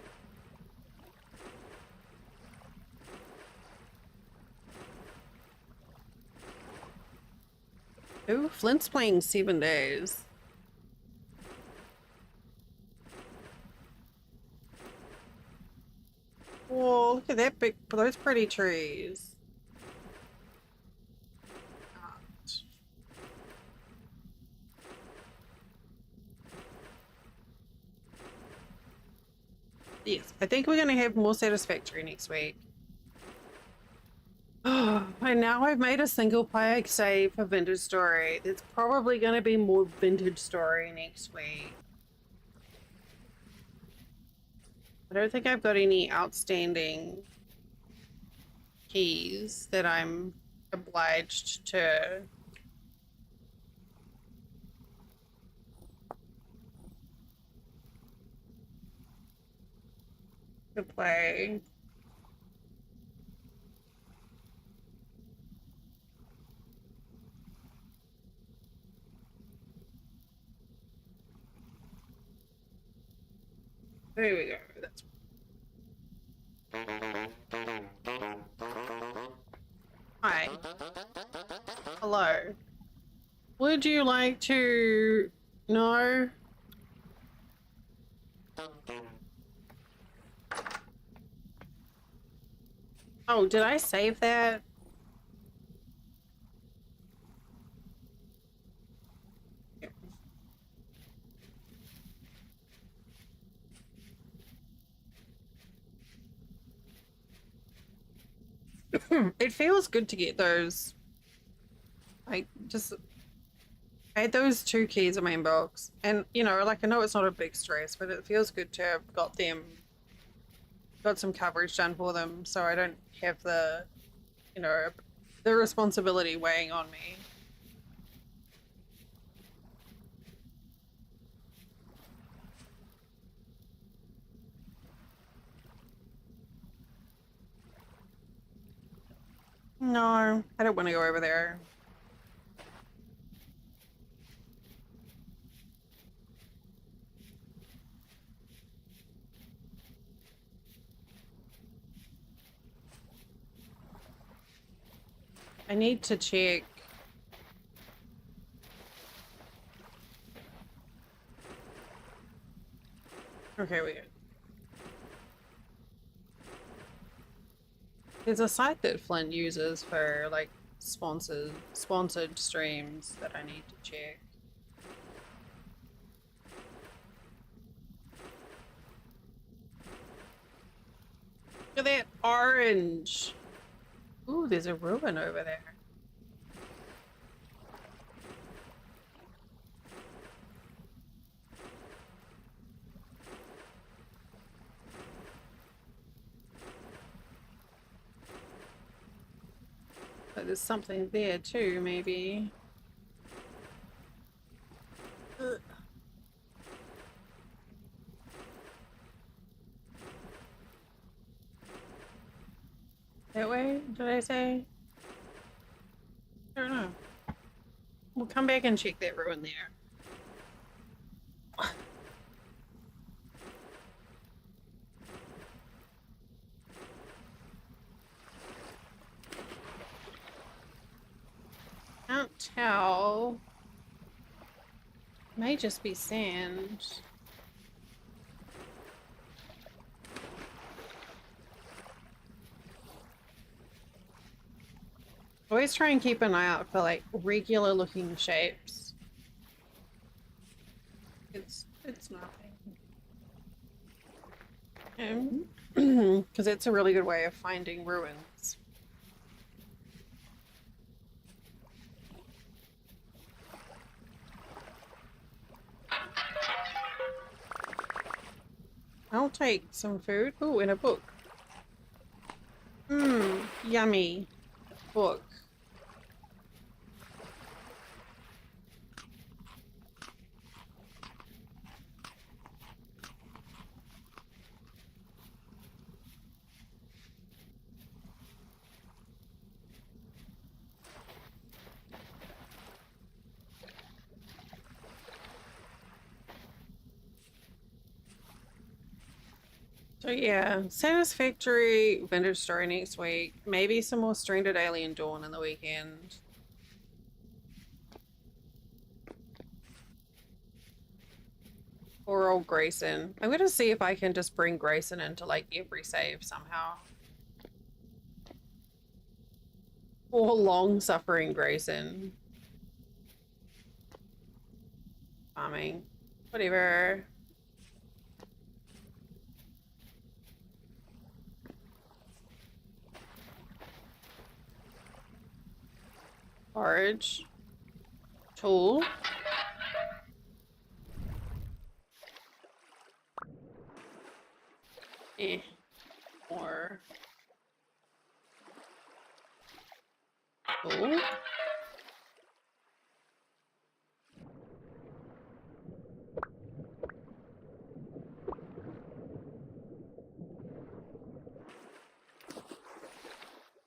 Ooh, Flint's playing 7 days. Whoa, look at that big, those pretty trees. Yes, I think we're gonna have more Satisfactory next week. Oh, and now I've made a single player save for Vintage Story. There's probably gonna be more Vintage Story next week. I don't think I've got any outstanding keys that I'm obliged to play. There we go. That's hi. Hello. Would you like to know? Oh, did I save that? It feels good to get those. I just I had those 2 keys in my inbox, and you know, like I know it's not a big stress, but it feels good to have got some coverage done for them, so I don't have the, you know, the responsibility weighing on me. No, I don't want to go over there. I need to check. Okay, we good. There's a site that Flint uses for like sponsored streams that I need to check. Look at that orange. Ooh, there's a ruin over there. But there's something there too, maybe. Ugh. That way, did I say? I don't know. We'll come back and check that ruin there. Can't tell. May just be sand. Always try and keep an eye out for like regular looking shapes. It's nothing. Because it's a really good way of finding ruins. I'll take some food. Ooh, and a book. Mmm, yummy book. So yeah, Satisfactory Vintage Story next week. Maybe some more Stranded Alien Dawn in the weekend. Poor old Grayson. I'm gonna see if I can just bring Grayson into like every save somehow. Poor long-suffering Grayson. Farming. Whatever. Forage. Tool. More. Tool.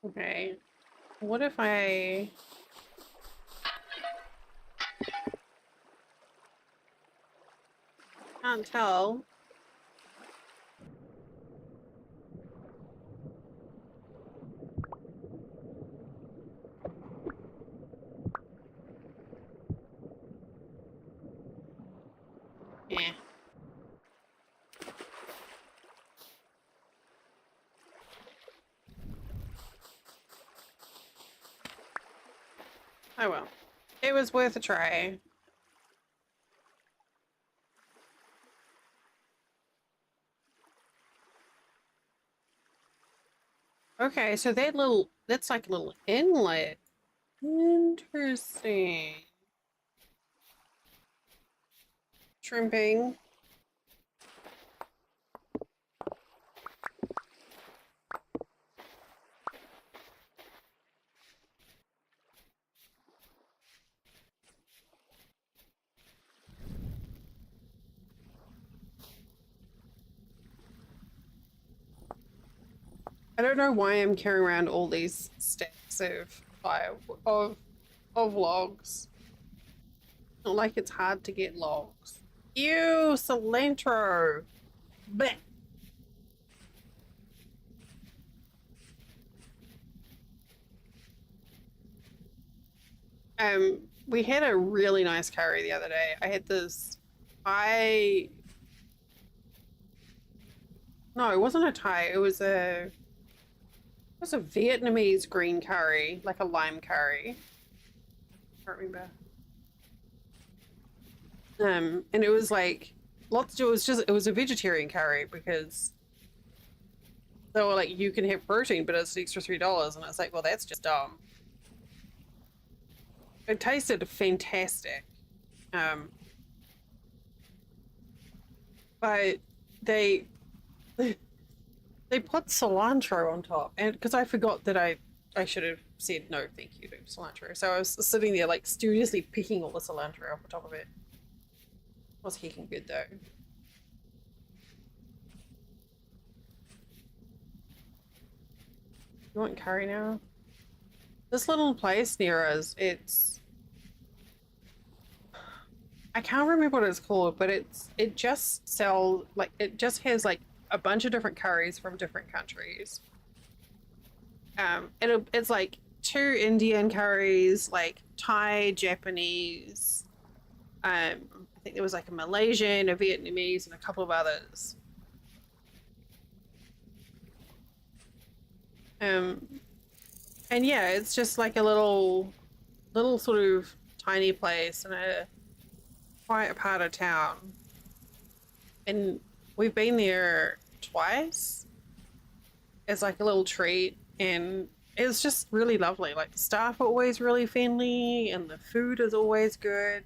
Okay. What if I... Can't tell. Yeah. Oh well. It was worth a try. Okay, so that's like a little inlet. Interesting. Shrimping. I don't know why I'm carrying around all these stacks of fire of logs. Not like it's hard to get logs. Ew, cilantro. Blech. We had a really nice curry the other day. I had this I no, it wasn't a Thai, it was a Vietnamese green curry, like a lime curry. I can't remember. And it was like lots. It was a vegetarian curry because they were like, you can have protein, but it's an extra $3, and I was like, well, that's just dumb. It tasted fantastic, um, but they they put cilantro on top, and because I forgot that I should have said no, thank you to cilantro. So I was sitting there like studiously picking all the cilantro off the top of it. It was heating good though. You want curry now? This little place near us, I can't remember what it's called, but it just sells like it just has like a bunch of different curries from different countries. It's like two Indian curries, like Thai, Japanese. I think there was like a Malaysian, a Vietnamese, and a couple of others. Um, and yeah, it's just like a little sort of tiny place in a quiet part of town. And we've been there twice. It's like a little treat, and it's just really lovely. Like the staff are always really friendly, and the food is always good.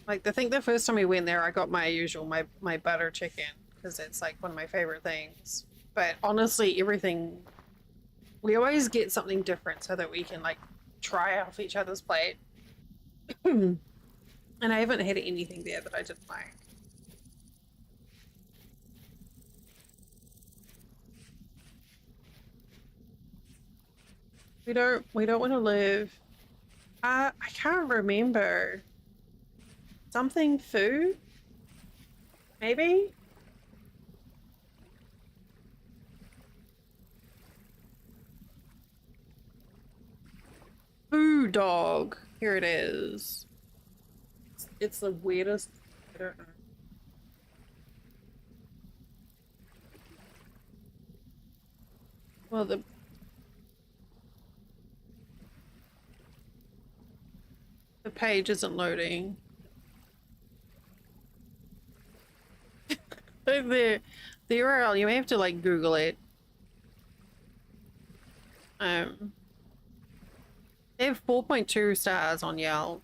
Like I think the first time we went there, I got my usual my butter chicken because it's like one of my favorite things. But honestly, everything we always get something different so that we can like try off each other's plate. And I haven't had anything there that I didn't like. We don't want to live. I can't remember. Something food? Maybe? Food dog. Here it is. It's the weirdest. I don't know. Well, the page isn't loading. the the URL, you may have to like Google it. They have 4.2 stars on Yelp.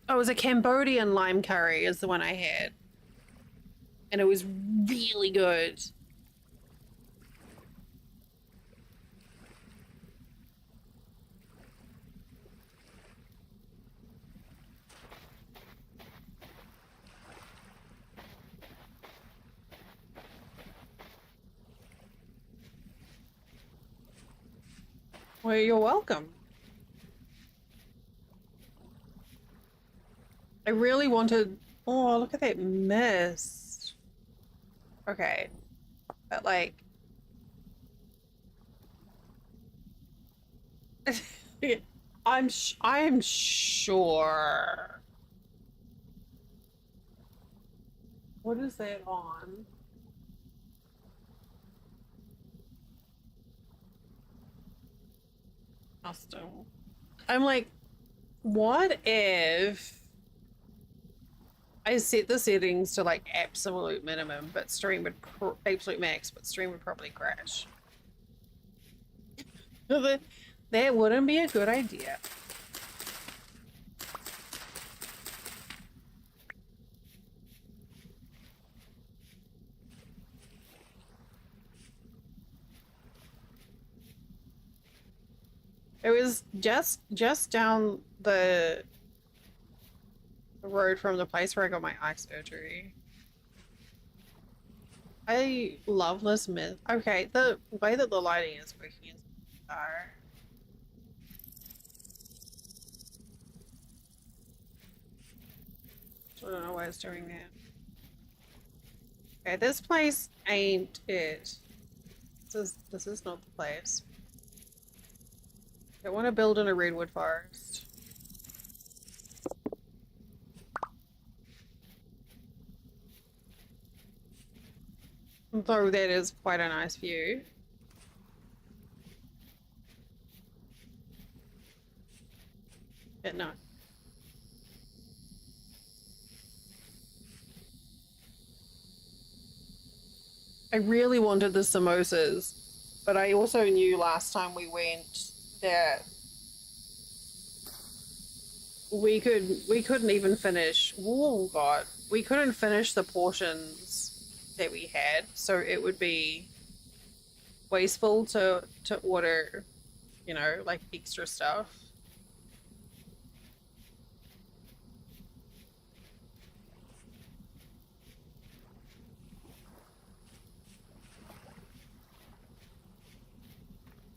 Oh, it was a Cambodian lime curry is the one I had. And it was really good. Well, you're welcome. I really wanted... Oh, look at that mist. Okay. But like... I am sure. What is that on? Custom. I'm like, what if I set the settings to like absolute minimum, but stream would absolute max, but stream would probably crash. That wouldn't be a good idea. It was just down the road from the place where I got my eye surgery. I love this myth. Okay, the way that the lighting is working is bizarre. I don't know why it's doing that. Okay, this place ain't it. This is not the place. I want to build in a redwood forest. Though that is quite a nice view. But no. I really wanted the samosas, but I also knew last time we went that we couldn't even finish. Oh God, we couldn't finish the portions that we had, so it would be wasteful to order, you know, like extra stuff.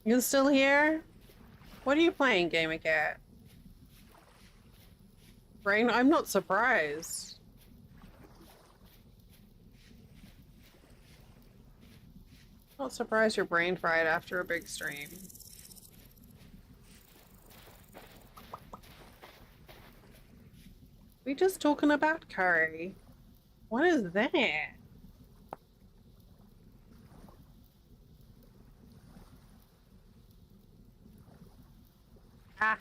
You still here? What are you playing, Gamer Cat? Brain, I'm not surprised. Not surprised you're brain fried after a big stream. We just talking about curry. What is that? Ah.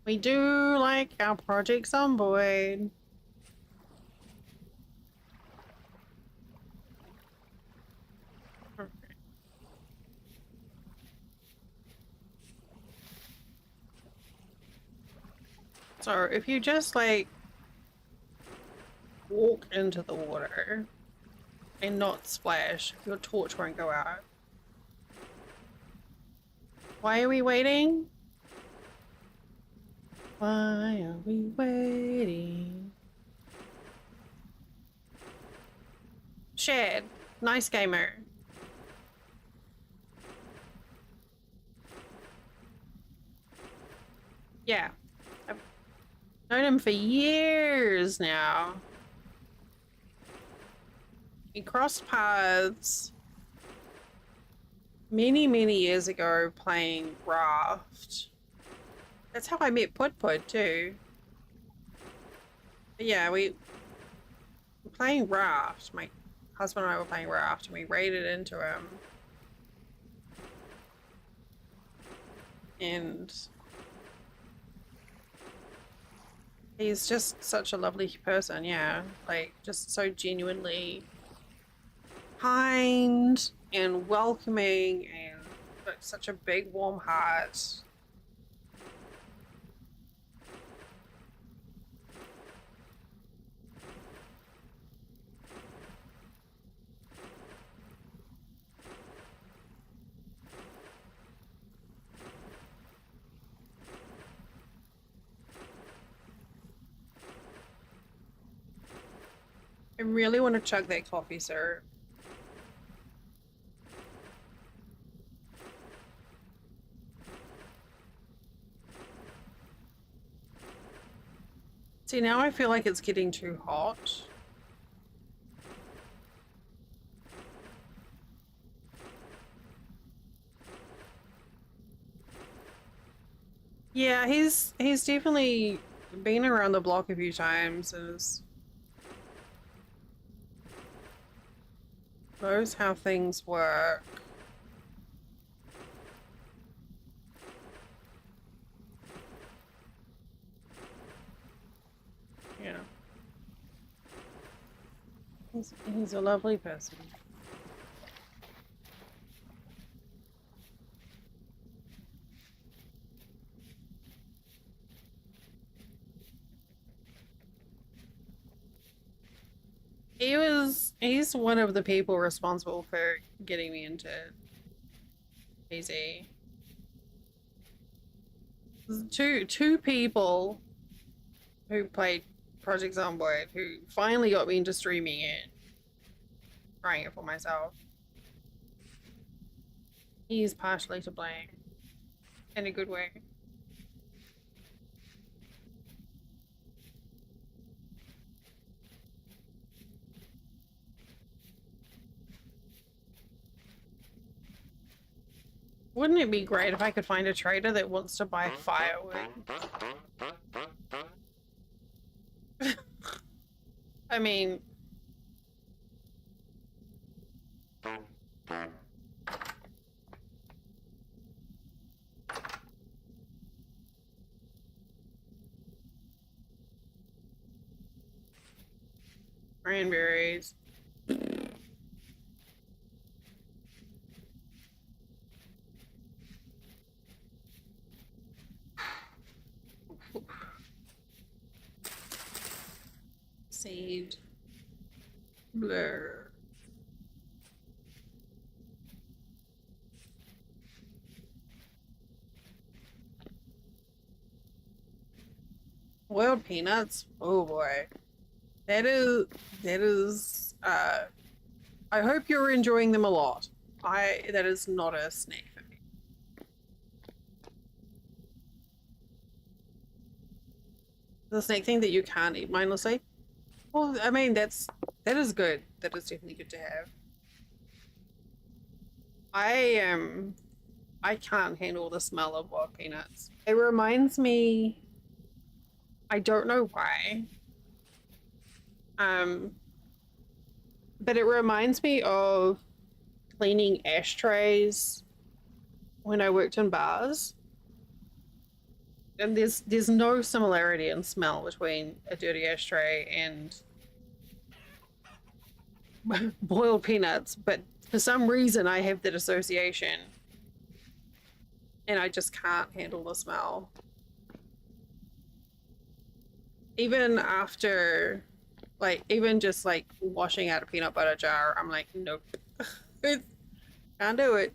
We do like our projects on board. So if you just like walk into the water and not splash, your torch won't go out. Why are we waiting? Why are we waiting? Shared. Nice gamer. Yeah. I've known him for years now. We crossed paths many, many years ago playing Raft. That's how I met Put Put too. But yeah, we were playing Raft. My husband and I were playing Raft and we raided into him. And he's just such a lovely person, yeah. Like, just so genuinely kind and welcoming and like, such a big, warm heart. I really want to chug that coffee, sir. See, now I feel like it's getting too hot. Yeah, he's definitely been around the block a few times and knows how things work. Yeah. He's a lovely person. He's one of the people responsible for getting me into PZ. Two people who played Project Zomboid who finally got me into streaming it, trying it for myself. He's partially to blame in a good way. Wouldn't it be great if I could find a trader that wants to buy firewood? I mean, cranberries. Seed. Blur. Boiled peanuts. Oh boy. That is I hope you're enjoying them a lot. That is not a snack for me. The snake thing that you can't eat mindlessly. Well, I mean that is good. That is definitely good to have. I I can't handle the smell of boiled peanuts. It reminds me, I don't know why. Um, but it reminds me of cleaning ashtrays when I worked in bars. And there's no similarity in smell between a dirty ashtray and boiled peanuts, but for some reason I have that association and I just can't handle the smell. Even after, like, even just like washing out a peanut butter jar, I'm like, nope. Can't do it.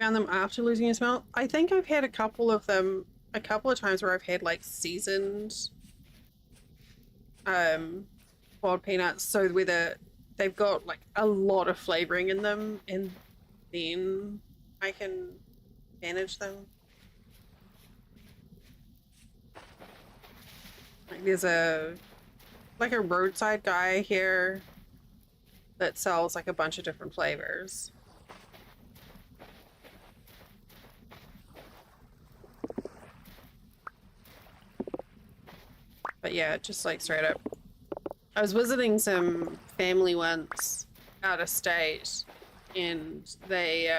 Found them after losing a smell. I think I've had a couple of them, a couple of times where I've had like seasoned um boiled peanuts, so whether they've got like a lot of flavoring in them, and then I can manage them. Like there's a roadside guy here that sells like a bunch of different flavors. But yeah, just like straight up. I was visiting some family once out of state, and they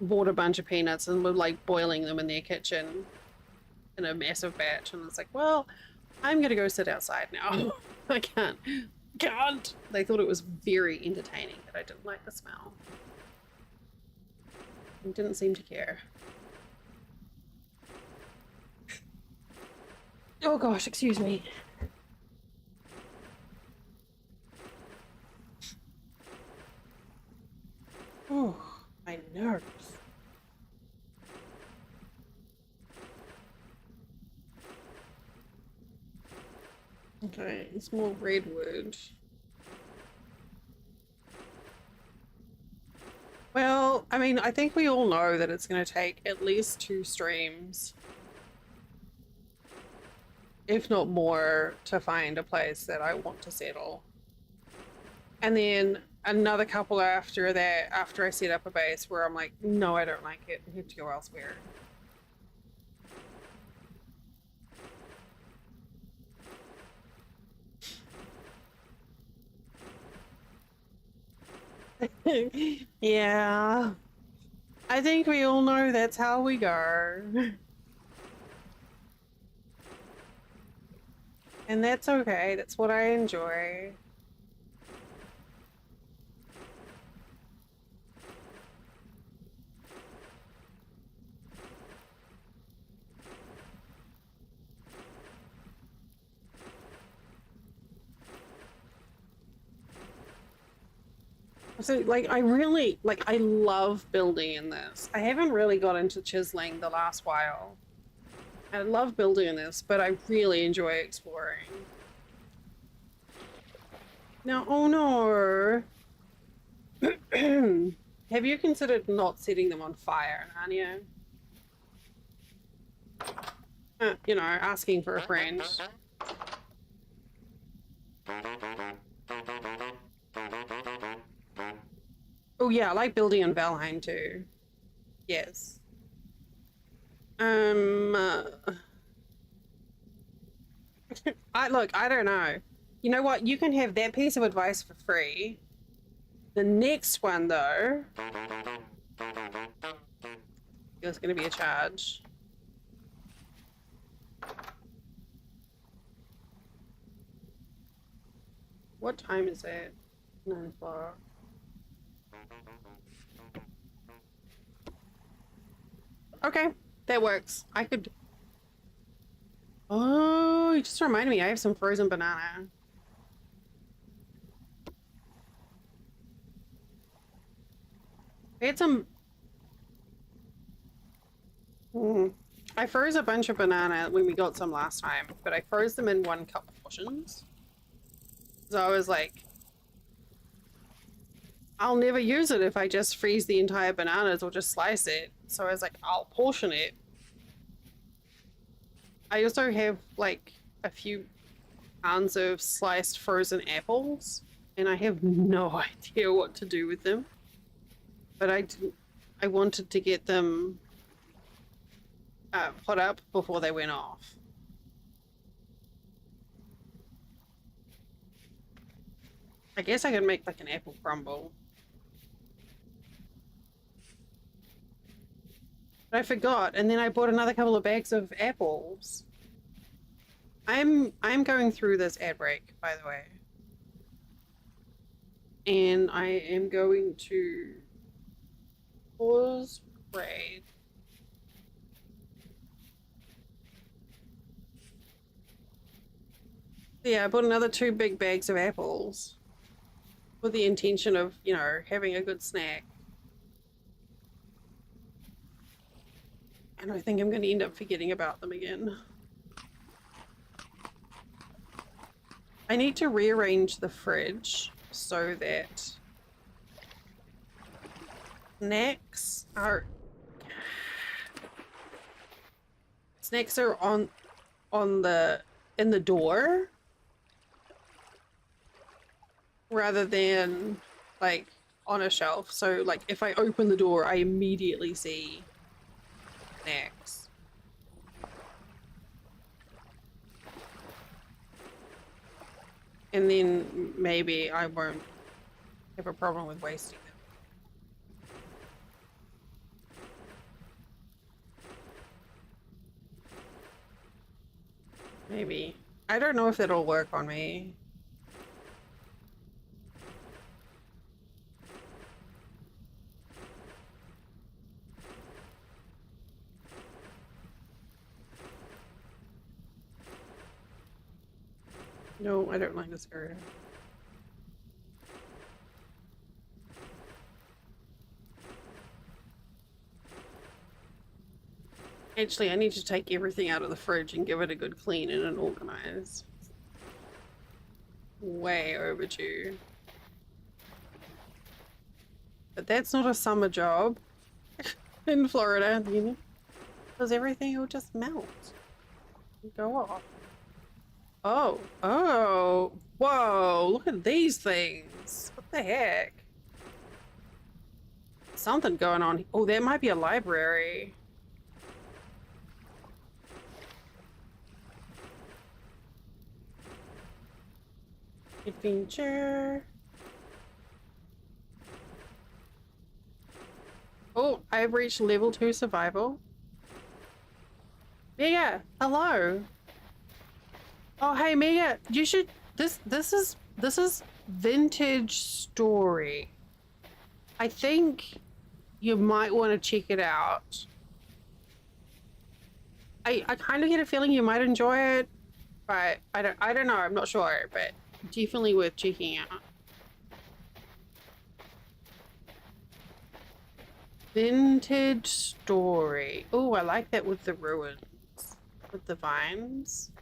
bought a bunch of peanuts and were like boiling them in their kitchen in a massive batch, and it's like, well, I'm gonna go sit outside now. I can't. They thought it was very entertaining, but I didn't like the smell. And didn't seem to care. Oh gosh, excuse me. Oh, my nerves. Okay, it's more redwood. Well, I mean, I think we all know that it's going to take at least 2 streams, if not more, to find a place that I want to settle. And then another couple after that, after I set up a base where I'm like, no, I don't like it, I have to go elsewhere. Yeah. I think we all know that's how we go. And that's okay, that's what I enjoy. So, like, I really, like, I love building in this. I haven't really got into chiseling the last while. I love building in this, but I really enjoy exploring. Now, oh no! Have you considered not setting them on fire, Anya? You know, asking for a friend. Oh yeah, I like building in Valheim too. Yes. I don't know. You know what? You can have that piece of advice for free. The next one though, there's gonna be a charge. What time is it? 9 o'clock. Okay, that works. I could. Oh, you just reminded me. I have some frozen banana. I had some. I froze a bunch of banana when we got some last time, but I froze them in 1 cup portions. So I was like, I'll never use it if I just freeze the entire bananas or just slice it. So I was like, I'll portion it. I also have like a few pounds of sliced frozen apples, and I have no idea what to do with them. But I wanted to get them put up before they went off. I guess I could make like an apple crumble. But I forgot, and then I bought another couple of bags of apples. I'm going through this ad break, by the way. And I am going to pause raid. Yeah, I bought another 2 big bags of apples with the intention of, you know, having a good snack. And I think I'm going to end up forgetting about them again. I need to rearrange the fridge so that snacks are on the in the door rather than like on a shelf. So like if I open the door, I immediately see snacks. And then maybe I won't have a problem with wasting them. Maybe. I don't know if it'll work on me. No, I don't like this area. Actually, I need to take everything out of the fridge and give it a good clean and an organize. Way overdue. But that's not a summer job in Florida, you know? Because everything will just melt and go off. Oh, oh, whoa, look at these things. What the heck? Something going on. Oh, there might be a library. Adventure. Oh, I've reached level 2 survival. Mega, hello. Oh, hey, Mega, you should. This is vintage story. I think you might want to check it out. I kind of get a feeling you might enjoy it, but I don't know. I'm not sure, but definitely worth checking out. Vintage story. Oh, I like that with the ruins, with the vines.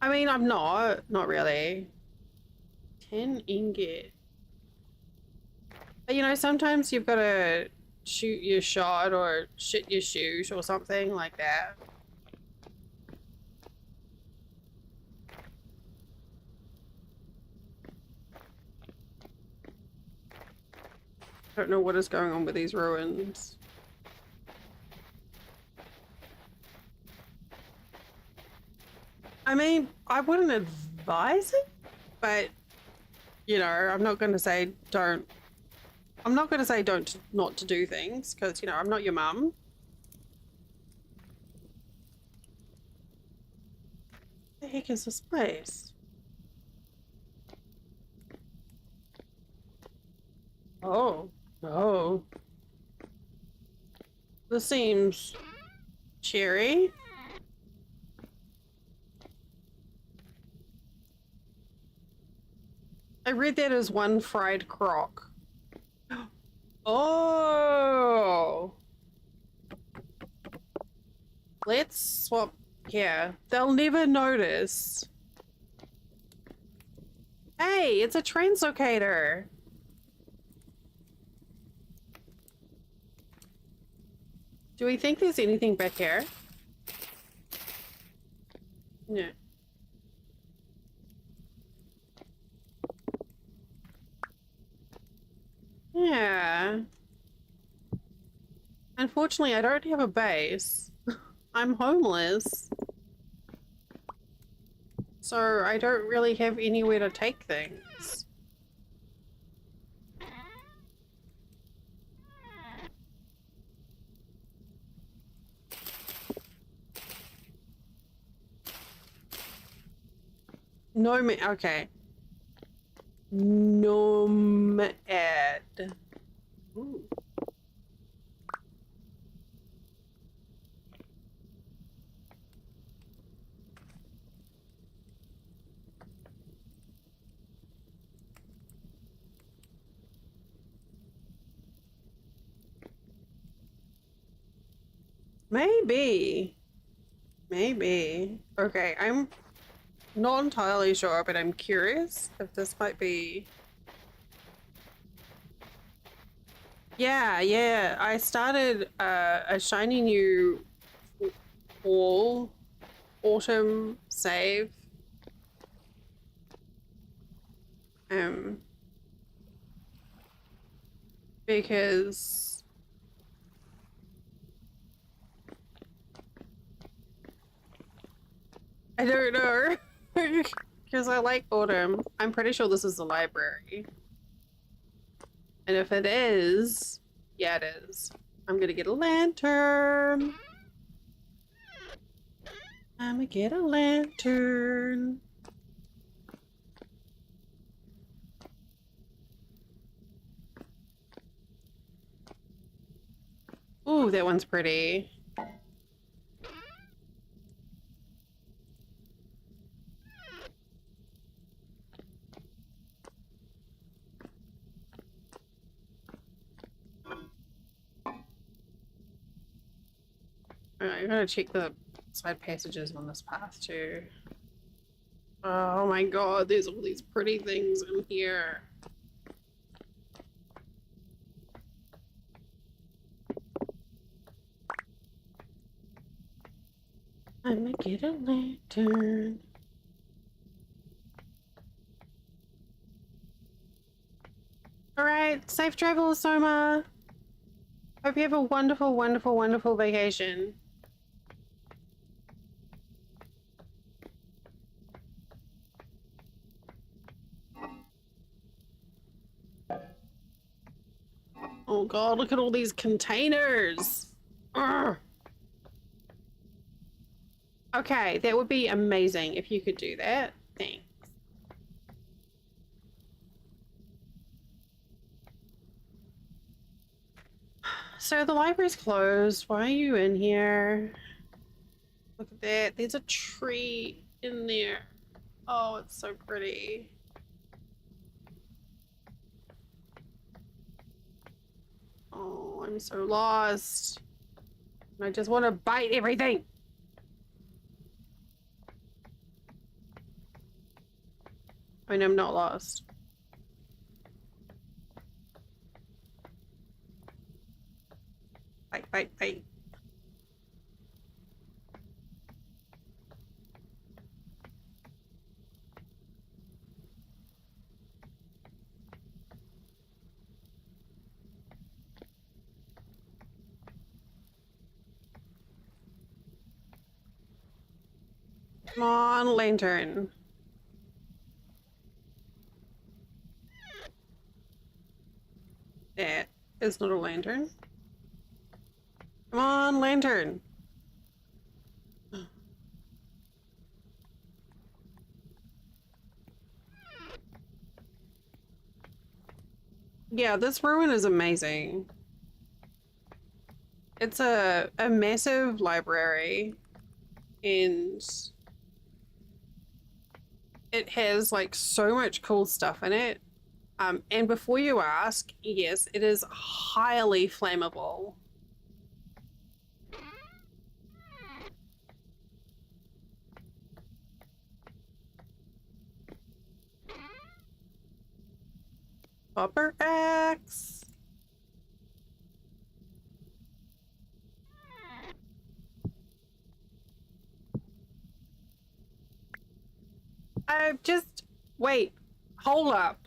I mean, I'm not really. 10 ingot. But you know, sometimes you've got to shoot your shot or shit your shoes or something like that. I don't know what is going on with these ruins. I mean, I wouldn't advise it, but you know, I'm not going to say don't. I'm not going to say don't not to do things because you know I'm not your mum. What the heck is this place? Oh, oh. This seems cheery. I read that as one fried crock. Oh. Let's swap. Yeah, they'll never notice. Hey, it's a translocator. Do we think there's anything back here? No. Yeah. Unfortunately, I don't have a base. I'm homeless. So I don't really have anywhere to take things. No, okay. Nomad. Ooh. Maybe. Maybe. Okay, I'm not entirely sure, but I'm curious if this might be... Yeah, I started a shiny new fall autumn save. Because I don't know. Because I like autumn. I'm pretty sure this is the library. And if it is, yeah, it is. I'm gonna get a lantern. I'm gonna get a lantern. Ooh, that one's pretty. Alright, I gotta check the side passages on this path too. Oh my god, there's all these pretty things in here. I'm gonna get a lantern. Alright, safe travels, Soma. Hope you have a wonderful, wonderful, wonderful vacation. Oh god, look at all these containers! Urgh. Okay, that would be amazing if you could do that. Thanks. So the library's closed. Why are you in here? Look at that. There's a tree in there. Oh, it's so pretty. Oh, I'm so lost. I just want to bite everything. I mean, I'm not lost. Bite, bite, bite. Come on, lantern. That is not a lantern. Come on, lantern. Yeah, this ruin is amazing. It's a massive library and it has like so much cool stuff in it. And before you ask, yes, it is highly flammable. Copper axe. Wait, hold up.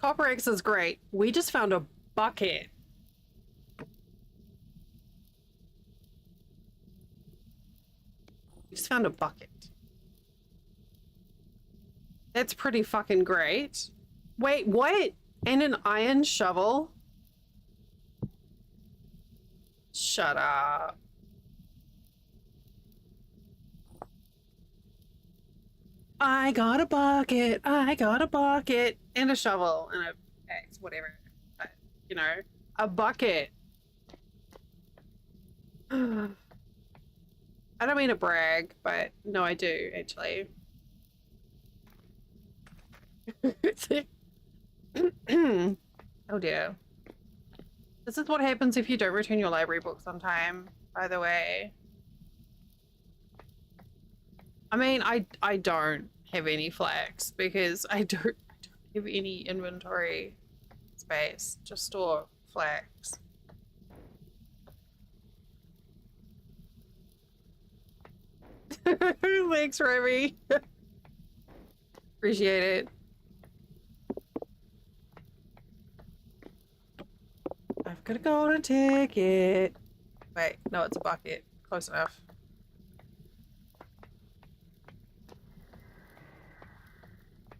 Copper axe is great. We just found a bucket. We just found a bucket. That's pretty fucking great. Wait, what? And an iron shovel? Shut up. I got a bucket. I got a bucket and a shovel and a axe, whatever. But, you know, a bucket. I don't mean to brag, but no, I do actually. Oh dear. This is what happens if you don't return your library books on time, by the way. I mean, I don't have any flax because I don't have any inventory space to store flax. Thanks, Remy. Appreciate it. I've got a golden ticket. Wait, no, it's a bucket. Close enough.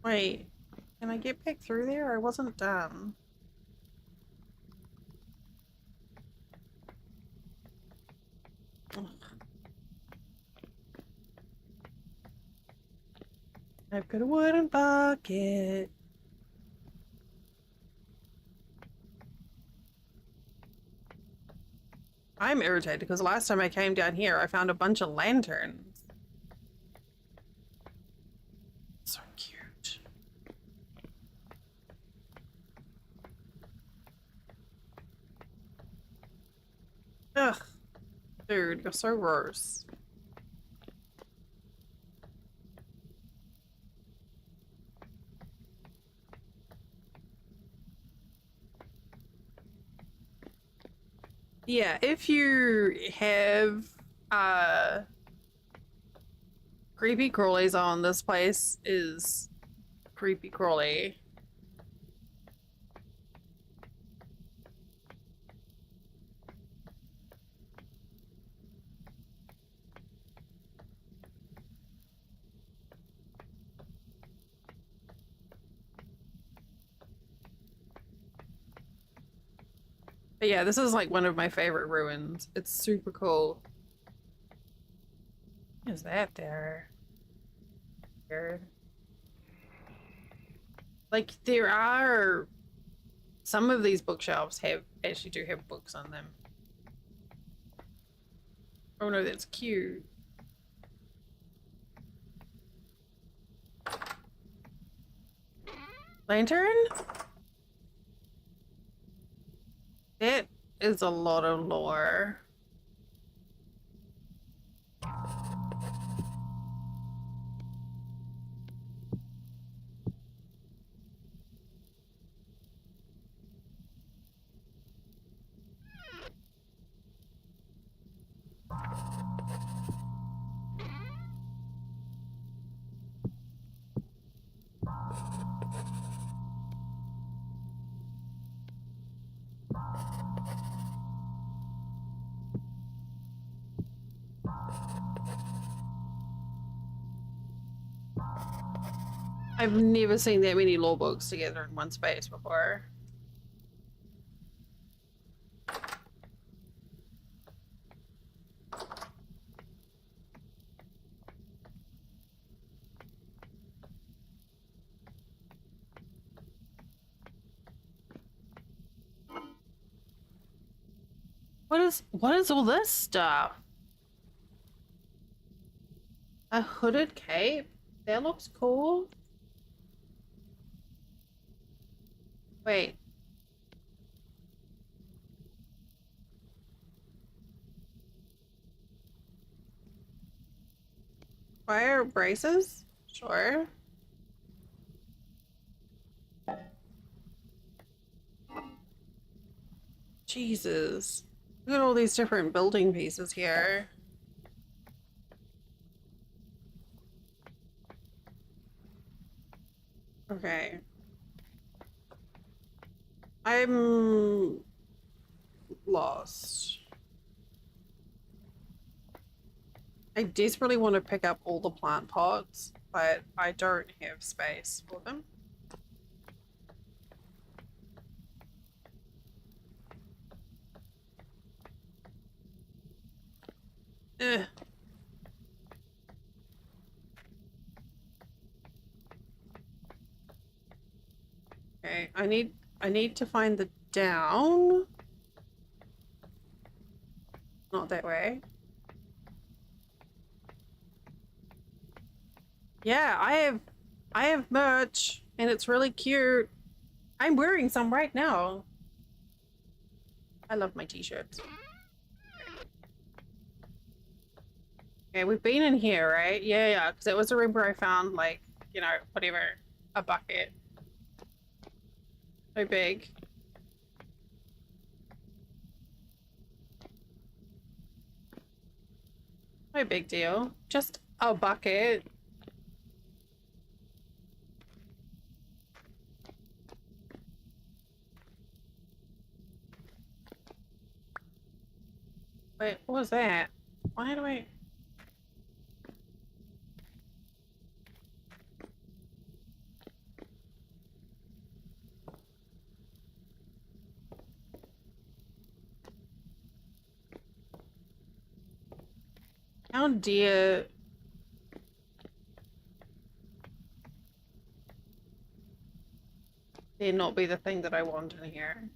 Wait, can I get back through there? I wasn't done. Ugh. I've got a wooden bucket. I'm irritated because last time I came down here, I found a bunch of lanterns. So cute. Ugh. Dude, you're so gross. Yeah, if you have creepy crawlies on, this place is creepy crawly. But yeah, this is like one of my favorite ruins. It's super cool. What is that there? Weird. Like there are some of these bookshelves have actually do have books on them. Oh no, that's cute. Lantern? That is a lot of lore. I've never seen that many lore books together in one space before. What is all this stuff? A hooded cape? That looks cool. Wait. Wire braces? Sure. Jesus. Look at all these different building pieces here. Okay. I'm lost. I desperately want to pick up all the plant pots, but I don't have space for them. Ugh. Okay, I need to find the down. Not that way. Yeah, I have merch and it's really cute. I'm wearing some right now. I love my t-shirts. Okay, we've been in here, right? Yeah, yeah, because it was a room where I found, like, you know, whatever, a bucket. So big. No big deal. Just a bucket. Wait, what was that? Why do I... How dare... there not be the thing that I want in here?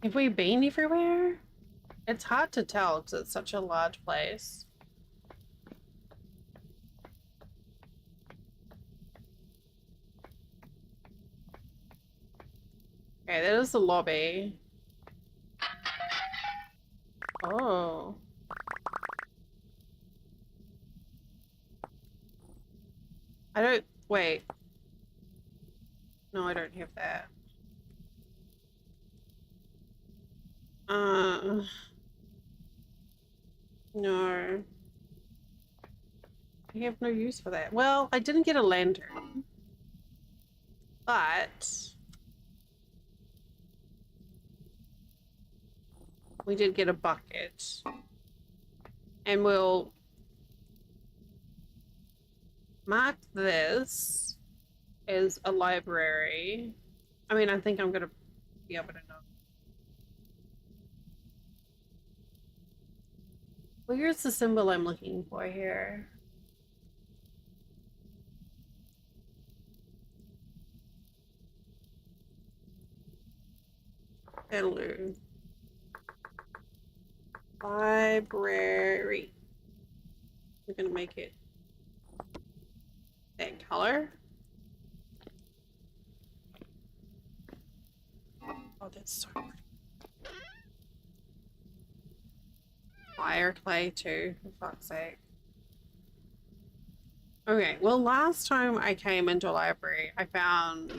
Have we been everywhere? It's hard to tell because it's such a large place. Okay, that is the lobby. Oh. I don't... wait. No, I don't have that. No. I have no use for that. Well, I didn't get a lantern. But... we did get a bucket. And we'll... mark this as a library. I mean, I think I'm gonna be able to know. Where's the symbol I'm looking for here? Hello. Library. I'm gonna make it that color. Oh, that's so pretty. Fire clay too, for fuck's sake. Okay, well, last time I came into a library, I found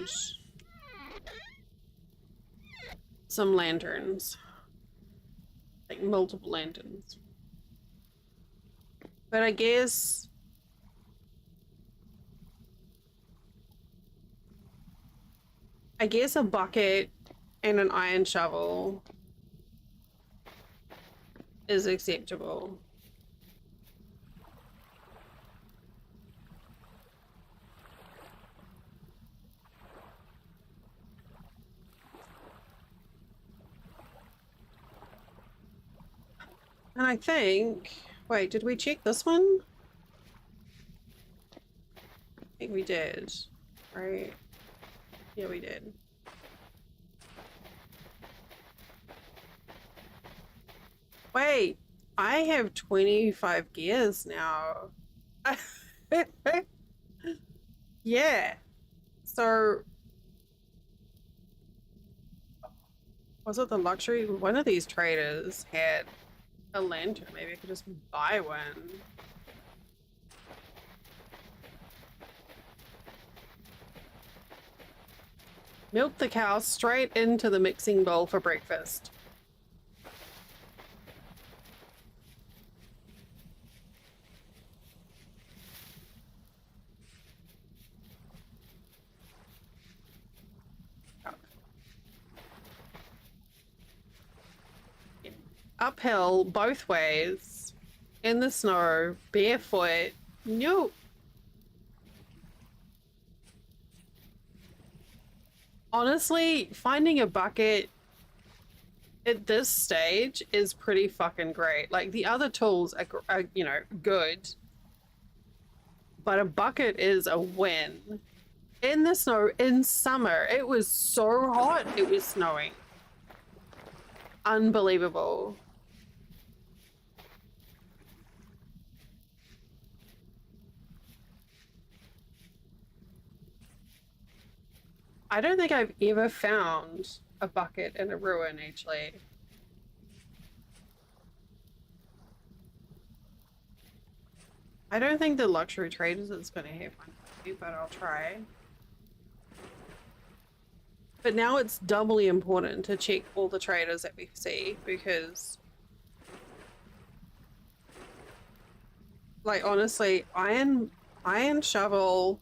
some lanterns. Like multiple lanterns. But I guess a bucket and an iron shovel is acceptable. And I think, wait, did we check this one? I think we did, right? Yeah, we did. Wait, I have 25 gears now. Yeah. So, was it the luxury? One of these traders had a lantern. Maybe I could just buy one. Milk the cow straight into the mixing bowl for breakfast. Uphill, both ways, in the snow, barefoot. Nope. Honestly, finding a bucket at this stage is pretty fucking great. Like, the other tools are, you know, good. But a bucket is a win. In the snow, in summer, it was so hot, it was snowing. Unbelievable. I don't think I've ever found a bucket in a ruin, actually. I don't think the luxury traders is going to have one for me, but I'll try. But now it's doubly important to check all the traders that we see because, like, honestly, iron shovel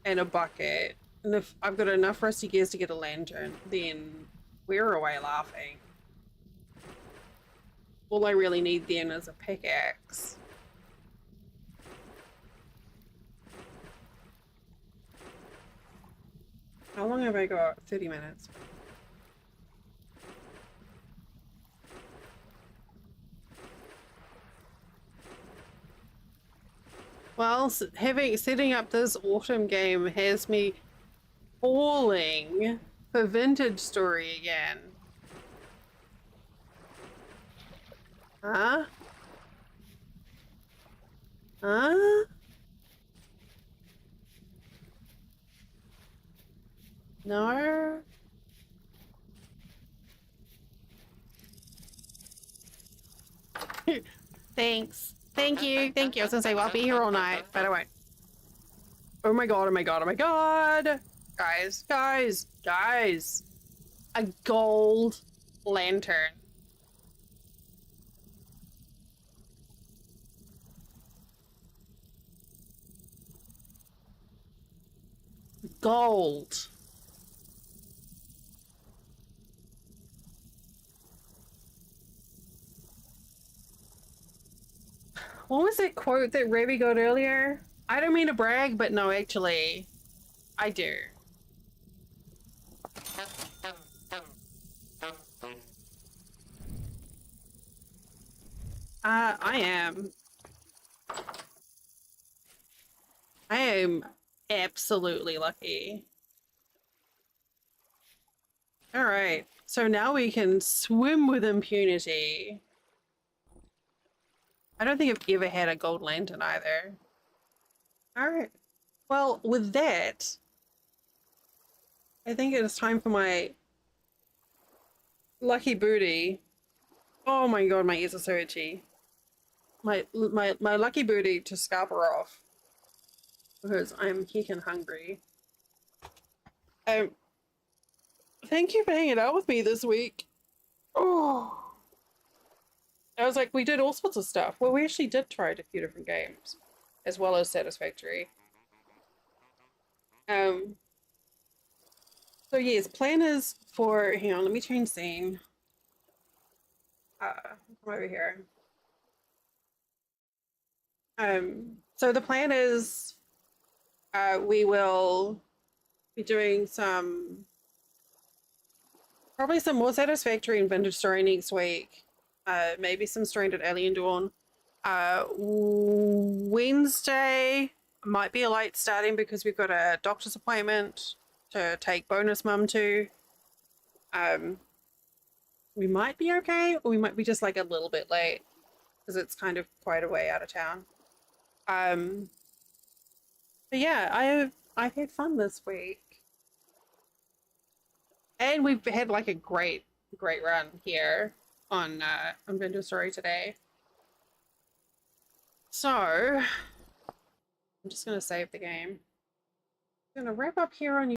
and a bucket, and if I've got enough rusty gears to get a lantern, then we're away laughing. All I really need then is a pickaxe. How long have I got? 30 minutes. Well, setting up this autumn game has me falling for Vintage Story again. Huh? Huh? No? Thanks. Thank you. Thank you. I was gonna say, well, I'll be here all night, but I won't. Oh my god, oh my god, oh my god! Guys, guys, guys! A gold lantern. Gold. What was that quote that Ravi got earlier? I don't mean to brag, but no, actually, I do. I am. I am absolutely lucky. Alright, so now we can swim with impunity. I don't think I've ever had a gold lantern either. Alright. Well, with that, I think it is time for my lucky booty. Oh my god, my ears are so itchy. My lucky booty to scarborough off. Because I'm heckin' hungry. Thank you for hanging out with me this week. Oh. I was like, we did all sorts of stuff. Well, we actually did try a few different games, as well as Satisfactory. So yes, plan is for, hang on, let me change scene. Come over here. So the plan is, we will be doing probably some more Satisfactory and Vintage Story next week. Maybe some Stranded Alien Dawn. Wednesday might be a late starting because we've got a doctor's appointment to take bonus mum to. We might be okay, or we might be just like a little bit late because it's kind of quite a way out of town. But yeah, I've had fun this week. And we've had like a great run here on Vintage Story today. So I'm just gonna save the game. I'm gonna wrap up here on